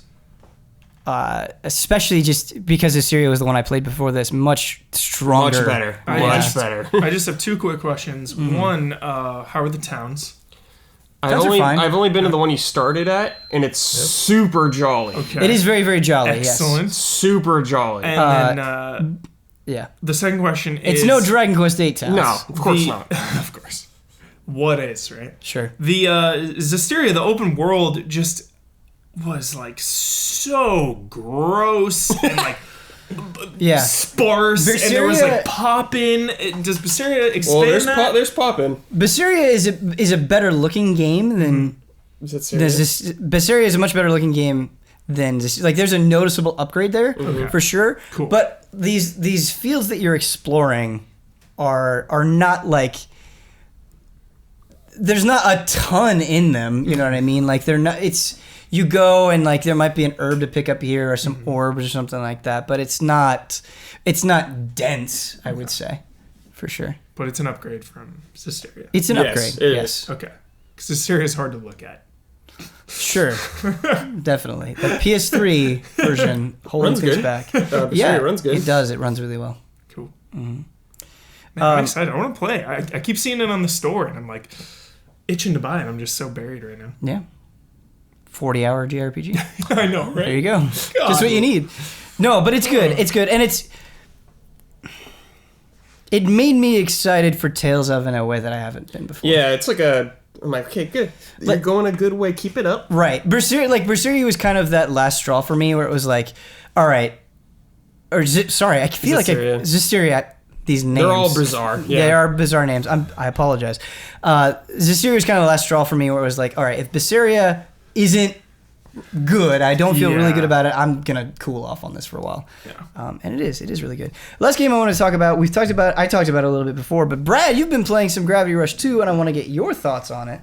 especially just because Berseria was the one I played before this, much stronger.
Much better. Much better.
I just have 2 quick questions. One, how are the towns?
I've only been to the one you started at, and it's super jolly.
Okay. It is very, very jolly.
Excellent.
Yes.
Super jolly.
And then,
yeah.
The second question is...
It's no Dragon Quest VIII towns.
No, of course not.
Of course. What is, right?
Sure.
The Berseria, the open world, just was like so gross and like sparse,
Berseria,
and there was like popping. Does Berseria expand that?
There's popping.
Berseria is a better looking game than...
Is that serious?
Berseria is a much better looking game than this. Like, there's a noticeable upgrade there for sure.
Cool.
But these fields that you're exploring are not like... There's not a ton in them, you know what I mean? Like, they're not... It's... You go and like there might be an herb to pick up here or some orbs or something like that, but it's not dense, I would say, for sure.
But it's an upgrade from Berseria.
It's an upgrade. Yes.
Okay. Because Berseria is hard to look at.
Sure. Definitely. The PS3 version holding things back.
Berseria runs good.
It does. It runs really well.
Cool. Man, I'm excited. I want to play. I keep seeing it on the store and I'm like itching to buy it. I'm just so buried right now.
Yeah. 40-hour JRPG.
I know, right?
There you go. God. Just what you need. No, but it's good. It's good. And it made me excited for Tales of in a way that I haven't been before.
Yeah, it's like a I'm like, okay, good. You're going a good way. Keep it up.
Right. Berseria was kind of that last straw for me where it was like, all right. Or, sorry, I feel Zestiria. These names.
They're all bizarre. Yeah.
They are bizarre names. I apologize. Zestiria was kind of the last straw for me where it was like, all right, if Berseria isn't good, I don't feel really good about it, I'm going to cool off on this for a while. Yeah. And it is really good. Last game I want to talk about, I talked about it a little bit before, but Brad, you've been playing some Gravity Rush 2, and I want to get your thoughts on it.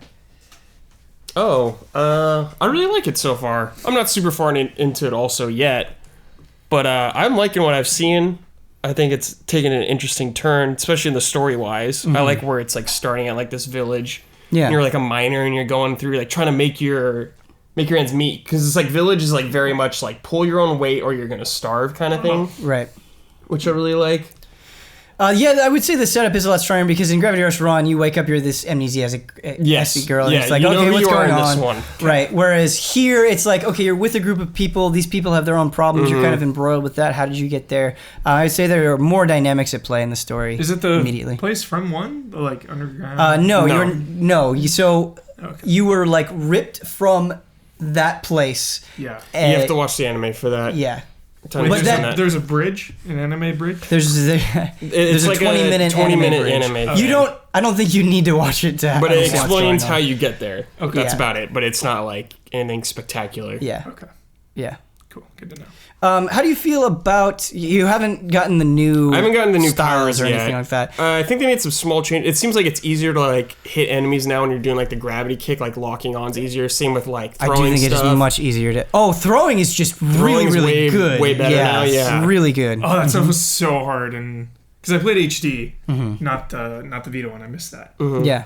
I really like it so far. I'm not super far into it also yet, but I'm liking what I've seen. I think it's taken an interesting turn, especially in the story-wise. I like where it's like starting at like this village. Yeah. And you're like a miner, and you're going through like trying to make your ends meet, because it's like village is like very much like pull your own weight or you're gonna starve kind of thing.
Right.
Which I really like.
Yeah, I would say the setup is a lot stronger because in Gravity Rush Run, you wake up, you're this amnesiac girl, and it's like, okay, what's going on? This one. Right. Whereas here, it's like, okay, you're with a group of people. These people have their own problems. You're kind of embroiled with that. How did you get there? I would say there are more dynamics at play in the story.
Is it the place from one, the like underground?
So you were like ripped from that place.
Yeah.
You have to watch the anime for that.
Yeah.
Wait, there's a bridge, an anime bridge.
There's
like
a 20-minute
anime.
Okay. I don't think you need to watch it to.
But it explains how you get there.
Okay.
That's about it. But it's not like anything spectacular.
Yeah.
Okay.
Yeah.
Cool. Good to know.
How do you feel about, you haven't gotten the new
I haven't gotten the new
styles
powers
or
yet.
anything like that?
I think they made some small changes. It seems like it's easier to like hit enemies now when you're doing like the gravity kick, like locking on's easier. Same with like throwing stuff.
I do think it is much easier to... Oh, throwing is just really good.
Way better now, yeah.
It's really good.
Oh, that stuff was so hard, and because I played HD, not the Vita one, I missed that.
Yeah.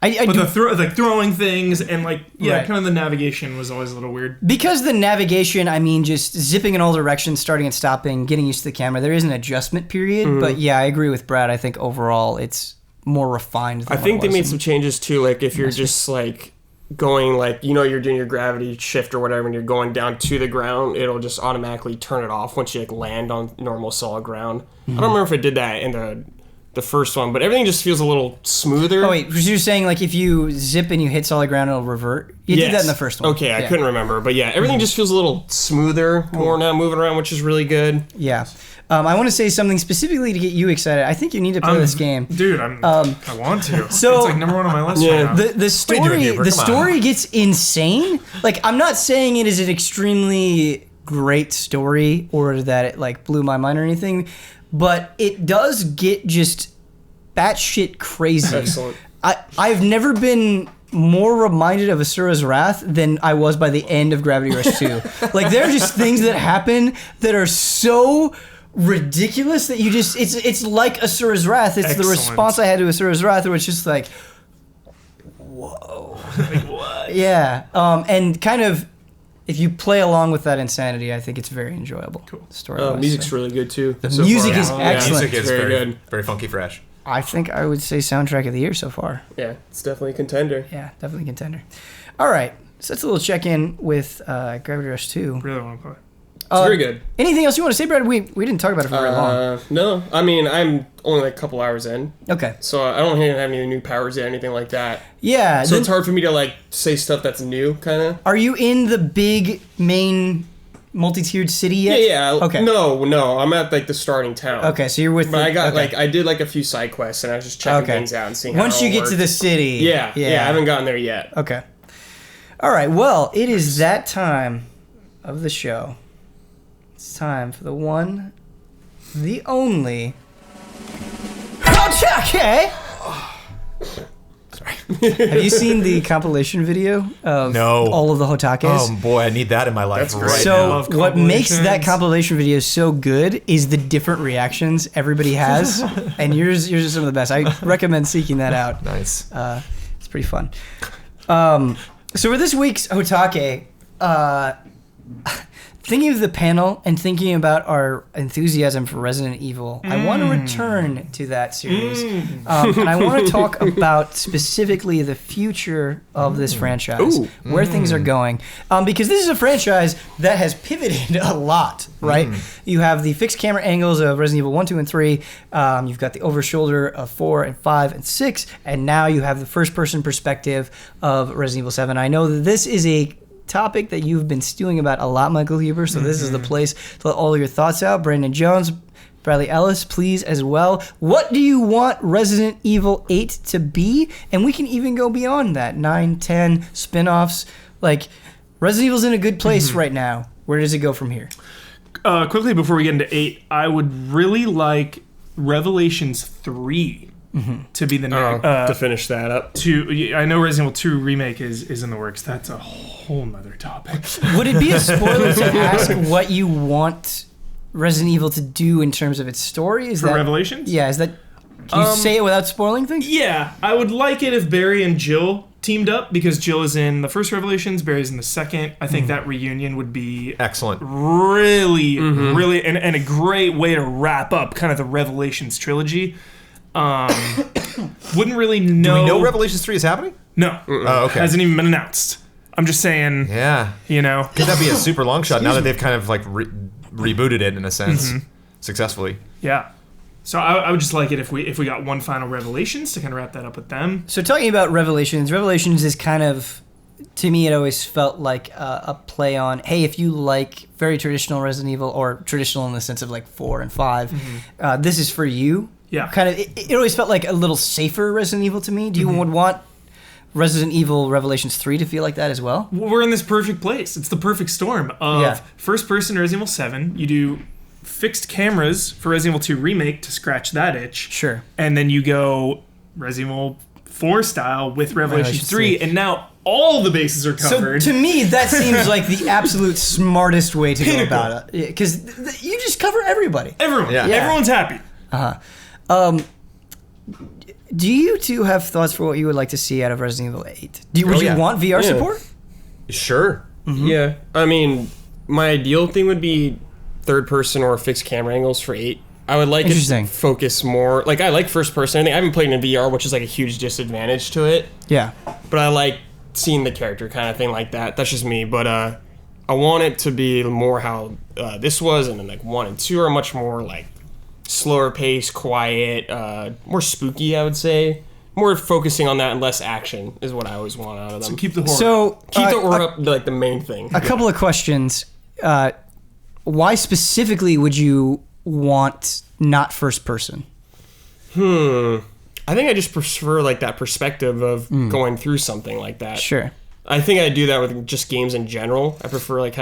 But the throwing things and like kind of the navigation was always a little weird.
Because the navigation, I mean, just zipping in all directions, starting and stopping, getting used to the camera. There is an adjustment period, but yeah, I agree with Brad. I think overall it's more refined.
I think they made some changes too. Like if you're just like going like you're doing your gravity shift or whatever, and you're going down to the ground, it'll just automatically turn it off once you like land on normal solid ground. I don't remember if it did that in the first one, but everything just feels a little smoother.
Oh wait, because you're saying like if you zip and you hit solid ground, it'll revert? You did that in the first one.
Okay, I couldn't remember, but yeah, everything just feels a little smoother, more now moving around, which is really good.
Yeah. I want to say something specifically to get you excited. I think you need to play this game.
Dude, I want to.
So,
it's like number one on my list right now.
The story gets insane. Like, I'm not saying it is an extremely great story or that it like blew my mind or anything, but it does get just batshit crazy.
Excellent.
I've never been more reminded of Asura's Wrath than I was by the end of Gravity Rush 2. Like, there are just things that happen that are so ridiculous that you just it's like Asura's Wrath. It's the response I had to Asura's Wrath where it's just like, whoa.
Like, what?
Yeah. And kind of, if you play along with that insanity, I think it's very enjoyable.
Cool.
Story.
Music's really good too.
The music is excellent.
Music is
very good.
Very funky fresh.
I think I would say soundtrack of the year so far.
Yeah, it's definitely a contender.
Yeah, definitely a contender. All right. So that's a little check-in with Gravity Rush 2.
Really want to play.
It's very good.
Anything else you want to say, Brad? We didn't talk about it for very long.
No. I mean, I'm only like a couple hours in.
Okay.
So I don't have any new powers yet, anything like that.
Yeah.
So it's hard for me to like say stuff that's new, kind of.
Are you in the big main multi-tiered city yet?
Yeah.
Okay.
No. I'm at like the starting town.
Okay, so you're with.
But I got like I did like a few side quests and I was just checking things out and seeing.
Once
how
you get to the city.
Yeah. I haven't gotten there yet.
Okay. All right. Well, it is that time of the show. It's time for the one, the only. HOTTAKE! Sorry. Have you seen the compilation video of all of the HOTTAKEs?
Oh boy, I need that in my life right
now. So what makes that compilation video so good is the different reactions everybody has, and yours are some of the best. I recommend seeking that out.
Nice.
It's pretty fun. So for this week's HOTTAKE, thinking of the panel and thinking about our enthusiasm for Resident Evil, I want to return to that series. And I want to talk about specifically the future of this franchise, where things are going. Because this is a franchise that has pivoted a lot, right? You have the fixed camera angles of Resident Evil 1, 2, and 3. You've got the over-shoulder of 4 and 5 and 6. And now you have the first-person perspective of Resident Evil 7. I know that this is a topic that you've been stewing about a lot, Michael Huber, so this is the place to let all your thoughts out. Brandon Jones, Bradley Ellis, please as well. What do you want Resident Evil 8 to be? And we can even go beyond that. 9, 10, spin-offs. Like, Resident Evil's in a good place right now. Where does it go from here?
Quickly, before we get into 8, I would really like Revelations 3 to be the next.
To finish that up.
I know Resident Evil 2 Remake is in the works. That's a whole nother topic.
Would it be a spoiler to ask what you want Resident Evil to do in terms of its story? Is
For
that
Revelations?
Yeah, is that... Can you say it without spoiling things?
Yeah, I would like it if Barry and Jill teamed up, because Jill is in the first Revelations, Barry's in the second. I think that reunion would be
excellent.
Really, really, and a great way to wrap up kind of the Revelations trilogy. Wouldn't really know.
Do we know Revelations 3 is happening?
No.
Oh, okay.
Hasn't even been announced. I'm just saying.
Yeah.
You know.
Could that be a super long shot now that they've kind of like rebooted it in a sense successfully?
Yeah. So I would just like it if we got one final Revelations to kind of wrap that up with them.
So talking about Revelations is kind of, to me, it always felt like a play on, hey, if you like very traditional Resident Evil, or traditional in the sense of like 4 and 5, this is for you.
Yeah.
Kind of, it always felt like a little safer Resident Evil to me. Do you would want Resident Evil Revelations 3 to feel like that as well?
We're in this perfect place. It's the perfect storm of first-person Resident Evil 7. You do fixed cameras for Resident Evil 2 Remake to scratch that itch.
Sure.
And then you go Resident Evil 4 style with Revelations 3, and now all the bases are covered.
So to me, that seems like the absolute smartest way to go about it. Because you just cover everybody.
Everyone. Yeah. Everyone's happy.
Do you two have thoughts for what you would like to see out of Resident Evil 8? Would you want VR support?
Sure.
Yeah. I mean, my ideal thing would be third person or fixed camera angles for 8. I would like it to focus more. Like, I like first person. I haven't played in VR, which is like a huge disadvantage to it.
Yeah.
But I like seeing the character kind of thing like that. That's just me. But I want it to be more how this was, and then like 1 and 2 are much more like slower pace, quiet, more spooky, I would say. More focusing on that and less action is what I always want out of them.
So keep the horror.
So
keep the horror up, like the main thing.
A couple of questions. Why specifically would you want not first person?
I think I just prefer like that perspective of going through something like that.
Sure.
I think I do that with just games in general. I prefer like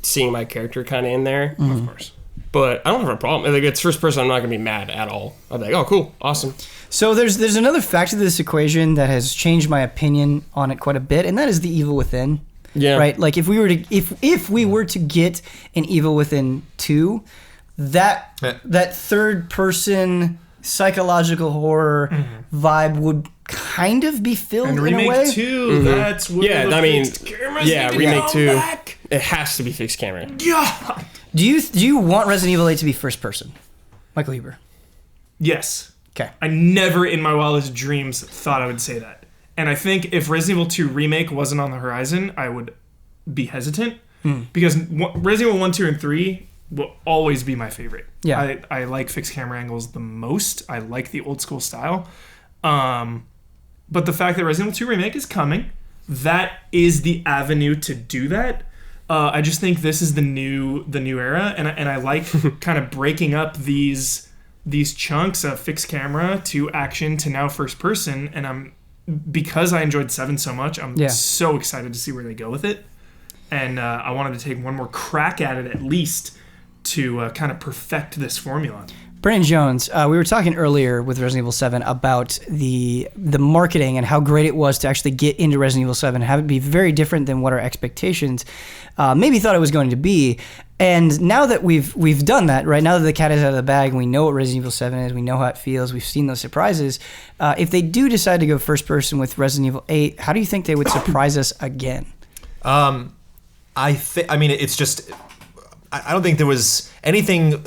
seeing my character kind of in there. Of course. But I don't have a problem. If it's first person, I'm not going to be mad at all. I'll be like, oh, cool, awesome.
So there's another factor to this equation that has changed my opinion on it quite a bit, and that is the Evil Within.
Yeah.
Right? Like if we were to get an Evil Within 2, that third person psychological horror vibe would kind of be filled
and
in a way.
Remake 2, that's where
Remake 2.
Back.
It has to be fixed camera.
Yeah.
Do you want Resident Evil 8 to be first person? Michael Huber.
Yes.
Okay.
I never in my wildest dreams thought I would say that. And I think if Resident Evil 2 Remake wasn't on the horizon, I would be hesitant. Because Resident Evil 1, 2, and 3 will always be my favorite.
Yeah.
I like fixed camera angles the most. I like the old school style. But the fact that Resident Evil 2 Remake is coming, that is the avenue to do that. I just think this is the new era, and I like kind of breaking up these chunks of fixed camera to action to now first person, and because I enjoyed 7 so much, I'm so excited to see where they go with it, and I wanted to take one more crack at it at least to kind of perfect this formula.
Brandon Jones, we were talking earlier with Resident Evil 7 about the marketing and how great it was to actually get into Resident Evil 7 and have it be very different than what our expectations maybe thought it was going to be. And now that we've done that, right, now that the cat is out of the bag and we know what Resident Evil 7 is, we know how it feels, we've seen those surprises, if they do decide to go first person with Resident Evil 8, how do you think they would surprise us again?
It's just... I don't think there was anything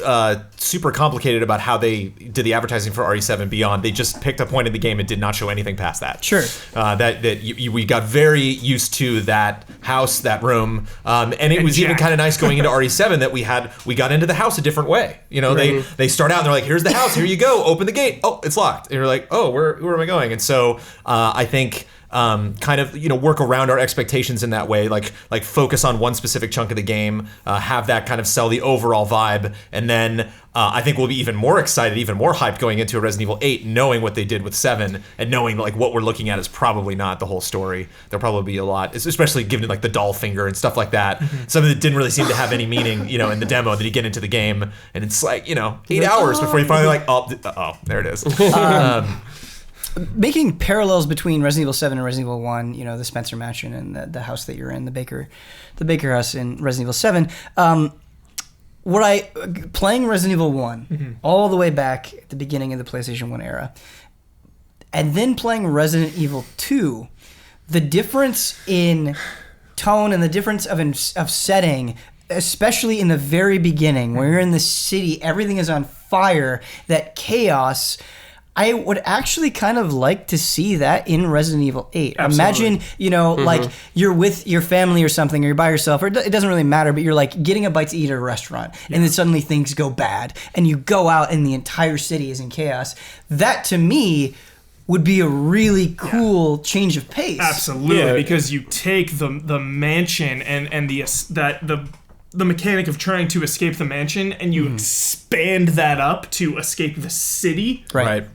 super complicated about how they did the advertising for RE7 Beyond. They just picked a point in the game and did not show anything past that.
Sure.
We got very used to that house, that room, and it was even kind of nice going into RE7 that we got into the house a different way. You know, they start out and they're like, here's the house, here you go, open the gate. Oh, it's locked. And you're like, oh, where am I going? And so I think kind of, you know, work around our expectations in that way, like focus on one specific chunk of the game, have that kind of sell the overall vibe, and then I think we'll be even more excited, even more hyped going into a Resident Evil 8, knowing what they did with 7 and knowing like what we're looking at is probably not the whole story. There'll probably be a lot, especially given like the doll finger and stuff like that. Something that didn't really seem to have any meaning, you know, in the demo. Then you get into the game and it's like, you know, 8 hours before you finally like, oh, there it is.
Making parallels between Resident Evil 7 and Resident Evil 1, you know, the Spencer Mansion and the house that you're in, the Baker house in Resident Evil 7. Playing Resident Evil 1 all the way back at the beginning of the PlayStation 1 era, and then playing Resident Evil 2, the difference in tone and the difference of setting, especially in the very beginning, where you're in the city, everything is on fire, that chaos. I would actually kind of like to see that in Resident Evil 8.
Absolutely.
Imagine, you know, like you're with your family or something, or you're by yourself, or it doesn't really matter, but you're like getting a bite to eat at a restaurant, and then suddenly things go bad, and you go out and the entire city is in chaos. That, to me, would be a really cool change of pace.
Absolutely, because you take the mansion and the mechanic of trying to escape the mansion, and you expand that up to escape the city.
Right.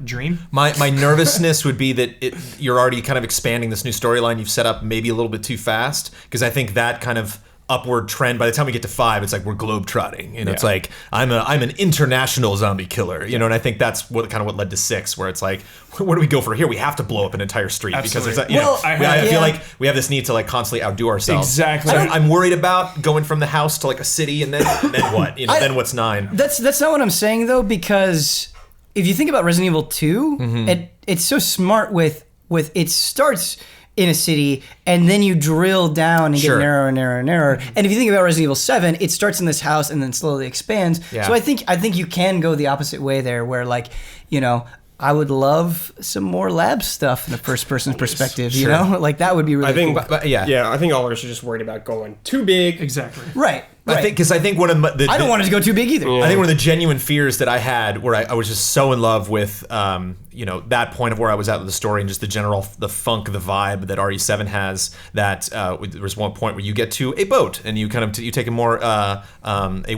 Dream.
My nervousness would be that you're already kind of expanding this new storyline you've set up maybe a little bit too fast, because I think that kind of upward trend, by the time we get to 5, it's like we're globe-trotting. You know, it's like I'm an international zombie killer, you know, and I think that's what led to 6, where it's like, where do we go for here? We have to blow up an entire street.
Absolutely.
Because there's I feel like we have this need to like constantly outdo ourselves.
Exactly.
I'm worried about going from the house to like a city, and then what? You know, then what's 9?
That's not what I'm saying, though, because if you think about Resident Evil 2, it's so smart with it starts in a city, and then you drill down and get narrower and narrower and narrower. And if you think about Resident Evil 7, it starts in this house and then slowly expands. Yeah. So I think you can go the opposite way there, where like, you know, I would love some more lab stuff in the first person's perspective, you know? Like that would be really cool.
I think all of us are just worried about going too big.
Exactly.
Right.
I think one of the
I don't want it to go too big either.
I think one of the genuine fears that I had, where I was just so in love with, you know, that point of where I was at with the story and just the funk, the vibe that RE7 has. That there's one point where you get to a boat and you you take a more a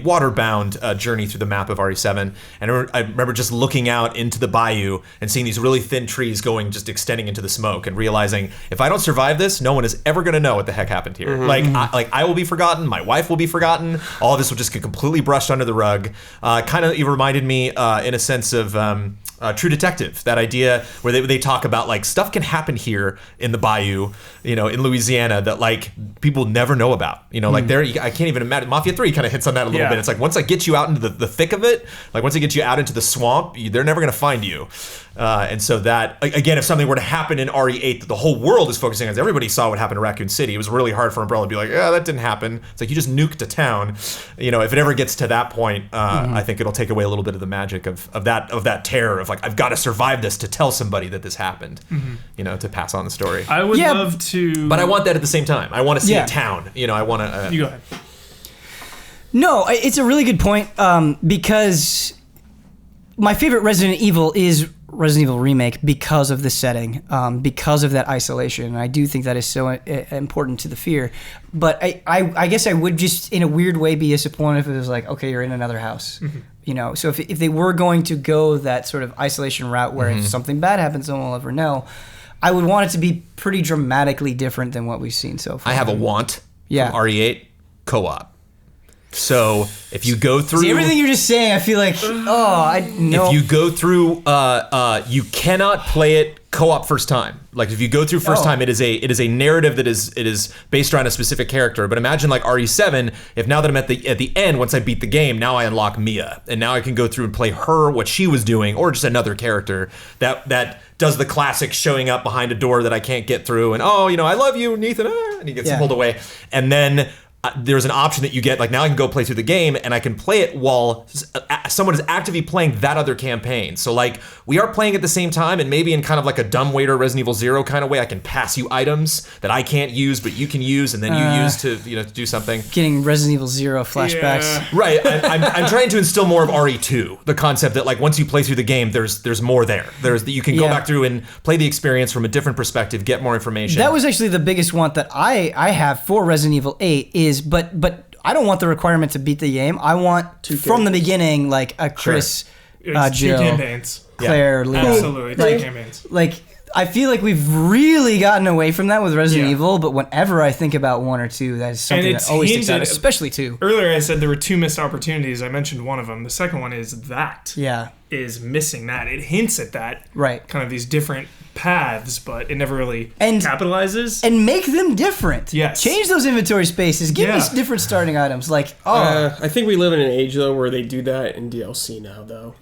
water-bound journey through the map of RE7. And I remember just looking out into the bayou and seeing these really thin trees just extending into the smoke, and realizing if I don't survive this, no one is ever going to know what the heck happened here. I will be forgotten. My wife will be forgotten. All of this will just get completely brushed under the rug. Kind of, it reminded me in a sense of True Detective, that idea where they talk about like stuff can happen here in the bayou, you know, in Louisiana, that like people never know about, you know, like I can't even imagine. Mafia 3 kind of hits on that a little bit. It's like once I get you out into the thick of it, like once I get you out into the swamp, they're never going to find you. And so that, again, if something were to happen in RE8 that the whole world is focusing on, everybody saw what happened to Raccoon City. It was really hard for Umbrella to be like, yeah, that didn't happen. It's like you just nuked a town. You know, if it ever gets to that point, I think it'll take away a little bit of the magic of that terror of like, I've got to survive this to tell somebody that this happened, you know, to pass on the story.
I would love to...
But I want that at the same time. I want to see a town. You know, I want to...
You go ahead.
No, it's a really good point, because my favorite Resident Evil is Resident Evil Remake because of the setting, because of that isolation. And I do think that is so important to the fear. But I guess I would just, in a weird way, be disappointed if it was like, okay, you're in another house. You know, so if they were going to go that sort of isolation route where if something bad happens, no one will ever know, I would want it to be pretty dramatically different than what we've seen so far.
I have a want from RE8, co-op. So if you go through...
See, everything you're just saying, I feel like, I know.
If you go through, you cannot play it co-op first time. Like if you go through first time, it is a narrative that is based around a specific character. But imagine like RE7, if now that I'm at the end, once I beat the game, now I unlock Mia, and now I can go through and play her, what she was doing, or just another character that does the classic showing up behind a door that I can't get through, and you know, I love you, Nathan, and he gets pulled away, and then there's an option that you get, like now I can go play through the game and I can play it while someone is actively playing that other campaign. So like we are playing at the same time, and maybe in kind of like a dumbwaiter Resident Evil 0 kind of way, I can pass you items that I can't use but you can use, and then you use to to do something.
Getting Resident Evil 0 flashbacks.
Yeah.
Right. I'm trying to instill more of RE2, the concept that like once you play through the game, there's more there. You can go back through and play the experience from a different perspective, get more information.
That was actually the biggest want that I have for Resident Evil 8 is, but I don't want the requirement to beat the game. I want from the beginning like a Chris,
It's
Jill,
2 campaigns.
Claire, Leon.
Absolutely, 2 campaigns.
Like I feel like we've really gotten away from that with Resident Evil, but whenever I think about 1 or 2, that is something that always sticks out, especially 2.
Earlier I said there were 2 missed opportunities. I mentioned one of them. The second one is is missing that. It hints at that.
Right.
Kind of these different paths, but it never really capitalizes.
And make them different.
Yes.
Change those inventory spaces. Give me different starting items. Like,
I think we live in an age, though, where they do that in DLC now, though.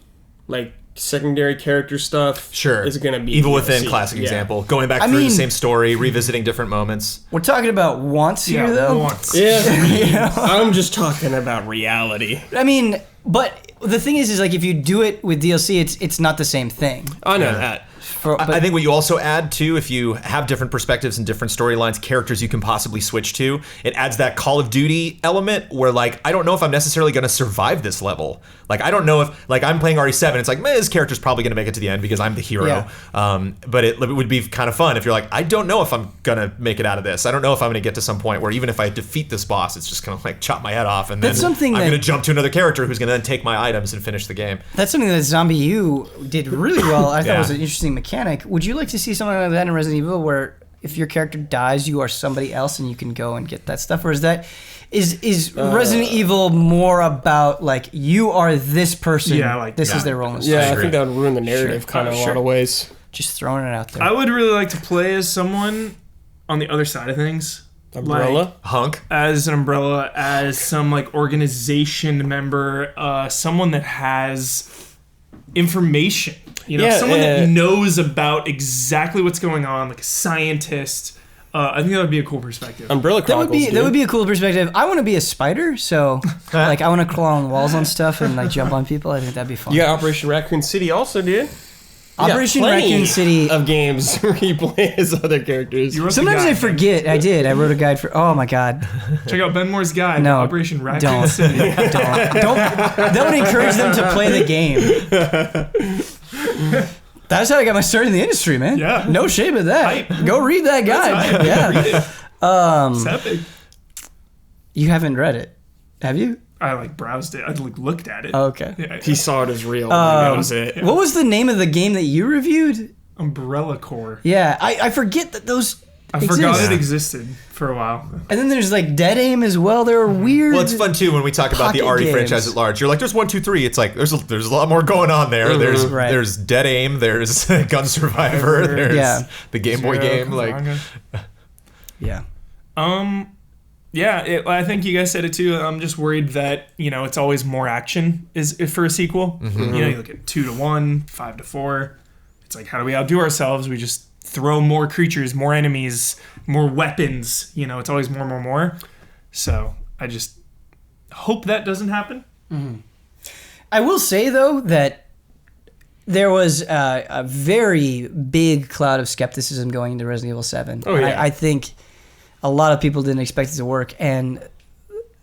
Like, secondary character stuff is going to be
Evil
DLC.
Within, classic example. Going back through the same story, revisiting different moments.
We're talking about wants here, though.
Wants.
Yeah. I'm just talking about reality.
I mean, but the thing is like if you do it with DLC, it's not the same thing.
I know that.
I think what you also add too, if you have different perspectives and different storylines, characters you can possibly switch to, it adds that Call of Duty element where like I don't know if I'm necessarily going to survive this level. Like I don't know if like I'm playing RE7, it's like this character's probably going to make it to the end because I'm the hero.
Yeah.
But it would be kind of fun if you're like I don't know if I'm going to make it out of this. I don't know if I'm going to get to some point where even if I defeat this boss, it's just going to like chop my head off, and then I'm going to jump to another character who's going to then take my items and finish the game.
That's something that Zombie U did really well. I thought it was an interesting mechanic. Would you like to see something like that in Resident Evil where if your character dies, you are somebody else and you can go and get that stuff? Or is Resident Evil more about like you are this person? Yeah, like this is their role in the story.
Yeah, I think that would ruin the narrative kind of a lot of ways.
Just throwing it out there.
I would really like to play as someone on the other side of things.
Umbrella?
Like,
Hunk?
As an Umbrella, as some like organization member, someone that has information. You know, someone that knows about exactly what's going on, like a scientist. I think that would be a cool perspective.
Umbrella Chronicles,
that would be a cool perspective. I want to be a spider, so like I want to crawl on walls on stuff and like jump on people. I think that'd be fun.
Yeah, Operation Raccoon City also, dude.
Operation Raccoon City
of games where you play as other characters.
Sometimes I forget. I did. I wrote a guide for. Oh my god!
Check out Ben Moore's guide.
No,
Operation Raccoon City.
Don't encourage them to play the game. That's how I got my start in the industry, man.
Yeah.
No shame in that. Go read that guide. Yeah.
It's epic.
You haven't read it, have you?
I like browsed it. I like looked at it.
Oh, okay.
Yeah,
he saw it as real. That was it.
What was the name of the game that you reviewed?
Umbrella Corps.
Yeah, I forget that those.
I forgot it existed for a while.
And then there's like Dead Aim as well. There are weird.
Well, it's fun too when we talk about the RE franchise at large. You're like, there's 1, 2, 3. It's like there's a lot more going on there.
Mm-hmm.
There's Dead Aim. There's Gun Survivor. There's the Game Boy game. Like,
yeah.
Yeah, I think you guys said it too. I'm just worried that it's always more action is for a sequel.
Mm-hmm.
You look at 2 to 1, 5 to 4. It's like, how do we outdo ourselves? We just throw more creatures, more enemies, more weapons. It's always more. So I just hope that doesn't happen.
Mm-hmm. I will say though that there was a very big cloud of skepticism going into Resident Evil 7.
Oh yeah,
I think a lot of people didn't expect it to work, and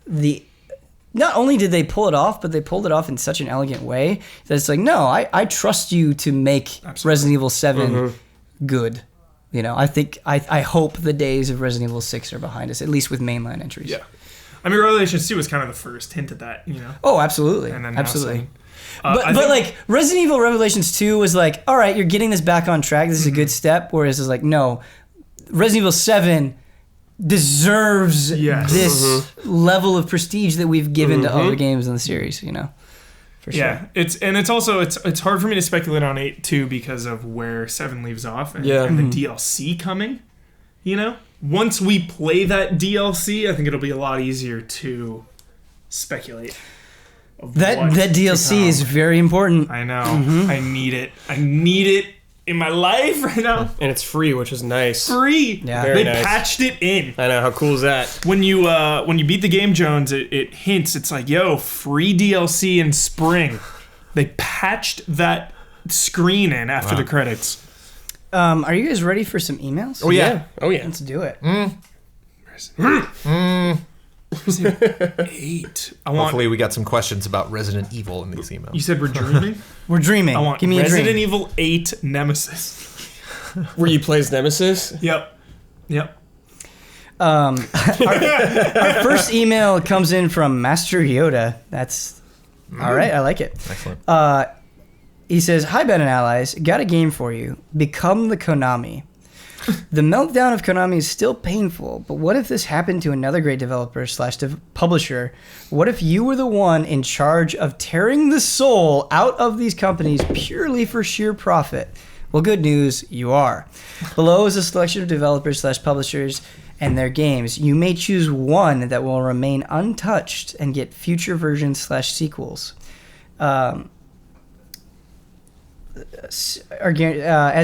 not only did they pull it off, but they pulled it off in such an elegant way that it's like, no, I trust you to make Resident Evil 7 good. I hope the days of Resident Evil 6 are behind us, at least with mainline entries.
Yeah. I mean, Revelations 2 was kind of the first hint at that,
Oh, absolutely.
And then
absolutely. But like Resident Evil Revelations 2 was like, all right, you're getting this back on track. This is a good step. Whereas it's like, no, Resident Evil 7 deserves this level of prestige that we've given to other games in the series, For sure.
Yeah, it's also hard for me to speculate on 8 too because of where 7 leaves off and the DLC coming. Once we play that DLC, I think it'll be a lot easier to speculate.
That DLC is very important.
I know. I need it. in my life right now.
And it's free, which is nice.
Free.
Yeah.
Very
They
nice.
patched it in.
I know, how cool is that?
When you beat the game, Jones, it hints. It's like, yo, free DLC in spring. They patched that screen in after the credits.
Are you guys ready for some emails?
Oh yeah.
Oh yeah.
Let's do it.
8. I want.
Hopefully we got some questions about Resident Evil in these emails.
You said we're dreaming.
We're dreaming.
I want
Give me a
Resident
dream.
Evil 8 Nemesis.
Where you play as Nemesis?
Yep.
Our first email comes in from Master Yoda. That's all right. I like it.
Excellent.
He says, "Hi Ben and allies, got a game for you. Become the Konami. The meltdown of Konami is still painful, but what if this happened to another great developer / publisher? What if you were the one in charge of tearing the soul out of these companies purely for sheer profit? Well, good news, you are. Below is a selection of developers / publishers and their games. You may choose one that will remain untouched and get future versions / sequels. As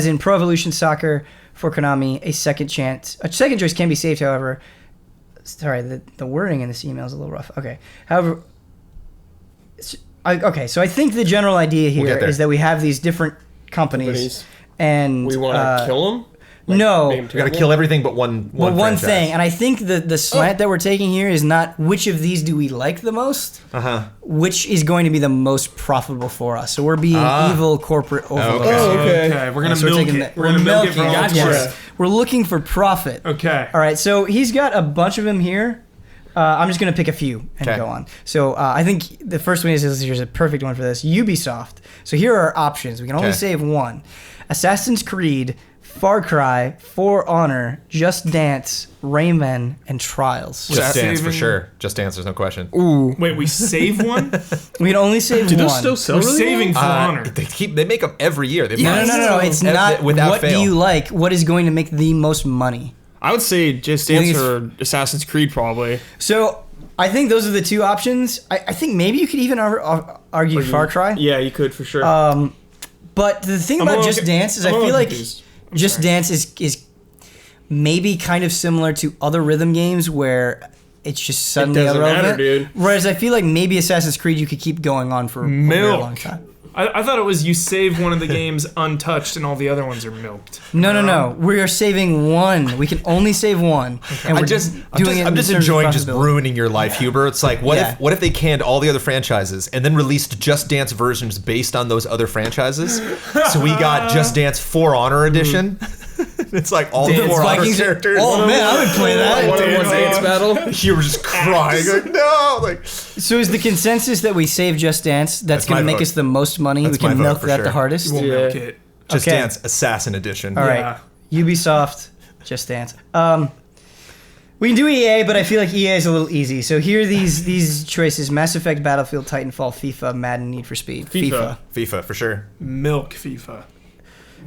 in Pro Evolution Soccer for Konami, a second choice can be saved, however. Sorry, the wording in this email is a little rough. Okay. However, so I think the general idea here is that we have these different companies. And
we want to kill them?
No.
We gotta kill everything but one franchise.
thing. And I think the slant that we're taking here is not which of these do we like the most, which is going to be the most profitable for us. So we're being evil corporate overlords.
Okay. We're gonna milk it. We're gonna milk it for all it's worth.
We're looking for profit.
Okay.
All right. So he's got a bunch of them here. I'm just going to pick a few and go on. So I think the first one is here's a perfect one for this. Ubisoft. So here are our options. We can only save one. Assassin's Creed, Far Cry, For Honor, Just Dance, Rayman, and Trials.
Just Dance for sure. Just Dance, there's no question.
Ooh.
Wait, we save one?
We can only save one.
Do those still sell?
We're saving For Honor.
They make them every year.
No. It's not
without
what
fail.
do you like. What is going to make the most money?
I would say Just Dance or Assassin's Creed probably.
So I think those are the two options. I think maybe you could even argue Far Cry.
Yeah, you could for sure.
But the thing about Just Dance is I feel like Just Dance is maybe kind of similar to other rhythm games where it's just suddenly irrelevant.
Matter, dude.
Whereas I feel like maybe Assassin's Creed you could keep going on for a very long time.
I thought it was you save one of the games untouched and all the other ones are milked.
No. We are saving one. We can only save one. And
I'm just enjoying just ruining your life, Huber. It's like, what if they canned all the other franchises and then released Just Dance versions based on those other franchises? So we got Just Dance For Honor edition. It's like all the For Honor characters.
Oh man, I would play that.
One dance battle.
You were just crying. Like, no.
So is the consensus that we save Just Dance? That's going to make us the most money. We can milk that the hardest.
We'll milk it.
Just Dance Assassin Edition.
All right. Ubisoft, Just Dance. We can do EA, but I feel like EA is a little easy. So here are these choices: Mass Effect, Battlefield, Titanfall, FIFA, Madden, Need for Speed.
FIFA for sure.
Milk FIFA.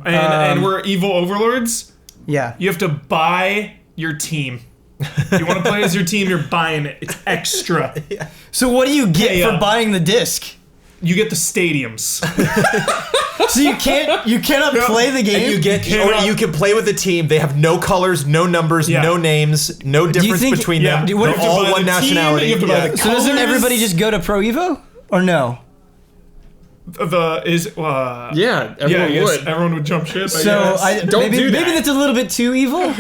And we're evil overlords.
Yeah.
You have to buy your team. You want to play as your team, you're buying it. It's extra.
So what do you get for buying the disc?
You get the stadiums.
So you cannot play the game.
And you can play with the team. They have no colors, no numbers, no names, no difference between them. They're all one nationality.
So doesn't everybody just go to Pro Evo or no?
Everyone would jump ship.
So maybe that's a little bit too evil.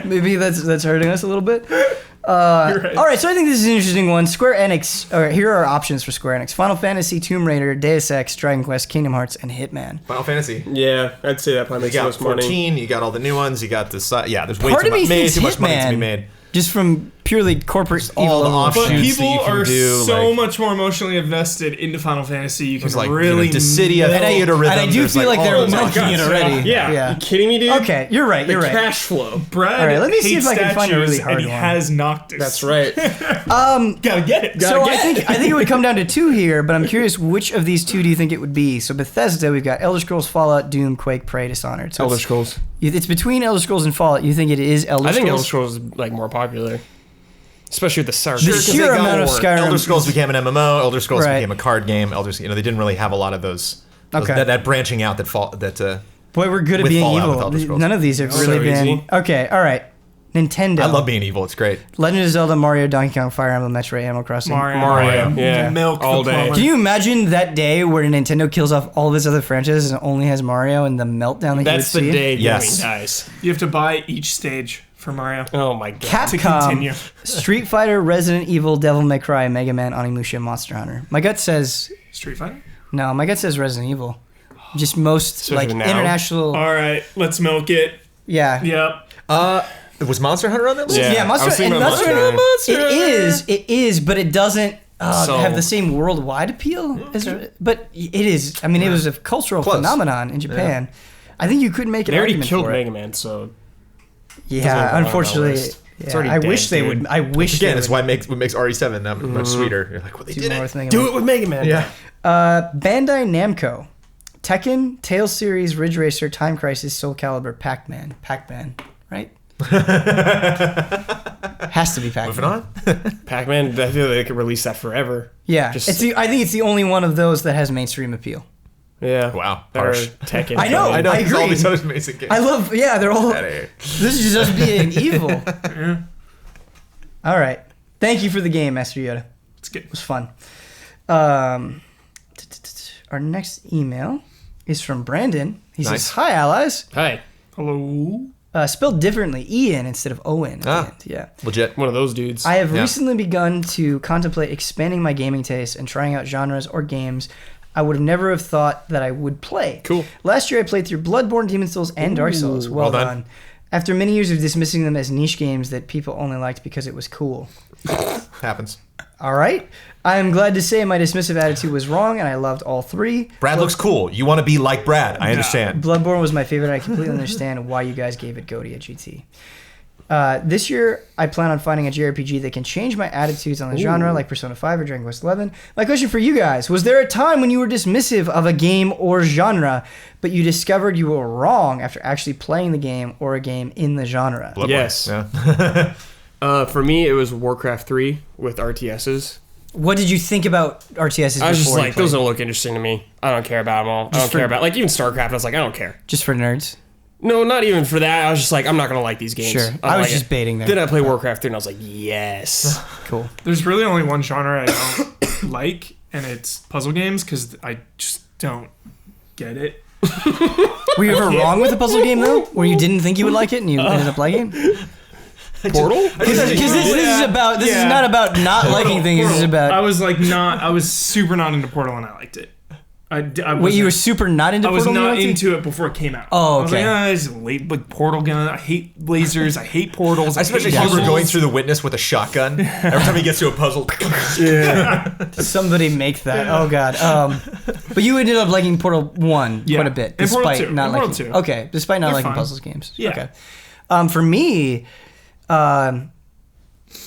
Maybe that's hurting us a little bit.
Right.
All right, so I think this is an interesting one. Square Enix. Here are our options for Square Enix: Final Fantasy, Tomb Raider, Deus Ex, Dragon Quest, Kingdom Hearts, and Hitman.
Final Fantasy.
Yeah, I'd say that probably makes the most money.
14. You got all the new ones. You got this. There's way
Part of me thinks
too much money to be
Hitman,
made.
Just from purely corporate
all the
evil.
offshoots.
But people
that you can
are
do,
so much more emotionally invested into Final Fantasy. You can really
Dissidia, Theater Rhythm.
And I do feel like they're milking it already.
Yeah. You kidding me, dude?
Okay, you're right. You're right.
Cash flow.
Brad
all right, let me see if I can find a really hard
and he
one.
has Noctis.
That's right.
Gotta get it.
I think it would come down to two here, but I'm curious which of these two do you think it would be? So Bethesda, we've got Elder Scrolls, Fallout, Doom, Quake, Prey, Dishonored. So
Elder Scrolls.
It's between Elder Scrolls and Fallout. You think it is Elder Scrolls?
I think Elder Scrolls is more popular. Especially with the Sarge.
The sheer amount of Skyrim.
Elder Scrolls became an MMO. Elder Scrolls became a card game. They didn't really have a lot of those. That branching out that
Boy, we're good at
With
being
Fallout, with
evil.
Elder Scrolls.
None of these have
So
really been.
easy.
Okay, all right. Nintendo.
I love being evil. It's great.
Legend of Zelda, Mario, Donkey Kong, Fire Emblem, Metroid, Animal Crossing.
Mario. Yeah.
Milk
all
the
day.
plumber.
Can you imagine that day where Nintendo kills off all of its other franchises and only has Mario and the meltdown that
That's
you
the
would see?
day
Yes.
gaming dies.
You have to buy each stage for Mario.
Oh my god.
To continue.
Capcom, Street Fighter, Resident Evil, Devil May Cry, Mega Man, Onimusha, Monster Hunter. My gut says
Street Fighter?
no. My gut says Resident Evil. Just most
Especially
like
now.
international.
All right, let's milk it.
Yeah.
Yep.
Was Monster Hunter on that list?
Yeah.
Yeah,
I
Monster
was thinking
and
about
Monster
Monster
Hunter.
Hunter.
It is, but it doesn't
So-
have the same worldwide appeal. But it is. I mean, it was a cultural
Close.
phenomenon in Japan. I think you could make an
They already
argument
killed
for it.
Mega Man, so
Yeah,
belong on that
unfortunately.
list. It's
Yeah,
already
I
dead,
wish they
dude.
would. I wish
Again,
they
it's
would.
what makes RE7 that much sweeter. You're like, well, they
do
did
more
it.
with Mega
do
Man.
it with Mega Man.
Yeah.
Bandai Namco, Tekken, Tales series, Ridge Racer, Time Crisis, Soul Calibur, Pac-Man, right? Has to be Pac-Man.
Moving on.
Pac-Man, I feel like they could release that forever.
Yeah,
Just-
I think it's the only one of those that has mainstream appeal.
Yeah.
Wow,
Or
harsh.
Tekken.
I know.
I know.
I
There's all
agree.
these other amazing games.
I love. Yeah, they're all.
Outta here.
This is just being evil. All right. Thank you for the game, Master Yoda.
It's good.
It was fun. Our next email is from Brandon. He
Nice.
says, "Hi, allies."
Hi.
Hello.
Spelled differently, Ian instead of Owen. At the
Ah.
end. Yeah.
Legit.
One of those dudes.
I have
Yeah.
recently begun to contemplate expanding my gaming taste and trying out genres or games I would have never have thought that I would play.
Cool.
Last year I played through Bloodborne, Demon Souls, and Dark Souls. Well,
well
done.
done.
After many years of dismissing them as niche games that people only liked because it was cool.
Happens.
All right. I am glad to say my dismissive attitude was wrong, and I loved all three.
Brad looks cool. You want to be like Brad. I understand.
Bloodborne was my favorite. I completely understand why you guys gave it GOTY at GT. This year, I plan on finding a JRPG that can change my attitudes on the genre, like Persona 5 or Dragon Quest 11. My question for you guys, was there a time when you were dismissive of a game or genre, but you discovered you were wrong after actually playing the game or a game in the genre?
Bloodborne.
Yes.
Yeah.
For me, it was Warcraft 3 with RTSs.
What did you think about RTSs
I was just
before you
like, those
played?
don't look interesting to me. I don't care about them all. I don't care about, like, even StarCraft, I was like, I don't care.
Just for nerds?
No, not even for that. I was just like, I'm not going to like these games.
Sure.
don't
I was
like
just
it.
baiting there.
Then I played Warcraft 3 and I was like, yes.
Cool.
There's really only one genre I don't like, and it's puzzle games because I just don't get it.
Were you ever wrong with a puzzle game, though? Where you didn't think you would like it and you ended up liking it?
Portal?
Because this is about this is not about not liking things. This is
I
about
was super not into Portal and I liked it. I
wait. You were super not into
I was
Portal.
not
you
into it before it came out.
Oh,
I was like,
okay.
it's late, like Portal gun. I hate lasers. I hate portals.
Especially
hate
if you were
puzzles.
going through the witness with a shotgun. Every time he gets to a puzzle.
Somebody make that. Oh god. But you ended up liking Portal 1
Yeah.
quite a bit,
And Portal
despite
2.
not
And Portal
liking.
2.
Okay, despite not
They're
liking
fine.
puzzles games.
Yeah.
Okay. For me,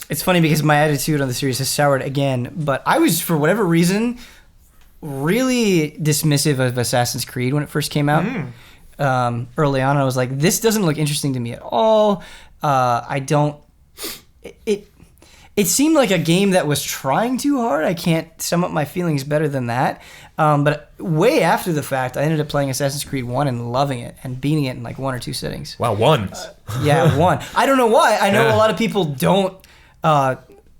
it's funny because my attitude on the series has soured again. But I was, for whatever reason, really dismissive of Assassin's Creed when it first came out. Early on, I was like, "This doesn't look interesting to me at all." I don't. It seemed like a game that was trying too hard. I can't sum up my feelings better than that. But way after the fact, I ended up playing Assassin's Creed 1 and loving it and beating it in like 1 or 2 sittings.
Wow, one.
Yeah, 1. I don't know why. I know
Yeah.
a lot of people don't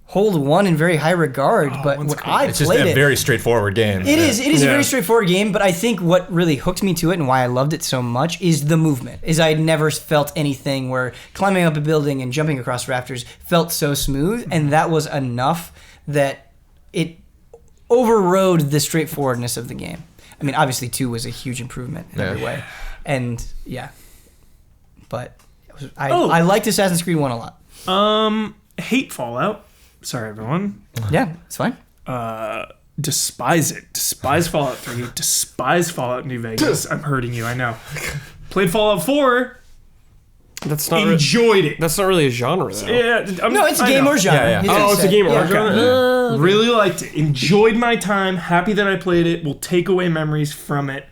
hold 1 in very high regard, but when I
It's just
played
a
it,
very straightforward game.
it is a
Yeah.
very straightforward game, but I think what really hooked me to it and why I loved it so much is the movement. Is I never felt anything where climbing up a building and jumping across rafters felt so smooth, and that was enough that it overrode the straightforwardness of the game. I mean, obviously 2 was a huge improvement in every way. And yeah. But I liked Assassin's Creed 1 a lot.
Hate Fallout. Sorry, everyone.
Yeah, it's fine.
Despise it. Despise Fallout 3. Despise Fallout New Vegas. I'm hurting you. I know. Played Fallout 4.
That's not
Enjoyed it.
That's not really a genre, though.
Yeah.
No, it's a game or genre.
Yeah, yeah.
He
Oh,
just
it's a
said.
game or
Yeah.
genre?
Really liked it. Enjoyed my time. Happy that I played it. Will take away memories from it.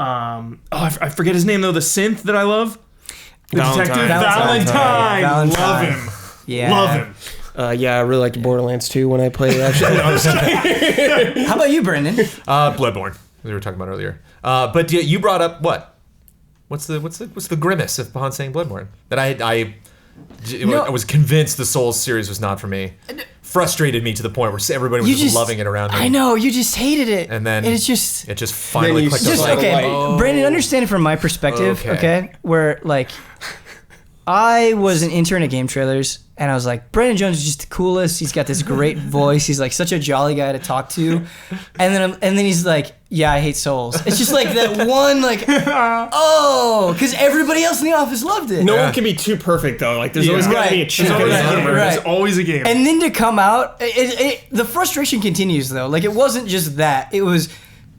I forget his name though. The synth that I love. The
Valentine.
detective
Valentine.
Love him.
Yeah.
Love him.
Yeah, I really liked Borderlands 2 when I played it, actually. No, I'm just kidding.
How about you, Brendan?
Bloodborne, as we were talking about earlier. But yeah, you brought up what? what's the grimace upon saying Bloodborne? That I was convinced the Souls series was not for me. Frustrated me to the point where everybody was just loving it around me.
I know, you just hated it.
And then
it just
finally clicked on.
Okay, Brandon, understand it from my perspective, okay? Where, like, I was an intern at Game Trailers, and I was like, Brandon Jones is just the coolest. He's got this great voice. He's like such a jolly guy to talk to. And then he's like, yeah, I hate Souls. It's just like that one, like, oh, because everybody else in the office loved it.
No one can be too perfect though. Like there's always gotta be a chip.
There's always a game.
And then to come out, the frustration continues though. Like it wasn't just that. It was.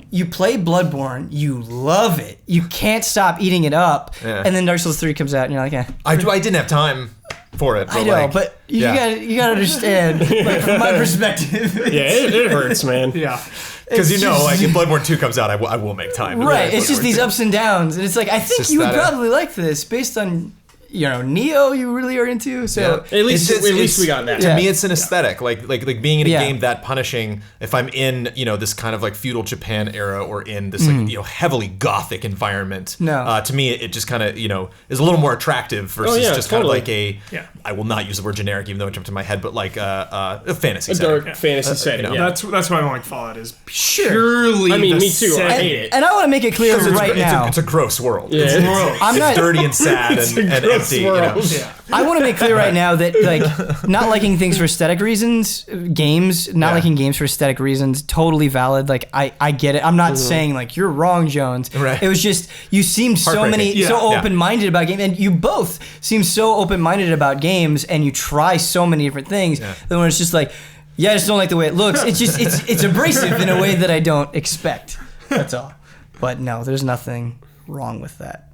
You play Bloodborne, you love it, you can't stop eating it up, and then Dark Souls 3 comes out, and you're like, eh.
I didn't have time for it.
I know, but you gotta understand, like from my perspective.
It hurts, man.
Yeah. Because like if Bloodborne 2 comes out, I will make time.
Right, it's just these ups and downs, and it's like I think you would probably like this based on. Nioh you really are into, so
at least we got that.
To me, it's an aesthetic, like being in a game that punishing. If I'm in this kind of like feudal Japan era or in this like heavily gothic environment, to me it just kind of is a little more attractive versus just kind of like I will not use the word generic even though it jumped in my head, but like a fantasy setting.
Dark fantasy setting.
That's why I don't like Fallout is purely.
I mean, me too. I hate it,
and I want to make it clear right now.
It's a gross world.
Yeah,
it's dirty and sad and empty.
I want to make clear right now that like not liking things for aesthetic reasons, liking games for aesthetic reasons, totally valid. Like I get it. I'm not saying like you're wrong, Jones.
Right.
It was just you seemed so open-minded about games, and you both seem so open-minded about games, and you try so many different things. Then when it's just like, I just don't like the way it looks. It's just it's abrasive in a way that I don't expect. That's all. But no, there's nothing wrong with that.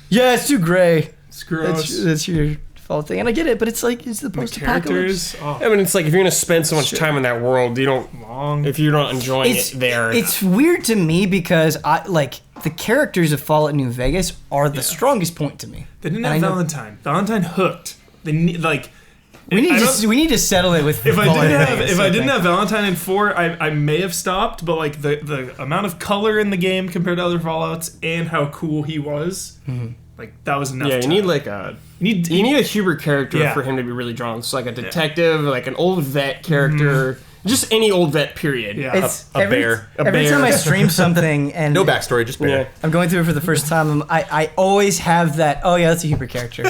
Yeah, it's too gray.
It's gross.
That's your fault thing, and I get it, but it's like it's the post-apocalypse.
I mean, it's like if you're gonna spend so much time in that world, if you're not enjoying it there.
It's weird to me because the characters of Fallout New Vegas are the strongest point to me.
They didn't have Valentine. Valentine hooked. They need
we need to settle it with.
If I didn't have Valentine in 4, I may have stopped. But like the amount of color in the game compared to other Fallouts and how cool he was, like that was enough.
Yeah, you need like you need a Hubert character for him to be really drawn. So like a detective, like an old vet character. Just any old vet, period.
Yeah. It's
a bear.
Every time I stream something and
no backstory, just bear.
I'm going through it for the first time. I always have that. Oh yeah, that's a Hubert character.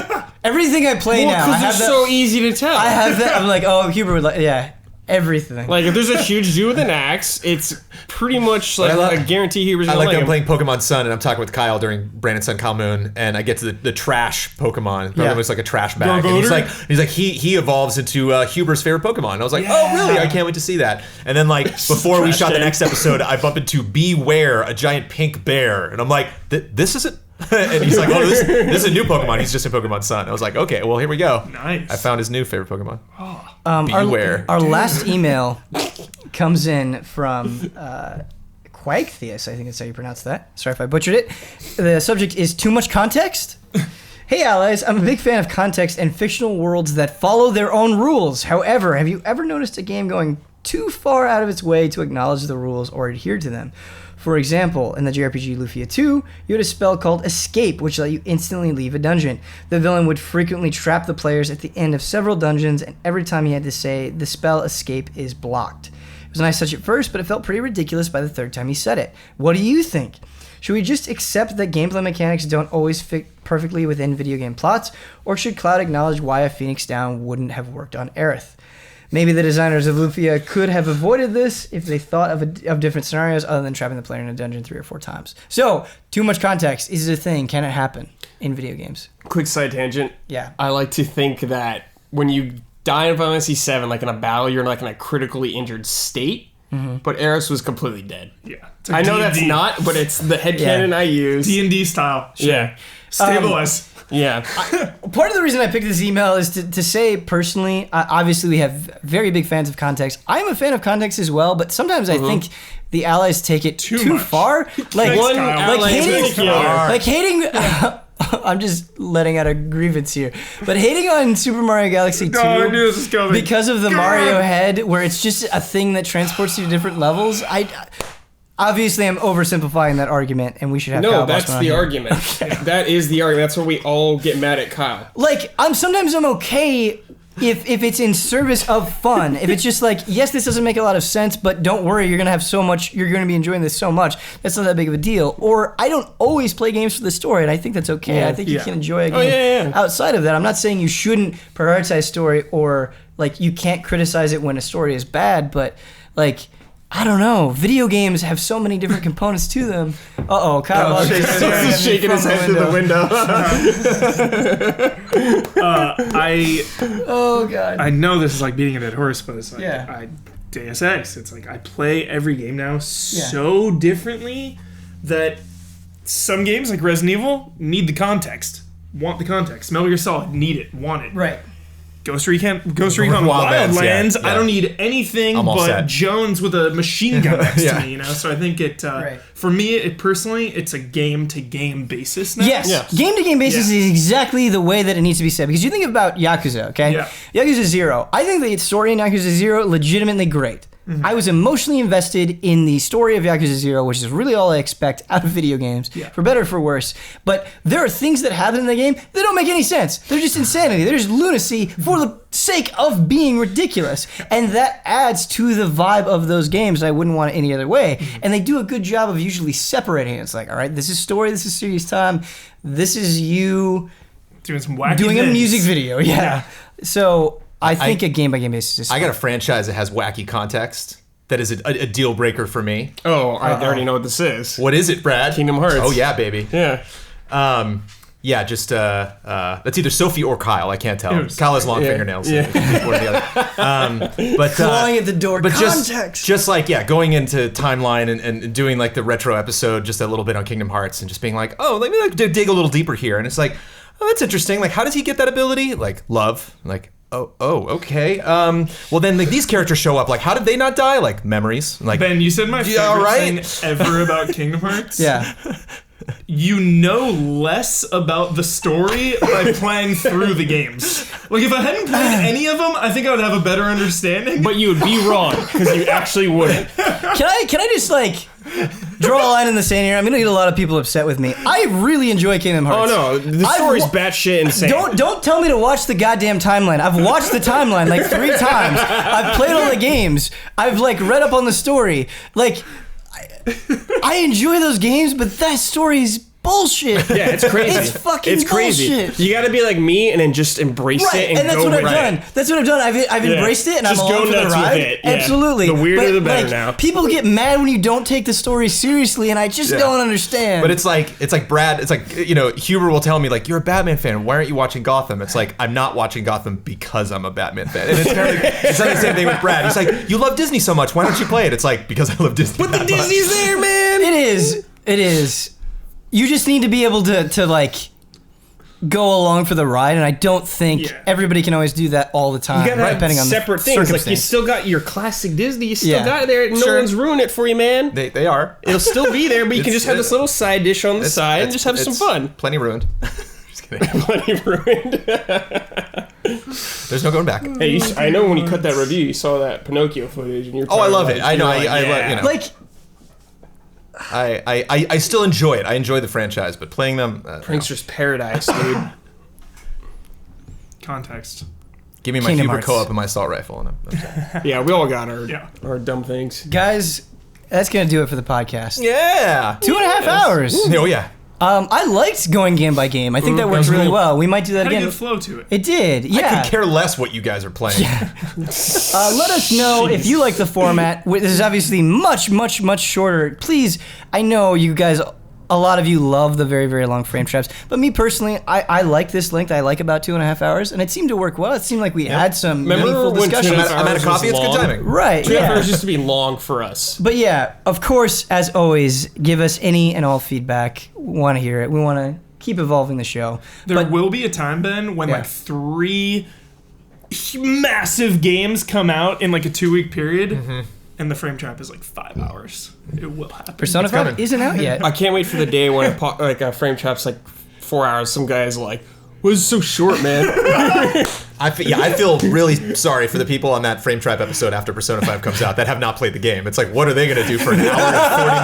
Everything I play now, I have
that. So easy to tell.
I have that. I'm like, oh, Hubert would like, everything.
Like if there's a huge dude with an axe, it's pretty much like a guarantee Hubert's gonna
I'm playing Pokemon Sun and I'm talking with Kyle during Brandon Sun Kyle Moon and I get to the trash Pokemon. It looks like a trash bag. And he's like he evolves into Huber's favorite Pokemon. And I was like, oh really? I can't wait to see that. And then like before we shot the next episode, I bump into Beware, a giant pink bear, and I'm like, this isn't. And he's like, oh, this is a new Pokemon. He's just in Pokemon Sun. I was like, okay, well, here we go.
Nice.
I found his new favorite Pokemon. Beware.
Our last email comes in from Quagtheus, I think that's how you pronounce that. Sorry if I butchered it. The subject is too much context. Hey, allies, I'm a big fan of context and fictional worlds that follow their own rules. However, have you ever noticed a game going too far out of its way to acknowledge the rules or adhere to them? For example, in the JRPG Lufia 2, you had a spell called Escape, which let you instantly leave a dungeon. The villain would frequently trap the players at the end of several dungeons, and every time he had to say, the spell Escape is blocked. It was a nice touch at first, but it felt pretty ridiculous by the third time he said it. What do you think? Should we just accept that gameplay mechanics don't always fit perfectly within video game plots, or should Cloud acknowledge why a Phoenix Down wouldn't have worked on Aerith? Maybe the designers of Lufia could have avoided this if they thought of different scenarios other than trapping the player in a dungeon 3 or 4 times. So, too much context. Is it a thing? Can it happen in video games?
Quick side tangent.
Yeah.
I like to think that when you die in Final Fantasy 7, like in a battle, you're like in a critically injured state. But Aerith was completely dead.
Yeah.
Like I know D&D. That's not, but it's the headcanon I use.
D&D style. Sure.
Yeah.
Stabilize.
Yeah.
Part of the reason I picked this email is to say personally, obviously we have very big fans of context. I'm a fan of context as well, but sometimes I think the allies take it too far. Like hating I'm just letting out a grievance here. But hating on Super Mario Galaxy 2 because of the Mario head, where it's just a thing that transports you to different levels, obviously I'm oversimplifying that argument, and we should have
No,
Kyle
that's
Bossman on
the
here.
argument. That is the argument. That's where we all get mad at Kyle.
Like, sometimes I'm okay if it's in service of fun. If it's just like, yes, this doesn't make a lot of sense, but don't worry, you're gonna be enjoying this so much. That's not that big of a deal. Or I don't always play games for the story, and I think that's okay.
Yeah.
I think you can enjoy a game outside of that. I'm not saying you shouldn't prioritize story or like you can't criticize it when a story is bad, but like, I don't know. Video games have so many different components to them. Kyle Bossman
He's shaking his head through the window.
Oh god.
I know this is like beating a dead horse, but it's like Deus Ex. It's like I play every game now so differently that some games like Resident Evil need the context. Want the context. Metal Gear Solid, need it, want it.
Right.
Ghost Recon Wildlands.
Yeah.
I don't need anything but
set.
Jones with a machine gun next to me, you know? So I think for me, it's a game-to-game basis now.
Yes. Game-to-game basis is exactly the way that it needs to be said. Because you think about Yakuza, okay?
Yeah.
Yakuza 0. I think the story in Yakuza 0 legitimately great. Mm-hmm. I was emotionally invested in the story of Yakuza 0, which is really all I expect out of video games, for better or for worse. But there are things that happen in the game that don't make any sense. They're just insanity. They're just lunacy for the sake of being ridiculous. And that adds to the vibe of those games. I wouldn't want it any other way. Mm-hmm. And they do a good job of usually separating it. It's like, all right, this is story, this is serious time, this is you
doing some wacky
doing
things.
A music video. Yeah. So I think a game-by-game basis is fun.
I got a franchise that has wacky context that is a deal breaker for me.
Oh, I already know what this is.
What is it, Brad?
Kingdom Hearts.
Oh, yeah, baby.
Yeah.
That's either Sophie or Kyle. I can't tell. Kyle has long fingernails.
Yeah.
One or the other.
Clawing at the door.
But
context.
just like, going into timeline and doing like the retro episode just a little bit on Kingdom Hearts and just being like, oh, let me dig a little deeper here. And it's like, oh, that's interesting. Like, how does he get that ability? Like, love. Like, oh, okay. Well, then like, these characters show up. Like, how did they not die? Like, memories. Like,
Ben, you said my favorite thing ever about Kingdom Hearts.
Yeah.
You know less about the story by playing through the games. Like, if I hadn't played any of them, I think I would have a better understanding.
But you would be wrong, because you actually wouldn't.
Can I just, like, draw a line in the sand here? I'm going to get a lot of people upset with me. I really enjoy Kingdom Hearts.
Oh, no. The story's batshit insane.
Don't tell me to watch the goddamn timeline. I've watched the timeline, like, 3 times. I've played all the games. I've, like, read up on the story. Like, I enjoy those games, but that story's bullshit.
Yeah, it's crazy.
It's fucking
crazy.
bullshit.
You gotta be like me and then just embrace it and
that's
go
what
with
I've
it.
done. That's what I've done. I've embraced it and
Just
I'm
go
along for the
nuts with
ride.
it. Yeah.
Absolutely.
The weirder the better
like,
now.
People get mad when you don't take the story seriously, and I just don't understand.
But it's like Brad. It's like, Huber will tell me like, you're a Batman fan. Why aren't you watching Gotham? It's like, I'm not watching Gotham because I'm a Batman fan. And it's kind of like, it's not the same thing with Brad. He's like, you love Disney so much. Why don't you play it? It's like, because I love Disney.
But the Disney's there, man.
It is. You just need to be able to like go along for the ride, and I don't think everybody can always do that all the time.
You gotta have
depending on
separate
the
things. Like, you
circumstance.
still got your classic Disney. You still got it there. No one's ruined it for you, man.
They are.
It'll still be there, but you can just have this little side dish on the side and just have some fun.
Plenty ruined. Just kidding.
Plenty ruined.
There's no going back.
Hey, I know when you cut that review, you saw that Pinocchio footage, and you're.
Oh, I love it. I know.
Like,
I love.
Like,
I still enjoy it. I enjoy the franchise, but playing them.
Prankster's Paradise, dude.
Context.
Give me my
Kingdom
Huber
Hearts.
co-op and my assault rifle, and I'm set.
Yeah, we all got our dumb things.
guys, that's gonna do it for the podcast.
Yeah.
2.5 hours.
Oh yeah.
I liked going game by game. I think that worked really well. We might do that
Had a
again.
good flow to it.
It did. Yeah.
I could care less what you guys are playing.
Let us know if you like the format. This is obviously much, much, much shorter. Please, I know you guys, a lot of you love the very, very long frame traps. But me personally, I like this length. I like about 2.5 hours. And it seemed to work well. It seemed like we had some meaningful
when
discussion.
2.5
I'm at a coffee. It's good
long?
timing.
Right,
2.5
yeah.
hours used to be long for us.
But yeah, of course, as always, give us any and all feedback. We want to hear it. We want to keep evolving the show.
There will be a time, Ben, when like 3 massive games come out in like a 2-week period, and the frame trap is like 5 hours. It will happen.
Persona 5 isn't out yet.
I can't wait for the day when a frame trap's like 4 hours. Some guy's like, "What is so short, man?"
I feel really sorry for the people on that Frame Trap episode after Persona 5 comes out that have not played the game. It's like, what are they going to do for an hour and 40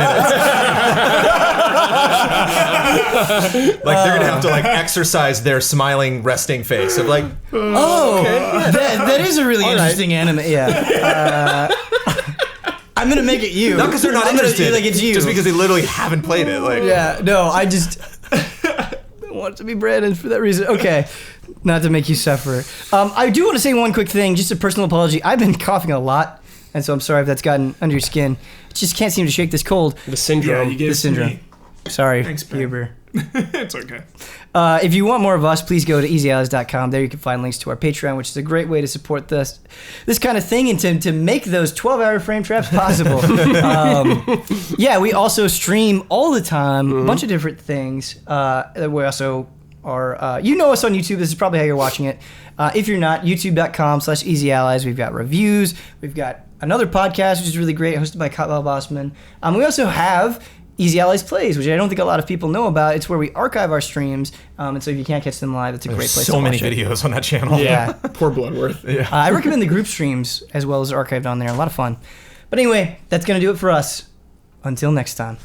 minutes? Like, they're going to have to, like, exercise their smiling, resting face of, like,
that is a really interesting anime. Yeah. I'm going to make it you.
Not because they're not interested.
Like, it's you.
Just because they literally haven't played it. Like,
yeah, no, I just want it to be Brandon for that reason. Okay. Not to make you suffer. I do want to say one quick thing, just a personal apology. I've been coughing a lot, and so I'm sorry if that's gotten under your skin. Just can't seem to shake this cold.
The syndrome.
Yeah, you gave
The
it to
syndrome.
me.
Sorry,
Thanks, Ben.
Huber.
It's okay.
If you want more of us, please go to easyallies.com. There you can find links to our Patreon, which is a great way to support this kind of thing and to make those 12-hour frame traps possible. Yeah, we also stream all the time, a bunch of different things. We also are, you know us on YouTube. This is probably how you're watching it. If you're not, youtube.com/easyallies. We've got reviews. We've got another podcast, which is really great, hosted by Kyle Bossman. We also have Easy Allies Plays, which I don't think a lot of people know about. It's where we archive our streams, and so if you can't catch them live, it's a great place to watch
so many
it.
videos on that channel.
Yeah.
Poor Bloodworth.
Yeah.
I recommend the group streams as well as archived on there. A lot of fun. But anyway, that's going to do it for us. Until next time.